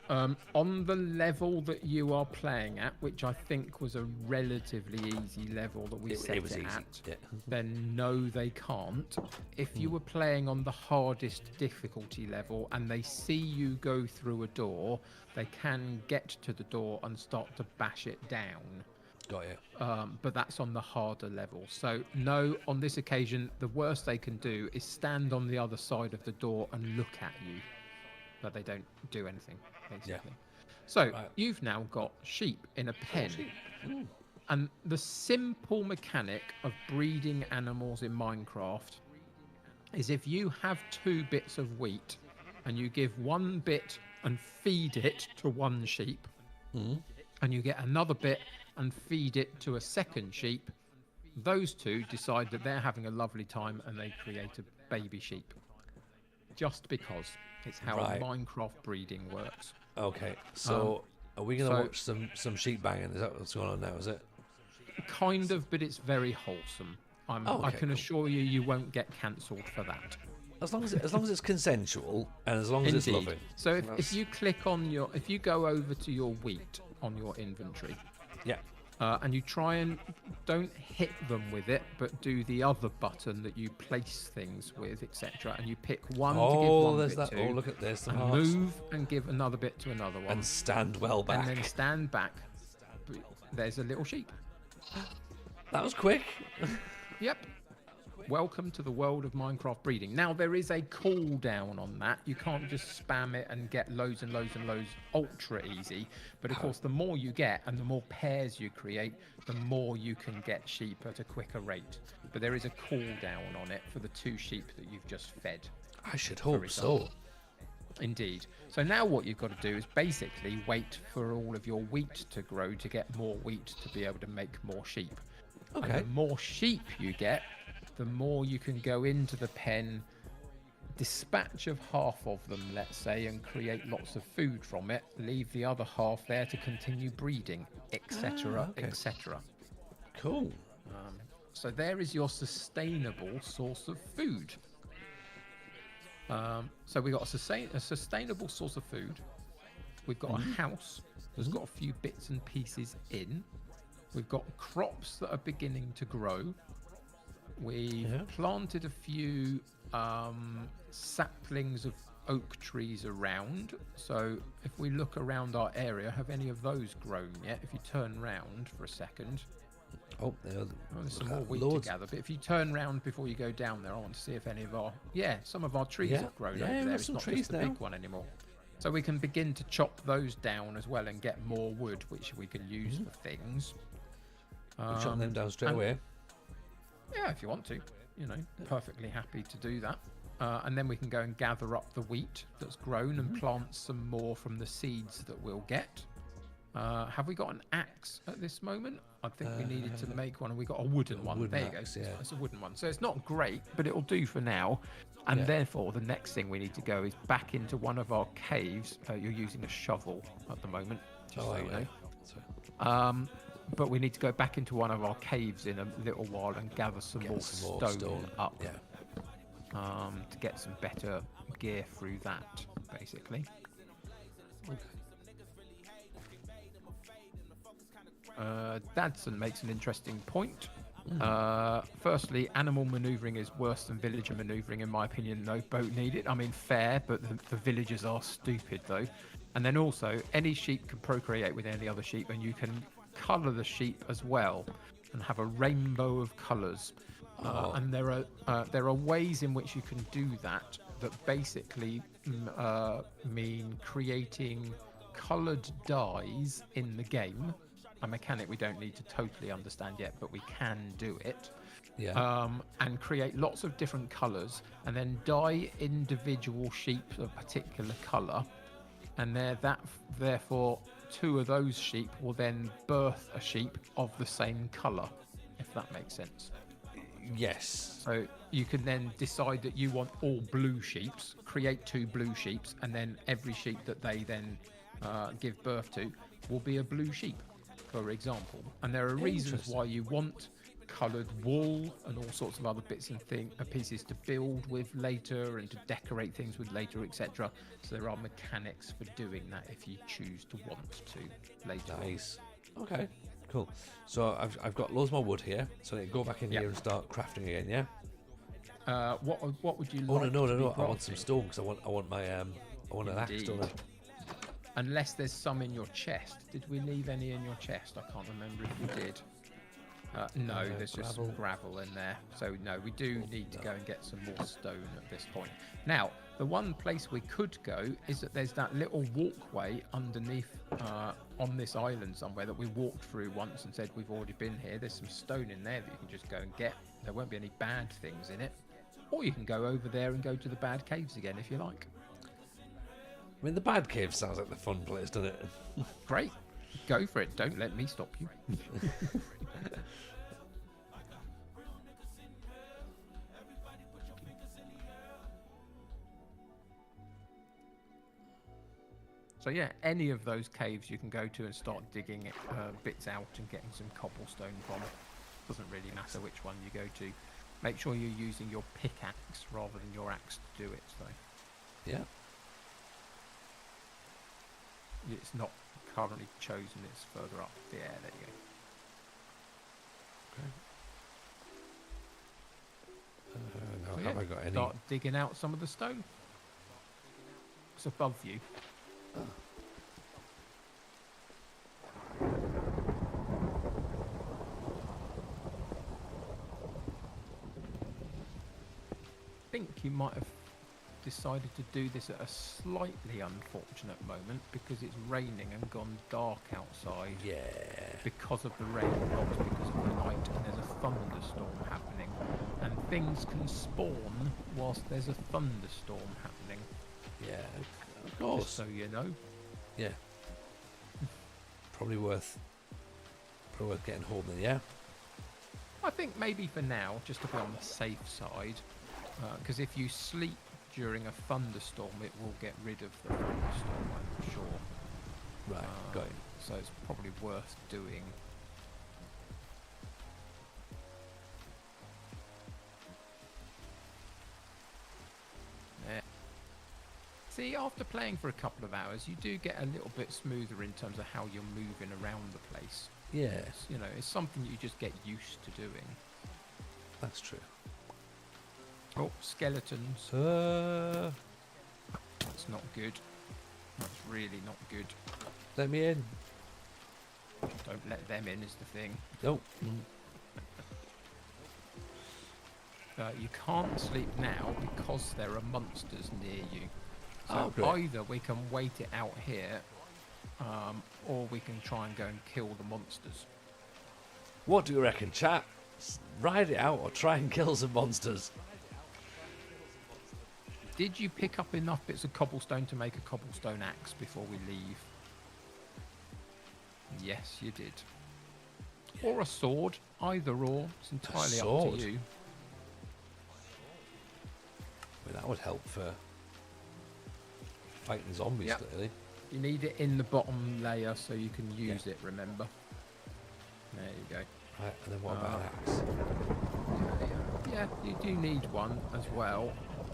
On the level that you are playing at, which I think was a relatively easy level that we set It was easy. at, Yeah. then no, they can't. If you were playing on the hardest difficulty level and they see you go through a door, they can get to the door and start to bash it down. Got you. But that's on the harder level. So no, on this occasion, the worst they can do is stand on the other side of the door and look at you, but they don't do anything, basically. So Right. you've now got sheep in a pen. And the simple mechanic of breeding animals in Minecraft is if you have 2 bits of wheat and you give 1 bit and feed it to 1 sheep, and you get another bit and feed it to a second sheep, those 2 decide that they're having a lovely time and they create a baby sheep. Just because. It's how Right. Minecraft breeding works. Okay. So are we going to so- watch some sheep banging? Is that what's going on now? Is it? Kind of, but it's very wholesome. I okay, can cool. assure you, you won't get cancelled for that. As long as it's consensual and as long as it's loving. So if you click on if you go over to your wheat on your inventory, Yeah. and you try and don't hit them with it, but do the other button that you place things with, etc. And you pick one to give Oh, one there's bit that. to, Oh, look at this. and hearts. move and give another bit to another one, And stand well back. and then stand back. There's a little sheep. That was quick. Yep. Welcome to the world of Minecraft breeding. Now, there is a cooldown on that. You can't just spam it and get loads and loads and loads ultra easy. But of course, the more you get and the more pairs you create, the more you can get sheep at a quicker rate. But there is a cooldown on it for the 2 sheep that you've just fed. I should hope example. so. Indeed. So now what you've got to do is basically wait for all of your wheat to grow to get more wheat to be able to make more sheep. Okay. And the more sheep you get, the more you can go into the pen, dispatch of half of them, let's say, and create lots of food from it, leave the other half there to continue breeding, etc., okay. etc. Cool. So there is your sustainable source of food. So we've got a sustainable source of food. We've got a house that's got a few bits and pieces in. We've got crops that are beginning to grow. We've planted a few saplings of oak trees around. So if we look around our area, have any of those grown yet? If you turn round for a second. Oh, there's some more wheat to gather. But if you turn round before you go down there, I want to see if any of our... Yeah, some of our trees have grown over there. It's not just the big one anymore. So we can begin to chop those down as well and get more wood, which we can use for things. Chop them down straight away. Yeah, if you want to. Perfectly happy to do that. And then we can go and gather up the wheat that's grown and plant some more from the seeds that we'll get. Have we got an axe at this moment? I think we needed to make one, and we got a wooden one. There you go. It's a wooden one. So it's not great, but it'll do for now. And therefore, the next thing we need to go is back into one of our caves. You're using a shovel at the moment, just so you know. But we need to go back into one of our caves in a little while and gather some more stone up. To get some better gear through that, basically. Dadson makes an interesting point. Firstly, animal maneuvering is worse than villager maneuvering, in my opinion. No boat needed. I mean, fair, but the villagers are stupid, though. And then also, any sheep can procreate with any other sheep, and you can colour the sheep as well and have a rainbow of colours. And there are ways in which you can do that basically mean creating coloured dyes in the game. A mechanic we don't need to totally understand yet, but we can do it. And create lots of different colours, and then dye individual sheep a particular colour, and therefore two of those sheep will then birth a sheep of the same colour, if that makes sense. Yes. So you can then decide that you want all blue sheeps, create 2 blue sheeps, and then every sheep that they then give birth to will be a blue sheep, for example. And there are reasons why you want coloured wool and all sorts of other bits and pieces to build with later and to decorate things with later, etc. So there are mechanics for doing that if you choose to want to later. Nice. Okay. Cool. So I've got loads more wood here, so I go back in here and start crafting again. Yeah. What would you like? No. I want some stone because I want an axe, don't I? Unless there's some in your chest. Did we leave any in your chest? I can't remember if we did. No, there's just some gravel in there. So no, we do need to go and get some more stone at this point. Now, the one place we could go is that there's that little walkway underneath on this island somewhere that we walked through once and said we've already been here. There's some stone in there that you can just go and get. There won't be any bad things in it. Or you can go over there and go to the bad caves again if you like. I mean, the bad cave sounds like the fun place, doesn't it? Great. Go for it. Don't let me stop you. So yeah, any of those caves you can go to and start digging bits out and getting some cobblestone from. Doesn't really matter which one you go to. Make sure you're using your pickaxe rather than your axe to do it, though. Yeah. It's not currently chosen, it's further up. Yeah, there you go. Now, have I got any? Start digging out some of the stone. It's above you. I think you might have decided to do this at a slightly unfortunate moment because it's raining and gone dark outside. Yeah. Because of the rain, not because of the night, and there's a thunderstorm happening. And things can spawn whilst there's a thunderstorm happening. Yeah, of course. Just so you know. Yeah. Probably worth getting home then, yeah? I think maybe for now, just to be on the safe side, because if you sleep during a thunderstorm, it will get rid of the thunderstorm, I'm sure. Right, got it. So it's probably worth doing. Yeah. See, after playing for a couple of hours, you do get a little bit smoother in terms of how you're moving around the place. Yeah, You know, it's something you just get used to doing. that's true. Oh, skeletons. That's not good. That's really not good. Let me in. Don't let them in is the thing. Nope. You can't sleep now because there are monsters near you. So Oh, great. either we can wait it out here, or we can try and go and kill the monsters. What do you reckon, chat? Ride it out or try and kill some monsters? Did you pick up enough bits of cobblestone to make a cobblestone axe before we leave? Yes, you did. Or a sword, either or. It's entirely up sword? to you. I mean, that would help for fighting zombies, Yep. clearly. You need it in the bottom layer so you can use it, remember? There you go. Right, and then what about an axe? Yeah, you do need one as well.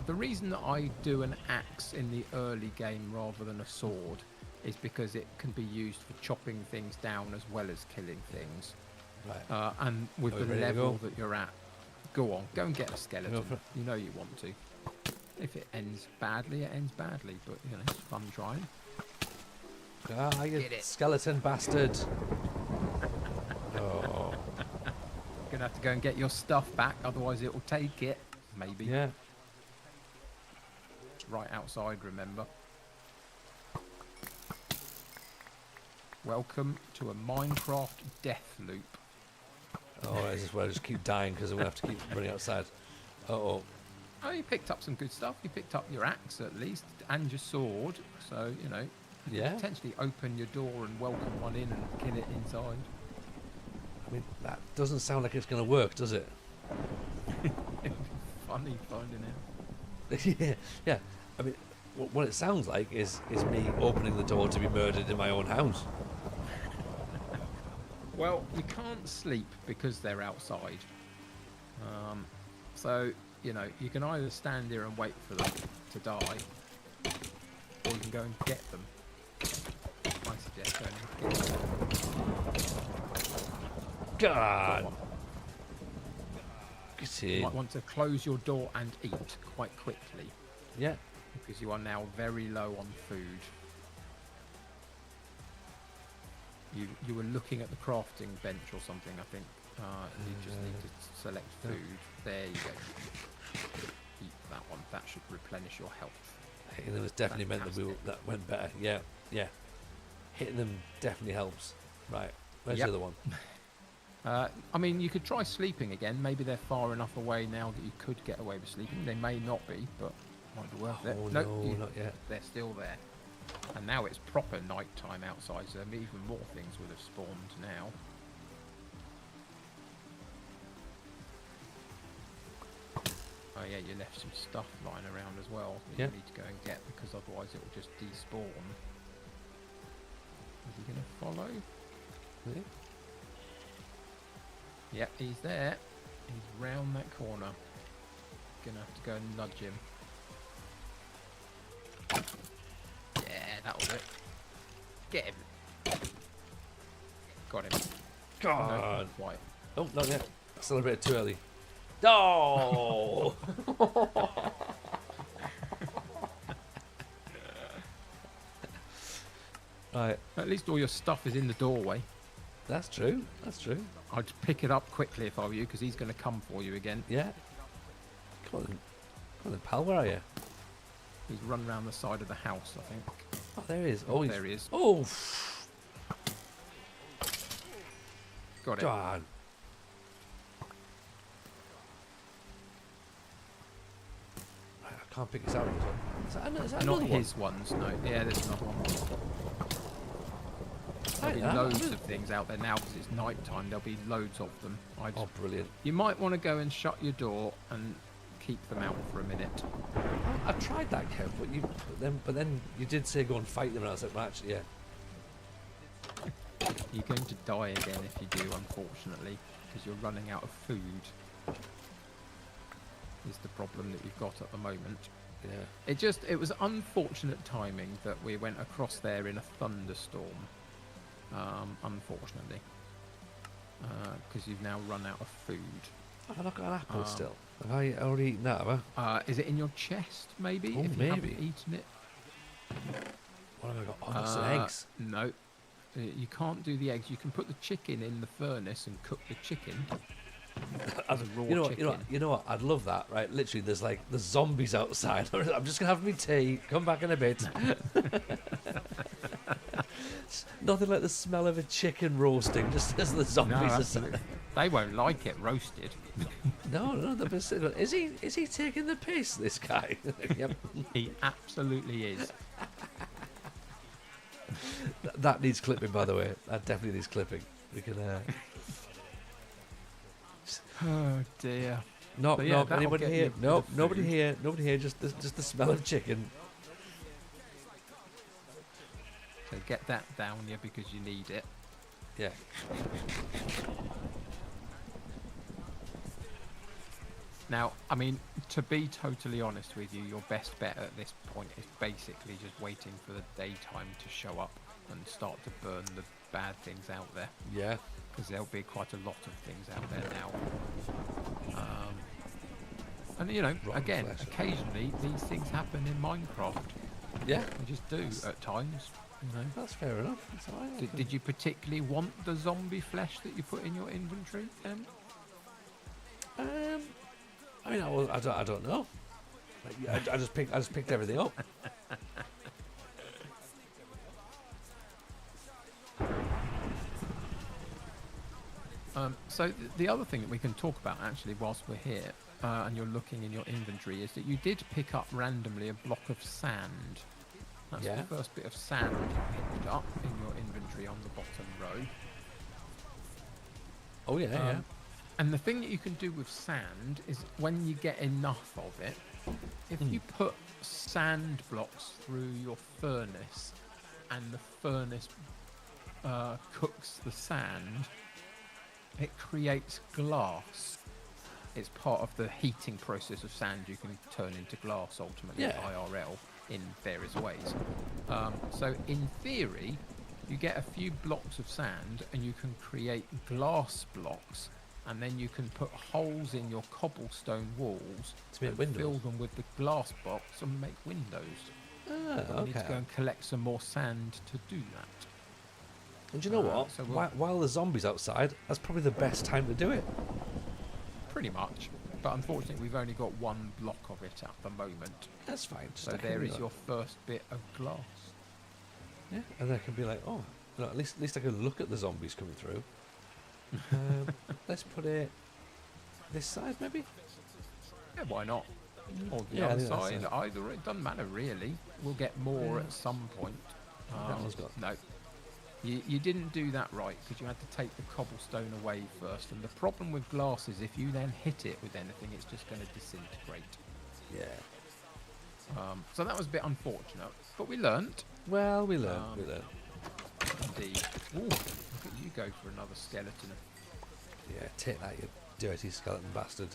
The reason that I do an axe in the early game rather than a sword is because it can be used for chopping things down as well as killing things. Right. And with Are we the ready to level go? that you're at, go on, go and get a skeleton. for it. You know you want to. If it ends badly, it ends badly, but you know, it's fun trying. Ah, you Get it. skeleton bastard. Oh, Gonna have to go and get your stuff back, otherwise it will take it. Maybe. yeah. It's right outside, remember. Welcome to a Minecraft death loop. Oh, this is where I just keep dying because I'm going to have to keep running outside. Uh-oh. Oh, you picked up some good stuff. You picked up your axe at least, and your sword. So, you know, you Yeah. could potentially open your door and welcome one in and kill it inside. I mean, that doesn't sound like it's going to work, does it? Funny finding out. Yeah, yeah. I mean, what it sounds like is me opening the door to be murdered in my own house. Well, you can't sleep because they're outside. So, you know, you can either stand here and wait for them to die, or you can go and get them. I suggest going and get them. God. Go on. Get You in. might want to close your door and eat quite quickly, Yeah. because you are now very low on food. You were looking at the crafting bench or something, I think. You just need to select food. There you go. Eat that one. That should replenish your health. Hitting them has definitely meant that went better. Yeah, yeah. Hitting them definitely helps. Right. Where's Yep. the other one? I mean, you could try sleeping again. Maybe they're far enough away now that you could get away with sleeping. They may not be, but might be worth it. Oh, Nope, no, not yet. They're still there. And now it's proper night time outside, so even more things would have spawned now. Oh yeah, you left some stuff lying around as well that Yeah. you need to go and get, because otherwise it will just despawn. Is he going to follow? Yeah. Yep, he's there. He's round that corner. Gonna have to go and nudge him. Yeah, that was it. Get him. Got him. God. No, not quite. Oh, not yet. Still a bit too early. Oh! Right. At least all your stuff is in the doorway. That's true. That's true. I'd pick it up quickly if I were you, because he's going to come for you again. Yeah. Come on then. Come on then, pal. Where are you? He's run round the side of the house, I think. Oh, there he is. Oh, There he is. Oh, Got it. God. Right, I can't pick this out. Is that Not another one? his ones, no. Yeah, there's another one. There'll be Right, loads of things out there now because it's night time. There'll be loads of them. Oh, brilliant. You might want to go and shut your door and keep them out for a minute. I tried that, Kev, but then you did say go and fight them, and I was like, well, actually, yeah. You're going to die again if you do, unfortunately, because you're running out of food. Is the problem that you've got at the moment. It was unfortunate timing that we went across there in a thunderstorm. Unfortunately, because you've now run out of food. I've not got an apple still. Have I already eaten that, have I? Is it in your chest, maybe? Oh, if you maybe. haven't eaten it. What have I got? Oh, I've got some eggs. No, you can't do the eggs. You can put the chicken in the furnace and cook the chicken. As a raw chicken. You know what? I'd love that, right? Literally, there's zombies outside. I'm just gonna have me tea. Come back in a bit. Nothing like the smell of a chicken roasting, just as the zombies No, are. absolutely. They won't like it roasted. No, they'll be sitting going, is he taking the piss? This guy. Yep. He absolutely is. That needs clipping, by the way. That definitely needs clipping. We can. Oh dear. No, So, yeah, no, that'll anybody get here? you No, the nobody food. here. Nobody here. Just the smell of chicken. So get that down you because you need it. Yeah. Now, I mean, to be totally honest with you, your best bet at this point is basically just waiting for the daytime to show up and start to burn the bad things out there. Yeah. Because there'll be quite a lot of things out there now. And, you know, Rotten again, flesh. occasionally these things happen in Minecraft. Yeah. They just do at times, you know. That's fair enough. That's all right. Did you particularly want the zombie flesh that you put in your inventory, Em? I mean, I don't know. I just picked everything up. So the other thing that we can talk about actually whilst we're here and you're looking in your inventory is that you did pick up randomly a block of sand. That's Yeah. the first bit of sand you picked up in your inventory on the bottom row. Oh yeah, yeah. And the thing that you can do with sand is when you get enough of it, if you put sand blocks through your furnace and the furnace cooks the sand, it creates glass. It's part of the heating process of sand you can turn into glass ultimately, Yeah. IRL, in various ways. So in theory, you get a few blocks of sand and you can create glass blocks, and then you can put holes in your cobblestone walls To make and windows. fill them with the glass box and make windows. Ah, You need to go okay. and collect some more sand to do that. And do you know what? so we'll- While the zombies outside, that's probably the best time to do it. Pretty much. But unfortunately, we've only got one block of it at the moment. That's fine. Just So stick it there in is there. your first bit of glass. Yeah, and then I can be like, oh, no, at least I can look at the zombies coming through. Let's put it this side, maybe. Yeah, why not? Or the Yeah, I other think that's side, it. either. It doesn't matter really. We'll get more Yeah. at some point. That one's got- No. You didn't do that right because you had to take the cobblestone away first. And the problem with glass is if you then hit it with anything, it's just going to disintegrate. Yeah. So that was a bit unfortunate. But we learnt. Well, we learn. We learn. Indeed. Ooh, look at you go for another skeleton. Yeah, take that, you dirty skeleton bastard.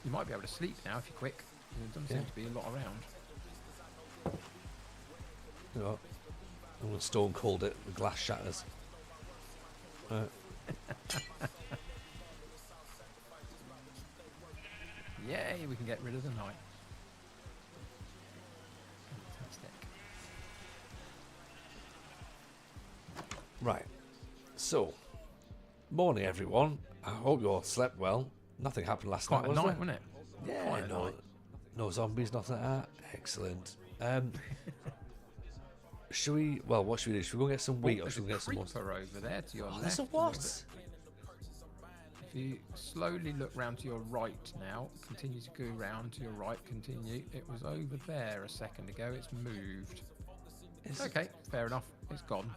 You might be able to sleep now if you're quick. There doesn't Yeah. seem to be a lot around. You know what? I'm gonna stone cold it. The glass shatters. Yay, we can get rid of the night. Fantastic. Right. So, morning, everyone. I hope you all slept well. Nothing happened last Quite night, a was night, there? wasn't it? Yeah, Quite a no, night. no zombies, nothing like that. Excellent. Should we? Well, what should we do? Should we go get some wheat, or There's should we a get some more? creeper over there to your Oh, left. there's a little what? bit. If you slowly look round to your right now, continue to go round to your right, continue. It was over there a second ago. It's moved. Is Okay, fair enough. It's gone.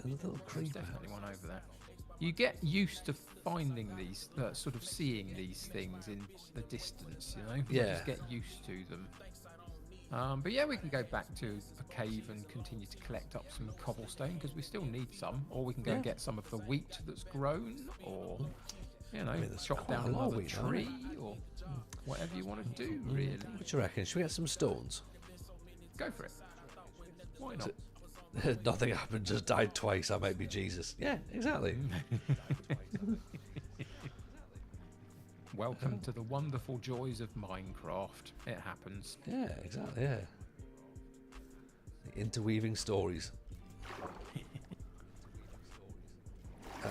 a little There's creeper. definitely one over there. You get used to finding these, sort of seeing these things in the distance, you know? You Yeah. just get used to them. But yeah, we can go back to a cave and continue to collect up some cobblestone because we still need some. Or we can go and Yeah. get some of the wheat that's grown. Or You know, mean, there's chop quite down a lot of another wheat, though, isn't tree or whatever you want to do, really. What do you reckon? Should we get some stones? Go for it. Why not? Nothing happened, just died twice. I might be Jesus. Yeah, exactly. Welcome to the wonderful joys of Minecraft. It happens. Yeah, exactly. Yeah. The interweaving stories.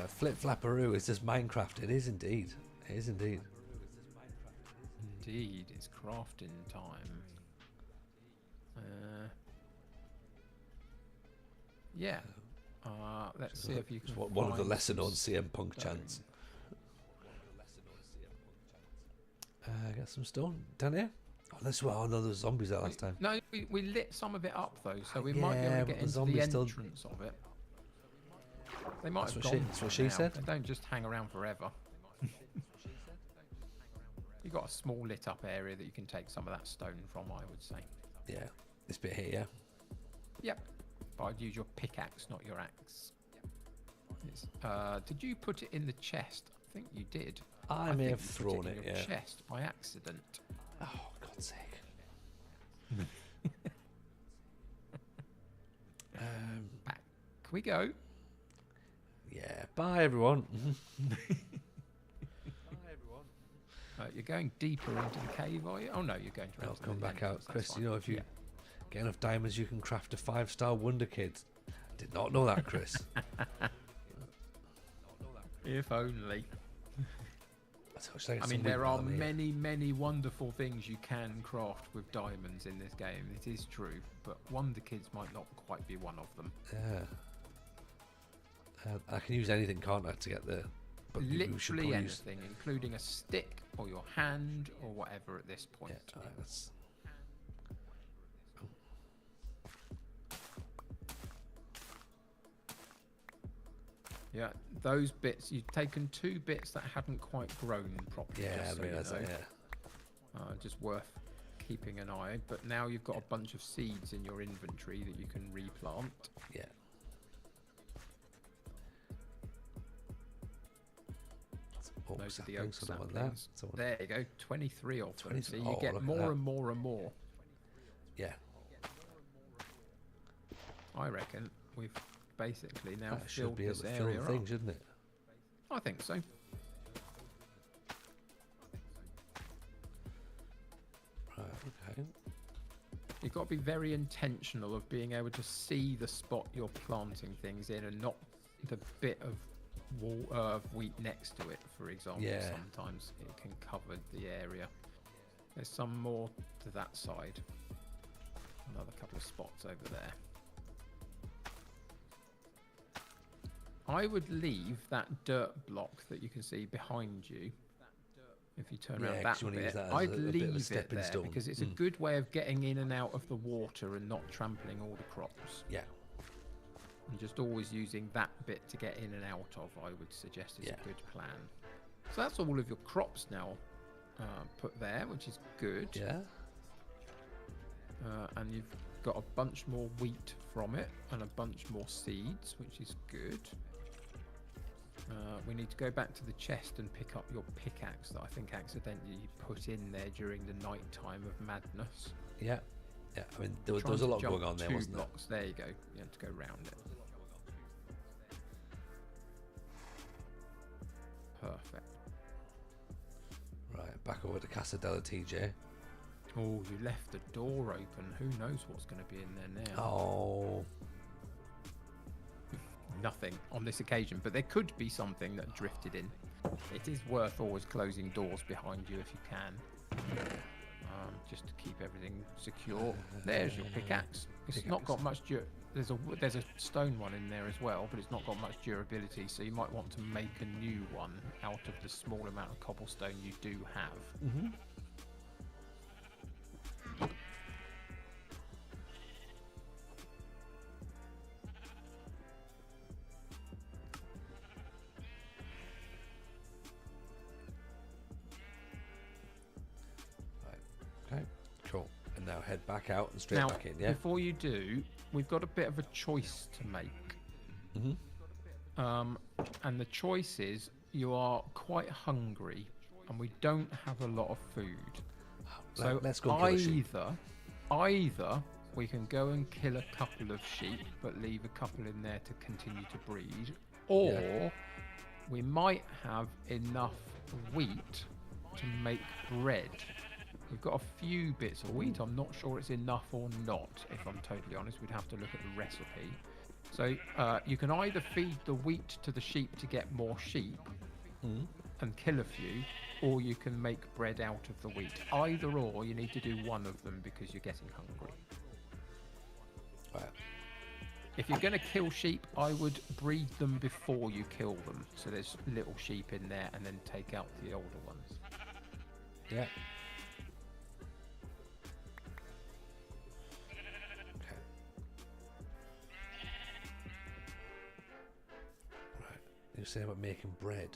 Flip Flapperoo is just Minecraft. It is indeed. It is indeed. Indeed, it's crafting time. Yeah. Let's see if you can. One of the find lesser known some CM Punk stone. chants. Get some stone down here. Oh, that's where no, there was zombies there last time. No, we lit some of it up though, so we might be Yeah, able to but get the into the zombies still- entrance of it. They might That's have what gone. she- that's what by she now. said. They don't just hang around forever. You got a small lit up area that you can take some of that stone from, I would say. Yeah, this bit here. Yeah. Yep. But I'd use your pickaxe, not your axe. It's, did you put it in the chest? I think you did. I may think have you put thrown in it, your yeah. chest by accident. Oh, God's sake. Back we go. Yeah. Bye, everyone. You're going deeper into the cave, are you? Oh no, you're going to. I'll into come the back out, entrance, Chris. that's You know, fine. if you Yeah. get enough diamonds, you can craft a 5-star Wonder Kid. Did not know that, Chris. If only. I I mean, there are many, many wonderful things you can craft with diamonds in this game. It is true, but Wonder Kids might not quite be one of them. Yeah. I can use anything, can't I, to get there? But we should Literally probably use. anything, including a stick or your hand or whatever at this point. Yeah, alright, that's. Yeah, those bits, you've taken 2 bits that hadn't quite grown properly. Yeah, just I so realise you know. that, yeah. Just worth keeping an eye. But now you've got a bunch of seeds in your inventory that you can replant. Yeah. Oh, Those are the saplings, oak something like that. saplings. Someone- There you go, 23 of them. 23 So you oh, get look at more that. and more and more. Yeah. I reckon we've basically now That should filled be able this to fill area the thing, up. shouldn't it? I think so. Right, okay. You've got to be very intentional of being able to see the spot you're planting things in and not the bit of wheat next to it, for example. Yeah. Sometimes it can cover the area. There's some more to that side. Another couple of spots over there. I would leave that dirt block that you can see behind you. If you turn Yeah, around 'cause that you wanna use bit, that as I'd a bit of a leave it stepping there stone. because it's a good way of getting in and out of the water and not trampling all the crops. Yeah. And just always using that bit to get in and out of, I would suggest is Yeah. a good plan. So that's all of your crops now put there, which is good. Yeah. And you've got a bunch more wheat from it and a bunch more seeds, which is good. We need to go back to the chest and pick up your pickaxe that I think accidentally you put in there during the night time of madness. Yeah. Yeah. I mean, there was Trying a to lot jump going on there, 2 wasn't there? blocks. There you go. You have to go round it. Perfect. Right, back over to Casa della TJ. Oh, you left the door open. Who knows what's going to be in there now? Oh. Nothing on this occasion, but there could be something that drifted in. It is worth always closing doors behind you if you can, just to keep everything secure. There's your pickaxe. It's not got much there's a stone one in there as well, but it's not got much durability, so you might want to make a new one out of the small amount of cobblestone you do have. Mm-hmm. Right. Okay. Cool. And now head back out and straight Now, back in. Yeah. before you do, we've got a bit of a choice to make. Mm-hmm. And the choice is, you are quite hungry, and we don't have a lot of food. So Let's go and kill a sheep. either we can go and kill a couple of sheep, but leave a couple in there to continue to breed, or we might have enough wheat to make bread. We've got a few bits of wheat. I'm not sure it's enough or not, if I'm totally honest. We'd have to look at the recipe. So you can either feed the wheat to the sheep to get more sheep and kill a few, or you can make bread out of the wheat. Either or, you need to do one of them because you're getting hungry. Right. If you're going to kill sheep, I would breed them before you kill them. So there's little sheep in there, and then take out the older ones. Yeah. Okay. Right. You're saying about making bread.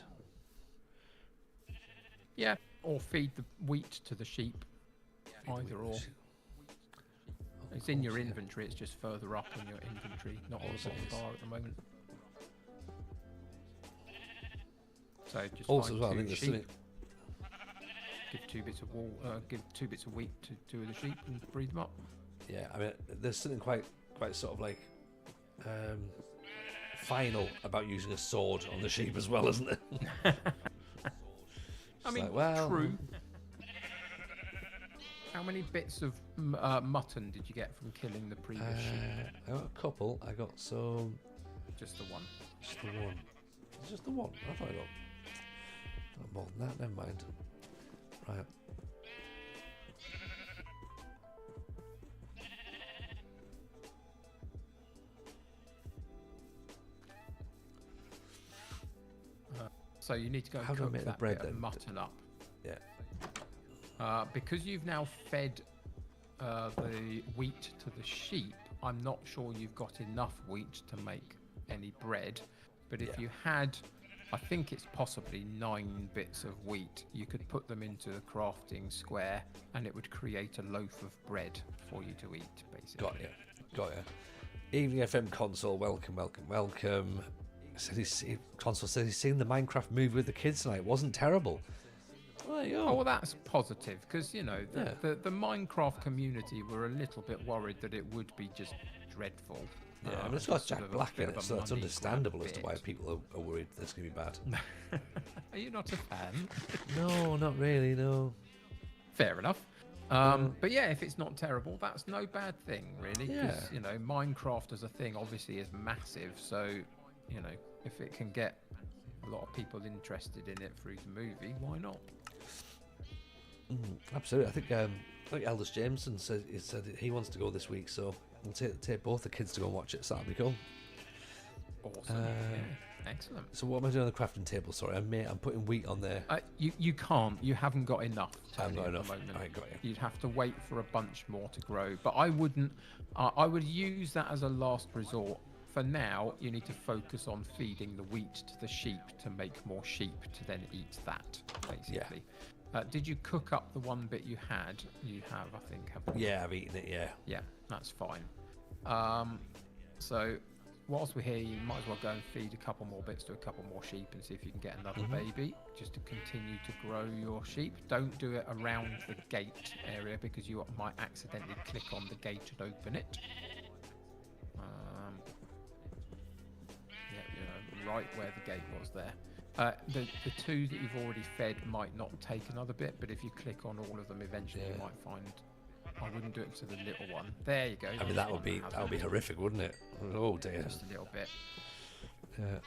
Yeah, or feed the wheat to the sheep. Either or. It's in your inventory, it's just further up in your inventory, not on the bottom bar at the moment. So just Also, find as well, I two think there's sheep, something. give 2 bits of wool, give 2 bits of wheat to 2 of the sheep and breed them up. Yeah, I mean, there's something quite sort of like final about using a sword on the sheep as well, isn't it? I mean, like, well, true. How many bits of mutton did you get from killing the previous sheep? I got a couple. I got some. Just the one. Just the one. It's just the one. I thought I got more than that. Never mind. Right. So you need to go and How do I cook make the that bread bit of then? mutton up. Yeah. Because you've now fed the wheat to the sheep, I'm not sure you've got enough wheat to make any bread. But if Yeah. you had, I think it's possibly 9 bits of wheat, you could put them into the crafting square and it would create a loaf of bread for you to eat, basically. Got you. Got you. Evening FM console. Welcome, welcome, welcome. Console says he's seen the Minecraft movie with the kids tonight. It wasn't terrible. There you go. Oh, well, that's positive because, you know, Yeah. the Minecraft community were a little bit worried that it would be just dreadful. Yeah, I mean, it's got just sort Jack of a Black bit in of it, a so it's money understandable grab as to why bit. people are worried that it's going to be bad. Are you not a fan? No, not really, no. Fair enough. But yeah, if it's not terrible, that's no bad thing, really. Because, Yeah. you know, Minecraft as a thing obviously is massive. So, you know, if it can get a lot of people interested in it through the movie, why not? Absolutely. I think Elders Jameson said he wants to go this week, so we'll take both the kids to go and watch it. So that'll be cool. Awesome. Yeah. Excellent. So what am I doing on the crafting table? Sorry, I'm putting wheat on there. You can't. You haven't got enough. I haven't got Tony, at enough. the moment. I ain't got you. You'd have to wait for a bunch more to grow. But I wouldn't. I would use that as a last resort. For now, you need to focus on feeding the wheat to the sheep to make more sheep to then eat that, basically. Did you cook up the one bit you had? You have, I think, haven't you? Yeah, I've eaten it. Yeah. Yeah, that's fine. So whilst we're here, you might as well go and feed a couple more bits to a couple more sheep and see if you can get another baby, just to continue to grow your sheep. Don't do it around the gate area because you might accidentally click on the gate and open it. Right where the gate was there. The 2 that you've already fed might not take another bit, but if you click on all of them, eventually you might find. I wouldn't do it to the little one. There you go. I mean, that would be horrific, wouldn't it? Oh dear. Just a little bit. Yeah.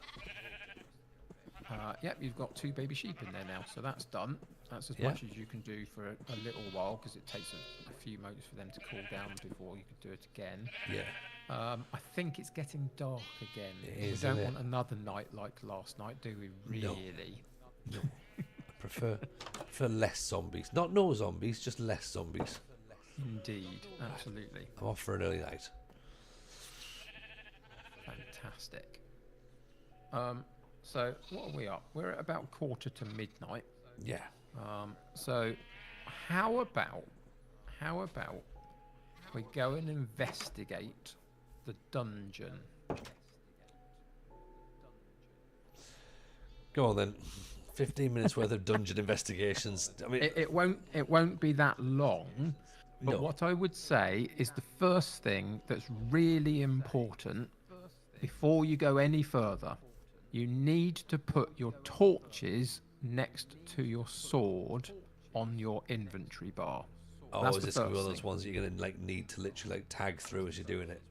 Yep, you've got 2 baby sheep in there now, so that's done. That's as Yeah. much as you can do for a little while because it takes a few moments for them to cool down before you can do it again. Yeah. I think it's getting dark again. It We is, don't isn't it? want another night like last night, do we? Really? No. I prefer less zombies. Not no zombies, just less zombies. Indeed, absolutely. I'm off for an early night. Fantastic. So what are we up? We're at about 1:45 to Yeah. midnight. So how about we go and investigate the dungeon? Go on then. 15 minutes worth of dungeon investigations. I mean, It won't be that long. But No. what I would say is the first thing that's really important before you go any further, you need to put your torches next to your sword on your inventory bar. oh, That's is the this gonna be one first of those thing. ones that you're gonna like need to literally like tag through as you're doing it?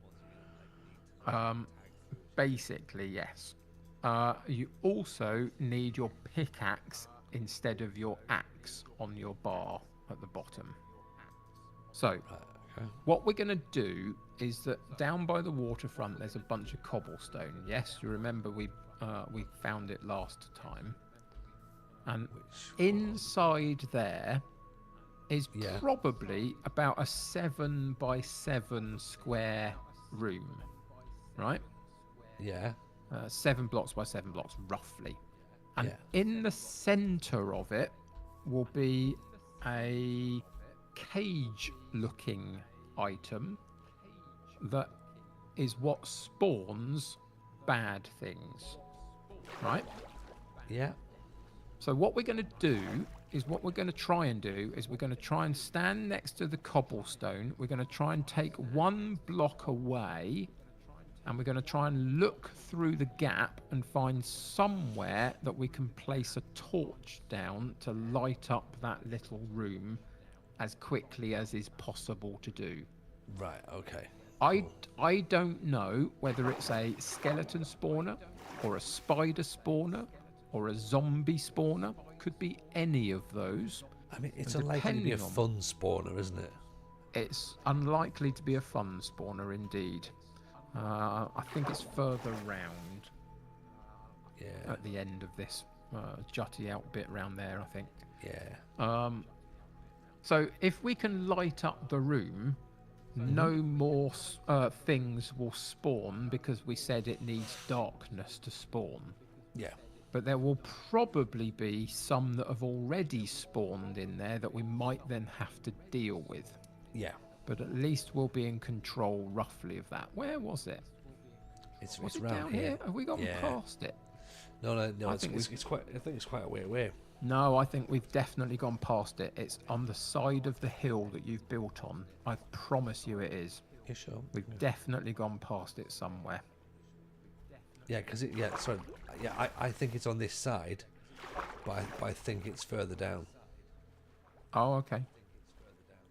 Basically, yes. You also need your pickaxe instead of your axe on your bar at the bottom. So, Okay. what we're going to do is that down by the waterfront, there's a bunch of cobblestone. Yes, you remember we found it last time, and inside there is Yeah. probably about a 7 by 7 square room, right? Yeah. 7 blocks by 7 blocks, roughly. And Yeah. in the center of it will be a cage-looking item that is what spawns bad things, right? Yeah. So what we're going to do is what we're going to try and do is we're going to try and stand next to the cobblestone. We're going to try and take 1 block away, and we're going to try and look through the gap and find somewhere that we can place a torch down to light up that little room as quickly as is possible to do. Right. Okay. I don't know whether it's a skeleton spawner or a spider spawner or a zombie spawner. Could be any of those. I mean, it's And unlikely to be a depending on- fun spawner, isn't it? It's unlikely to be a fun spawner indeed. I think it's further round Yeah. at the end of this jutty out bit round there, I think. Yeah. So if we can light up the room, no more things will spawn because we said it needs darkness to spawn. Yeah. But there will probably be some that have already spawned in there that we might then have to deal with. Yeah. But at least we'll be in control roughly of that. Where was it? It's Was it round down here? Have we gone Yeah. past it? No. I It's, think it's quite. I think it's quite a way away. No, I think we've definitely gone past it. It's on the side of the hill that you've built on. I promise you it is. You sure? We've definitely gone past it somewhere. Yeah, because Sorry. Yeah, I think it's on this side, but I think it's further down. Oh, okay.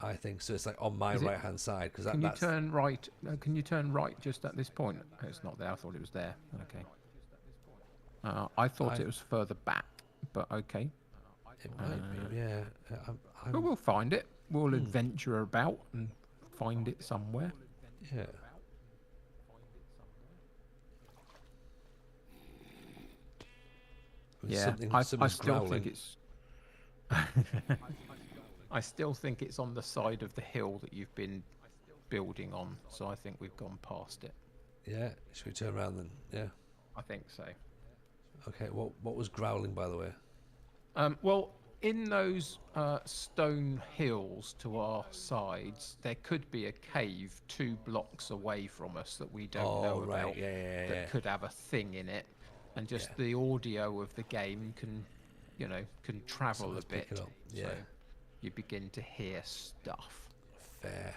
I think so. It's like on my Is it- right hand side because Can you that's turn right? Can you turn right just at this point? It's not there. I thought it was there. Okay. I thought I- it was further back, but okay. it might be. Yeah. But we'll find it. We'll adventure about and find it somewhere. Yeah. Yeah, Something, I something's still growling. think it's. I still think it's on the side of the hill that you've been building on. So I think we've gone past it. Yeah. Should we turn around then? Yeah. I think so. Okay. What was growling, by the way? Well, in those stone hills to our sides, there could be a cave 2 blocks away from us that we don't know right. about. Yeah. That could have a thing in it, and just Yeah. the audio of the game can, can travel Sometimes a bit. pick it up, yeah. So you begin to hear stuff. Fair.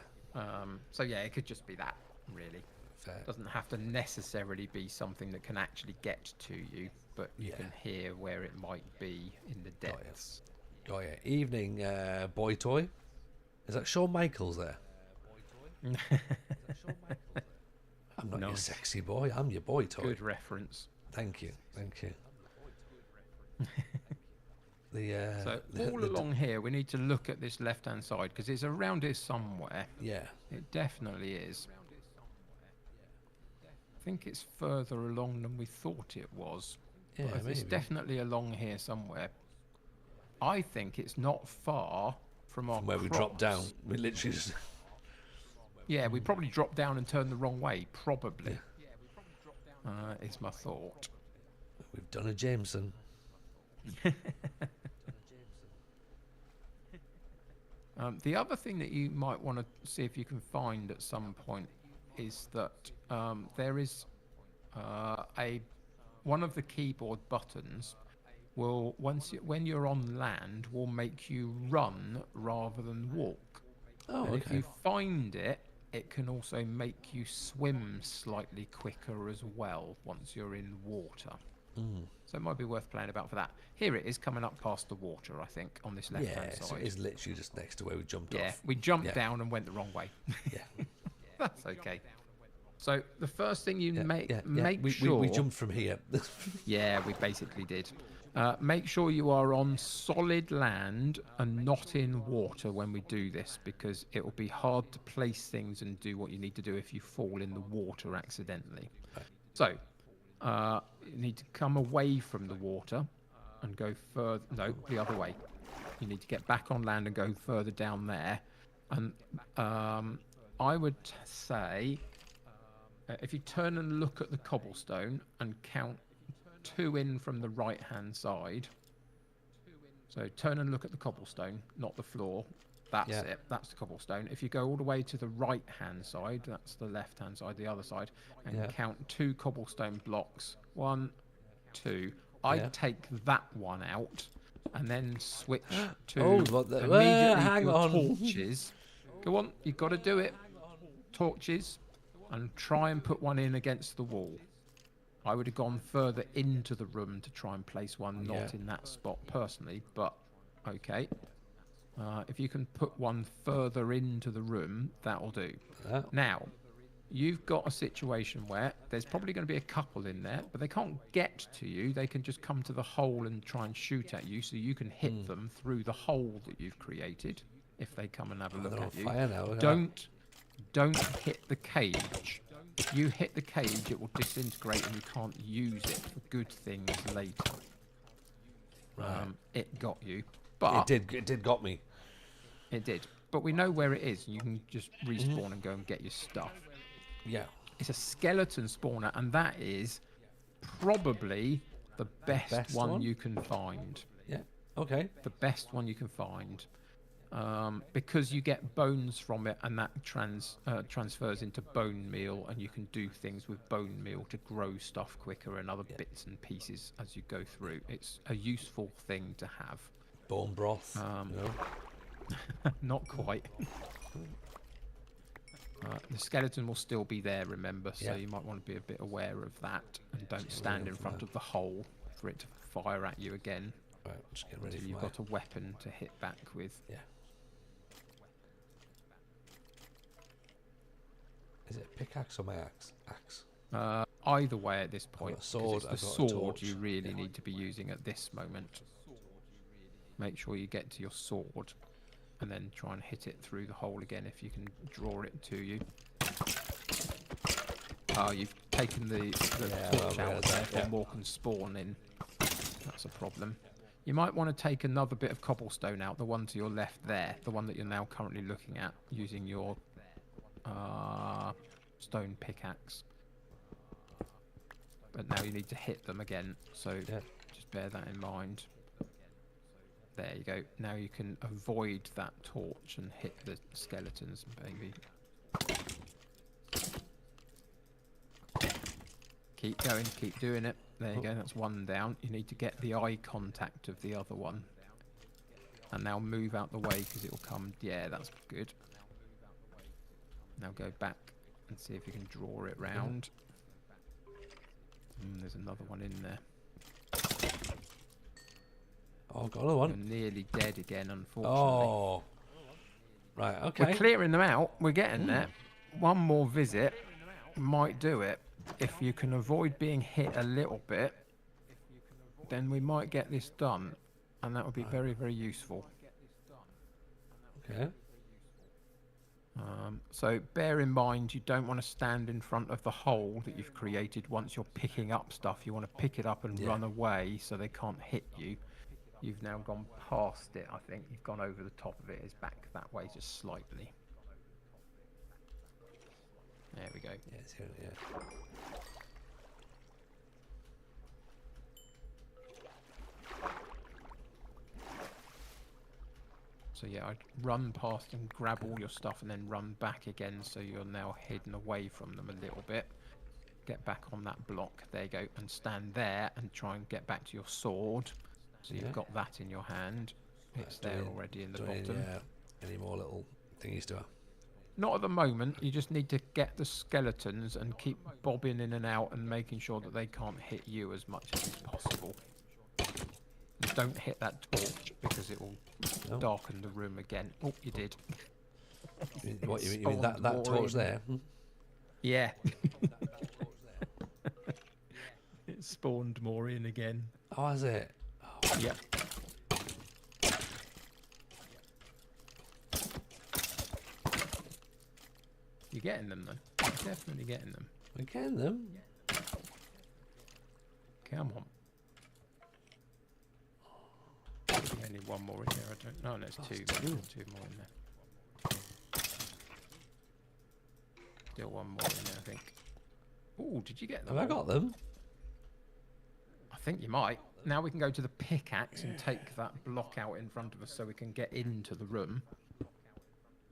So yeah, it could just be that, really. Fair. Doesn't have to necessarily be something that can actually get to you, but you Yeah. can hear where it might be in the depths. Oh yeah. Evening, boy toy. Is that Shawn Michaels there? I'm not your Nice. sexy boy. I'm your boy toy. Good reference. Thank you. Thank you. So all along here, we need to look at this left-hand side because it's around here somewhere. Yeah. It definitely is. I think it's further along than we thought it was. Yeah, But it's maybe. definitely along here somewhere. I think it's not far from our From where we crops. dropped down. We literally just. Yeah, we probably dropped down and turned the wrong way. Probably. Is my thought. We've done a Jameson. The other thing that you might want to see if you can find at some point is that there is one of the keyboard buttons will when you're on land will make you run rather than walk. Oh, And if okay. you find it, it can also make you swim slightly quicker as well once you're in water. So it might be worth playing about for that. Here it is coming up past the water, I think, on this left-hand Yeah, so side. it's literally just next to where we jumped Yeah, off. we jumped Yeah. down and went the wrong way. Yeah. That's okay. So the first thing you Yeah. make Yeah. make we, sure we jumped from here. Yeah, we basically did. Make sure you are on solid land and not in water when we do this, because it will be hard to place things and do what you need to do if you fall in the water accidentally. So, you need to come away from the water and go further. No, the other way. You need to get back on land and go further down there. And I would say if you turn and look at the cobblestone and count 2 in from the right hand side. So turn and look at the cobblestone, not the floor. That's it. That's the cobblestone. If you go all the way to the right hand side, that's the left hand side, the other side, and count 2 cobblestone blocks. 1, 2. I'd take that one out and then switch to immediately hang your on. torches. Go on, you've got to do it. Torches, and try and put one in against the wall. I would have gone further into the room to try and place one, not in that spot personally, but okay. If you can put one further into the room, that'll do. Now, you've got a situation where there's probably going to be a couple in there, but they can't get to you. They can just come to the hole and try and shoot at you, so you can hit them through the hole that you've created if they come and have a look at you. Fire now, Don't hit the cage. If you hit the cage, it will disintegrate and you can't use it for good things later. It got you, but It did got me. It did. But we know where it is. You can just respawn and go and get your stuff. Yeah. It's a skeleton spawner, and that is probably the best one you can find. Yeah. Okay. The best one you can find. Because you get bones from it, and that transfers into bone meal, and you can do things with bone meal to grow stuff quicker and other bits and pieces as you go through. It's a useful thing to have. Bone broth. Not quite. The skeleton will still be there, remember, so you might want to be a bit aware of that, and don't stand in front of the hole for it to fire at you again. Right, just get ready. You've got a weapon to hit back with. Yeah. Is it a pickaxe or my axe? Axe. Either way at this point. A sword. It's the sword you really need to be using at this moment. Make sure you get to your sword and then try and hit it through the hole again if you can draw it to you. Oh, you've taken the torch out, therefore more can spawn in. That's a problem. You might want to take another bit of cobblestone out, the one to your left there, the one that you're now currently looking at, using your stone pickaxe. But now you need to hit them again, so just bear that in mind. There you go. Now you can avoid that torch and hit the skeletons, maybe. Keep going, keep doing it. There you go, that's one down. You need to get the eye contact of the other one. And now move out the way because it will come. Yeah, that's good. Now go back and see if you can draw it round. There's another one in there. Oh, got another one. You're nearly dead again, unfortunately. Oh. Right, okay. We're clearing them out. We're getting there. One more visit might do it. If you can avoid being hit a little bit, then we might get this done. And that would be very, very useful. Okay. So bear in mind, you don't want to stand in front of the hole that you've created once you're picking up stuff. You want to pick it up and run away so they can't hit you. You've now gone past it, I think. You've gone over the top of it. It's back that way just slightly. There we go. Yeah, it's here, yeah. So yeah, I'd run past and grab all your stuff and then run back again so you're now hidden away from them a little bit. Get back on that block, there you go, and stand there and try and get back to your sword So you've Yeah. got that in your hand. It's Do there we- already in the do we, bottom. any more little thingies to her? Not at the moment. You just need to get the skeletons and keep bobbing in and out and making sure that they can't hit you as much as is possible. And don't hit that torch because it will No. darken the room again. Oh, you did. What you mean that Spawned torch more in. there? Hmm? Yeah. It spawned more in again. Oh, is it? Yep. You're getting them though. You're definitely getting them. We're getting them. Come on. Only one more in there, I don't know. No, there's two. There's two more in there. Still one more in there, I think. Oh, did you get them? Have I all? got them? I think you might. Now we can go to the pickaxe and take that block out in front of us so we can get into the room.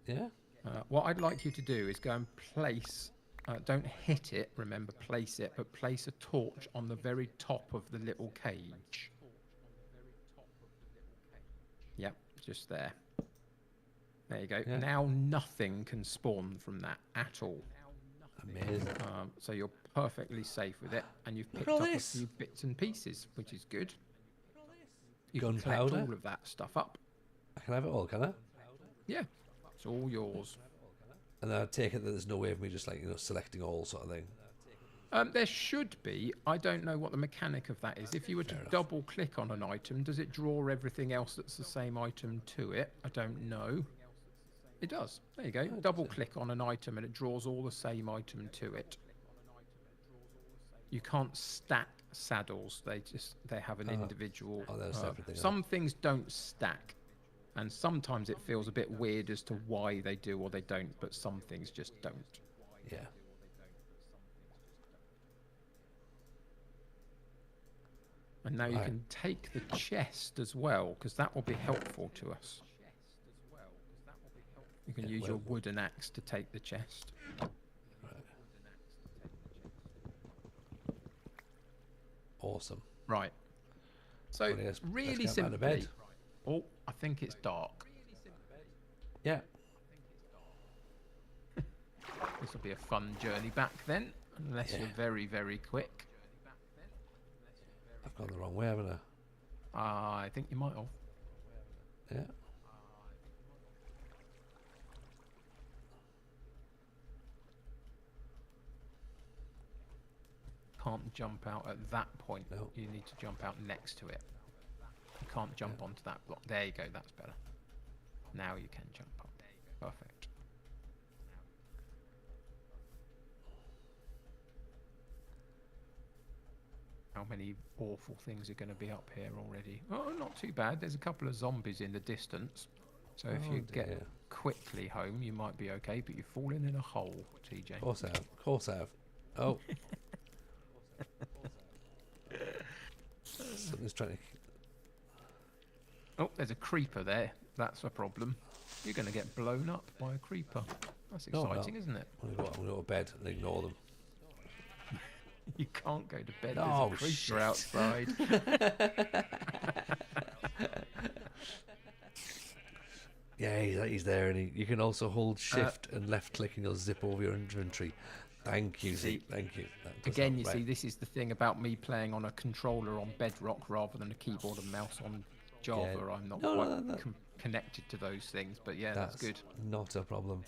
Yeah. What I'd like you to do is go and place, don't hit it, remember, place it, but place a torch on the very top of the little cage. Yep, just there. There you go. Yeah. Now nothing can spawn from that at all. Amazing. So you're perfectly safe with it, and you've picked at up this. a few bits and pieces, which is good. You can collect Gunpowder. all of that stuff up. I can have it all, can I? Yeah, it's all yours. And then I take it that there's no way of me just like selecting all sort of thing. There should be. I don't know what the mechanic of that is. If you were to Fair enough. double click on an item, does it draw everything else that's the same item to it? I don't know. It does. There you go. Double click on an item and it draws all the same item to it. You can't stack saddles. They have an individual. they're a separate thing, Some things don't stack, and sometimes it feels a bit weird as to why they do or they don't. But some things just don't. Yeah. And now you Right. can take the chest as well, because that will be helpful to us. You can use your wooden axe to take the chest. Awesome. Right. So Well, let's really get back to simply. bed. Oh, I think it's dark. Yeah. This will be a fun journey back then, unless you're Yeah. very, very quick. I've gone the wrong way, haven't I? I think you might have. Yeah. Can't jump out at that point. No. You need to jump out next to it. You can't jump onto that block. There you go. That's better. Now you can jump up. Perfect. How many awful things are going to be up here already? Oh, not too bad. There's a couple of zombies in the distance. So if Oh, you dear. get quickly home, you might be okay, but you've fallen in a hole, TJ. Of course I have. Of course I have. Oh. Something's trying to. Oh, there's a creeper there. That's a problem. You're going to get blown up by a creeper. That's No, I'm exciting, not. isn't it? I'm gonna go to bed and ignore them. You can't go to bed. Oh, There's a creeper shit. outside. Yeah, he's there, and you can also hold shift and left click, and you'll zip over your inventory. Thank you, See, Zeke. Thank you. That does Again, help, you see, right. this is the thing about me playing on a controller on Bedrock rather than a keyboard and mouse on Java. Yeah. I'm not No, quite no, no. connected to those things, but yeah, that's good. Not a problem.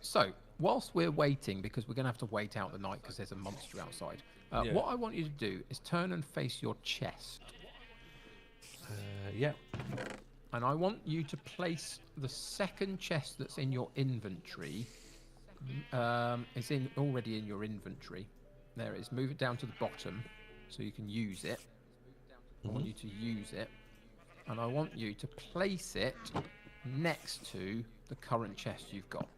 So, whilst we're waiting, because we're going to have to wait out the night because there's a monster outside, Yeah. what I want you to do is turn and face your chest. Yeah. And I want you to place the second chest that's in your inventory. It's already in your inventory. There it is. Move it down to the bottom so you can use it. I want you to use it. And I want you to place it next to the current chest you've got.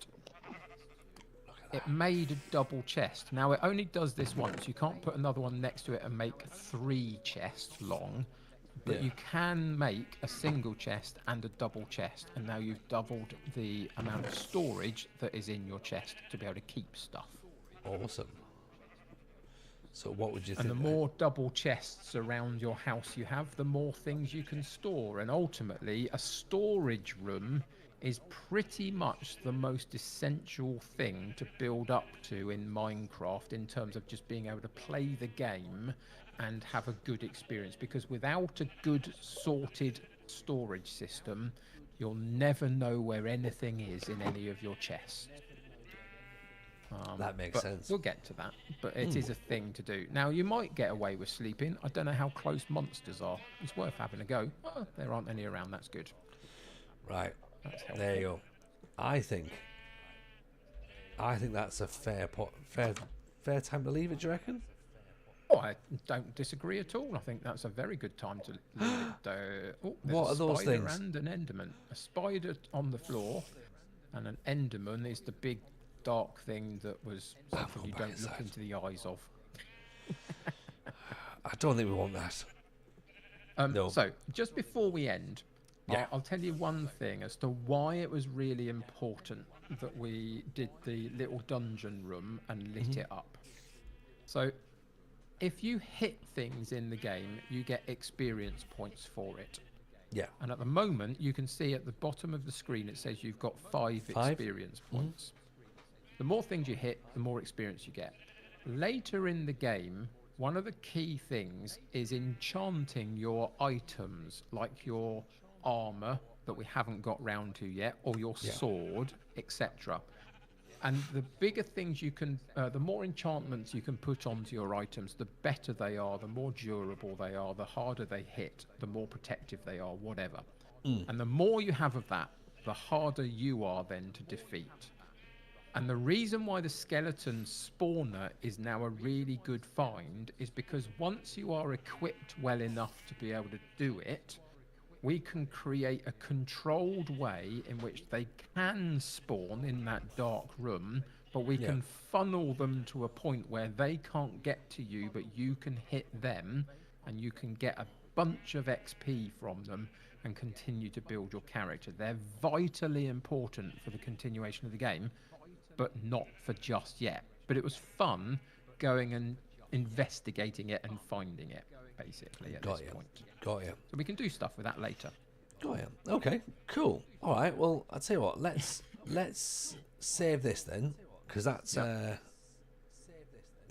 It made a double chest. Now it only does this once. You can't put another one next to it and make 3 chests long. But Yeah. you can make a single chest and a double chest. And now you've doubled the amount of storage that is in your chest to be able to keep stuff. Awesome. So what would you And think? the more double chests around your house you have, the more things you can store. And ultimately, a storage room is pretty much the most essential thing to build up to in Minecraft in terms of just being able to play the game and have a good experience. Because without a good sorted storage system, you'll never know where anything is in any of your chests. That makes But sense. we'll get to that. But it is a thing to do. Now, you might get away with sleeping. I don't know how close monsters are. It's worth having a go. Oh, there aren't any around. That's good. Right. That's helpful. There you go. I think that's a fair time to leave it, do you reckon? Oh, I don't disagree at all. I think that's a very good time to leave it. Oh, there's What a are those spider things? and an enderman. A spider on the floor, and an enderman is the big dark thing that was something go you back don't look inside. into the eyes of. I don't think we want that. No. So, just before we end, Yeah. I'll tell you one thing as to why it was really important that we did the little dungeon room and lit Mm-hmm. it up. So, if you hit things in the game, you get experience points for it. Yeah. And at the moment, you can see at the bottom of the screen, it says you've got 5 5? experience points. The more things you hit, the more experience you get. Later in the game, one of the key things is enchanting your items, like your armor that we haven't got round to yet, or your sword, etc. And the bigger things you can, the more enchantments you can put onto your items, the better they are, the more durable they are, the harder they hit, the more protective they are, whatever. And the more you have of that, the harder you are then to defeat. And the reason why the skeleton spawner is now a really good find is because once you are equipped well enough to be able to do it, we can create a controlled way in which they can spawn in that dark room, but we can funnel them to a point where they can't get to you, but you can hit them and you can get a bunch of XP from them and continue to build your character. They're vitally important for the continuation of the game, but not for just yet. But it was fun going and investigating it and finding it, basically, at this point. Got you. So we can do stuff with that later. Got you. Okay. Cool. All right. Well, I'll tell you what. Let's save this then, because that's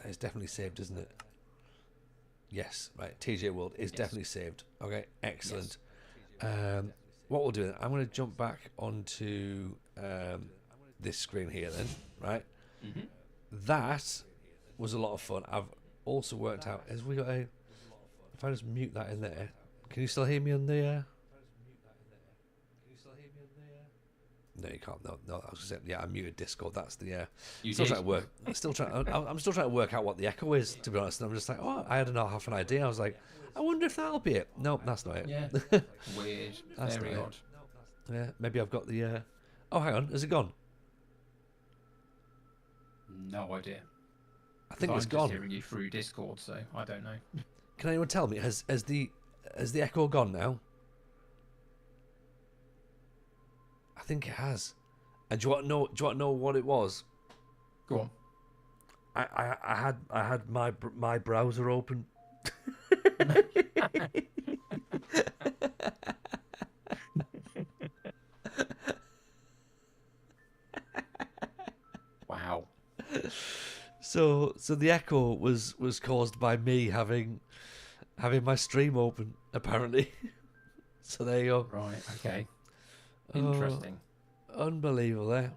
it's definitely saved, isn't it? Yes. Right. TJ World is definitely saved. Okay. Excellent. What we'll do then, I'm going to jump back onto this screen here then. Right. That was a lot of fun. I've also worked out. As we got a. If I just mute that in there, can you still hear me on the? No, you can't. No. I was saying, yeah, I muted Discord. That's the. You still did. trying to work. I'm still trying to work out what the echo is. To be honest, and I'm just like, oh, I had half an idea. I was like, I wonder if that'll be it. Nope, that's not it. Yeah. Weird. That's Very not it. odd. Yeah, maybe I've got the. Oh, hang on. Has it gone? No idea. I think I'm it's just gone. hearing you through Discord, so I don't know. Can anyone tell me? Has the echo gone now? I think it has. And do you want to know what it was? Go on. I had my browser open. Wow. So the echo was caused by me having my stream open, apparently. So there you go. Right. Okay. Interesting. Unbelievable, eh?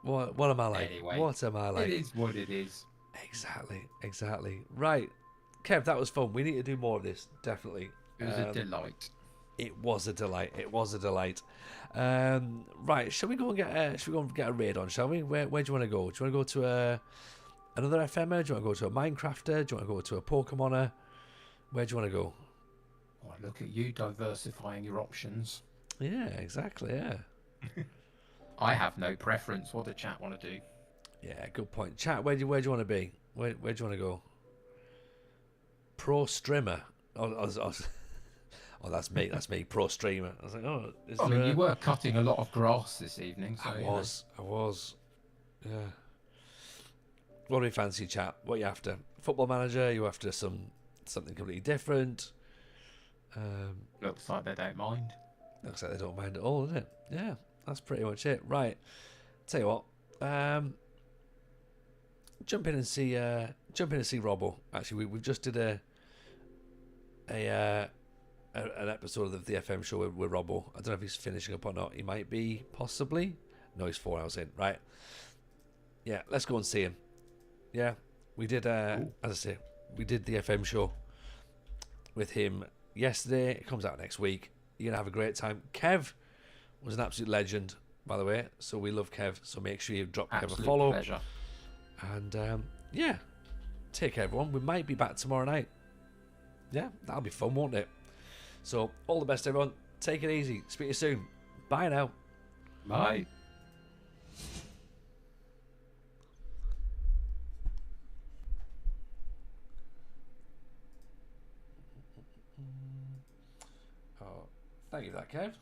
What am I like? Anyway, What am I like? It is what it is. Exactly. Right. Kev, that was fun. We need to do more of this, definitely. It was a delight. It was a delight. Right, shall we go and get a raid on, shall we? Where do you want to go? Do you want to go to another FMer? Do you want to go to a Minecrafter? Do you want to go to a Pokemoner? Where do you want to go? Oh, look at you diversifying your options. Yeah, exactly, yeah. I have no preference. What the chat want to do? Yeah, good point. Chat, where do you want to be? Where do you want to go? Pro streamer. Oh, that's me. Pro streamer. I was like, oh, is I mean, there you were cutting a lot of grass this evening. So, I was. Yeah. What do we fancy, chat? What are you after? Football Manager? Are you after something completely different? Looks like they don't mind. Looks like they don't mind at all, doesn't it? Yeah, that's pretty much it. Right. Tell you what. Jump in and see Robbo. Actually, we've just did an episode of the FM show with Robbo. I don't know if he's finishing up or not. He might be, possibly. No, he's 4 hours in. Right. Yeah, let's go and see him. Yeah, we did. As I say, we did the FM show with him yesterday. It comes out next week. You're gonna have a great time. Kev was an absolute legend, by the way. So we love Kev. So make sure you drop Kev a follow. Pleasure. And yeah, take care, everyone. We might be back tomorrow night. Yeah, that'll be fun, won't it? So all the best, everyone. Take it easy. Speak to you soon. Bye now. Bye. Oh, thank you for that, Kev.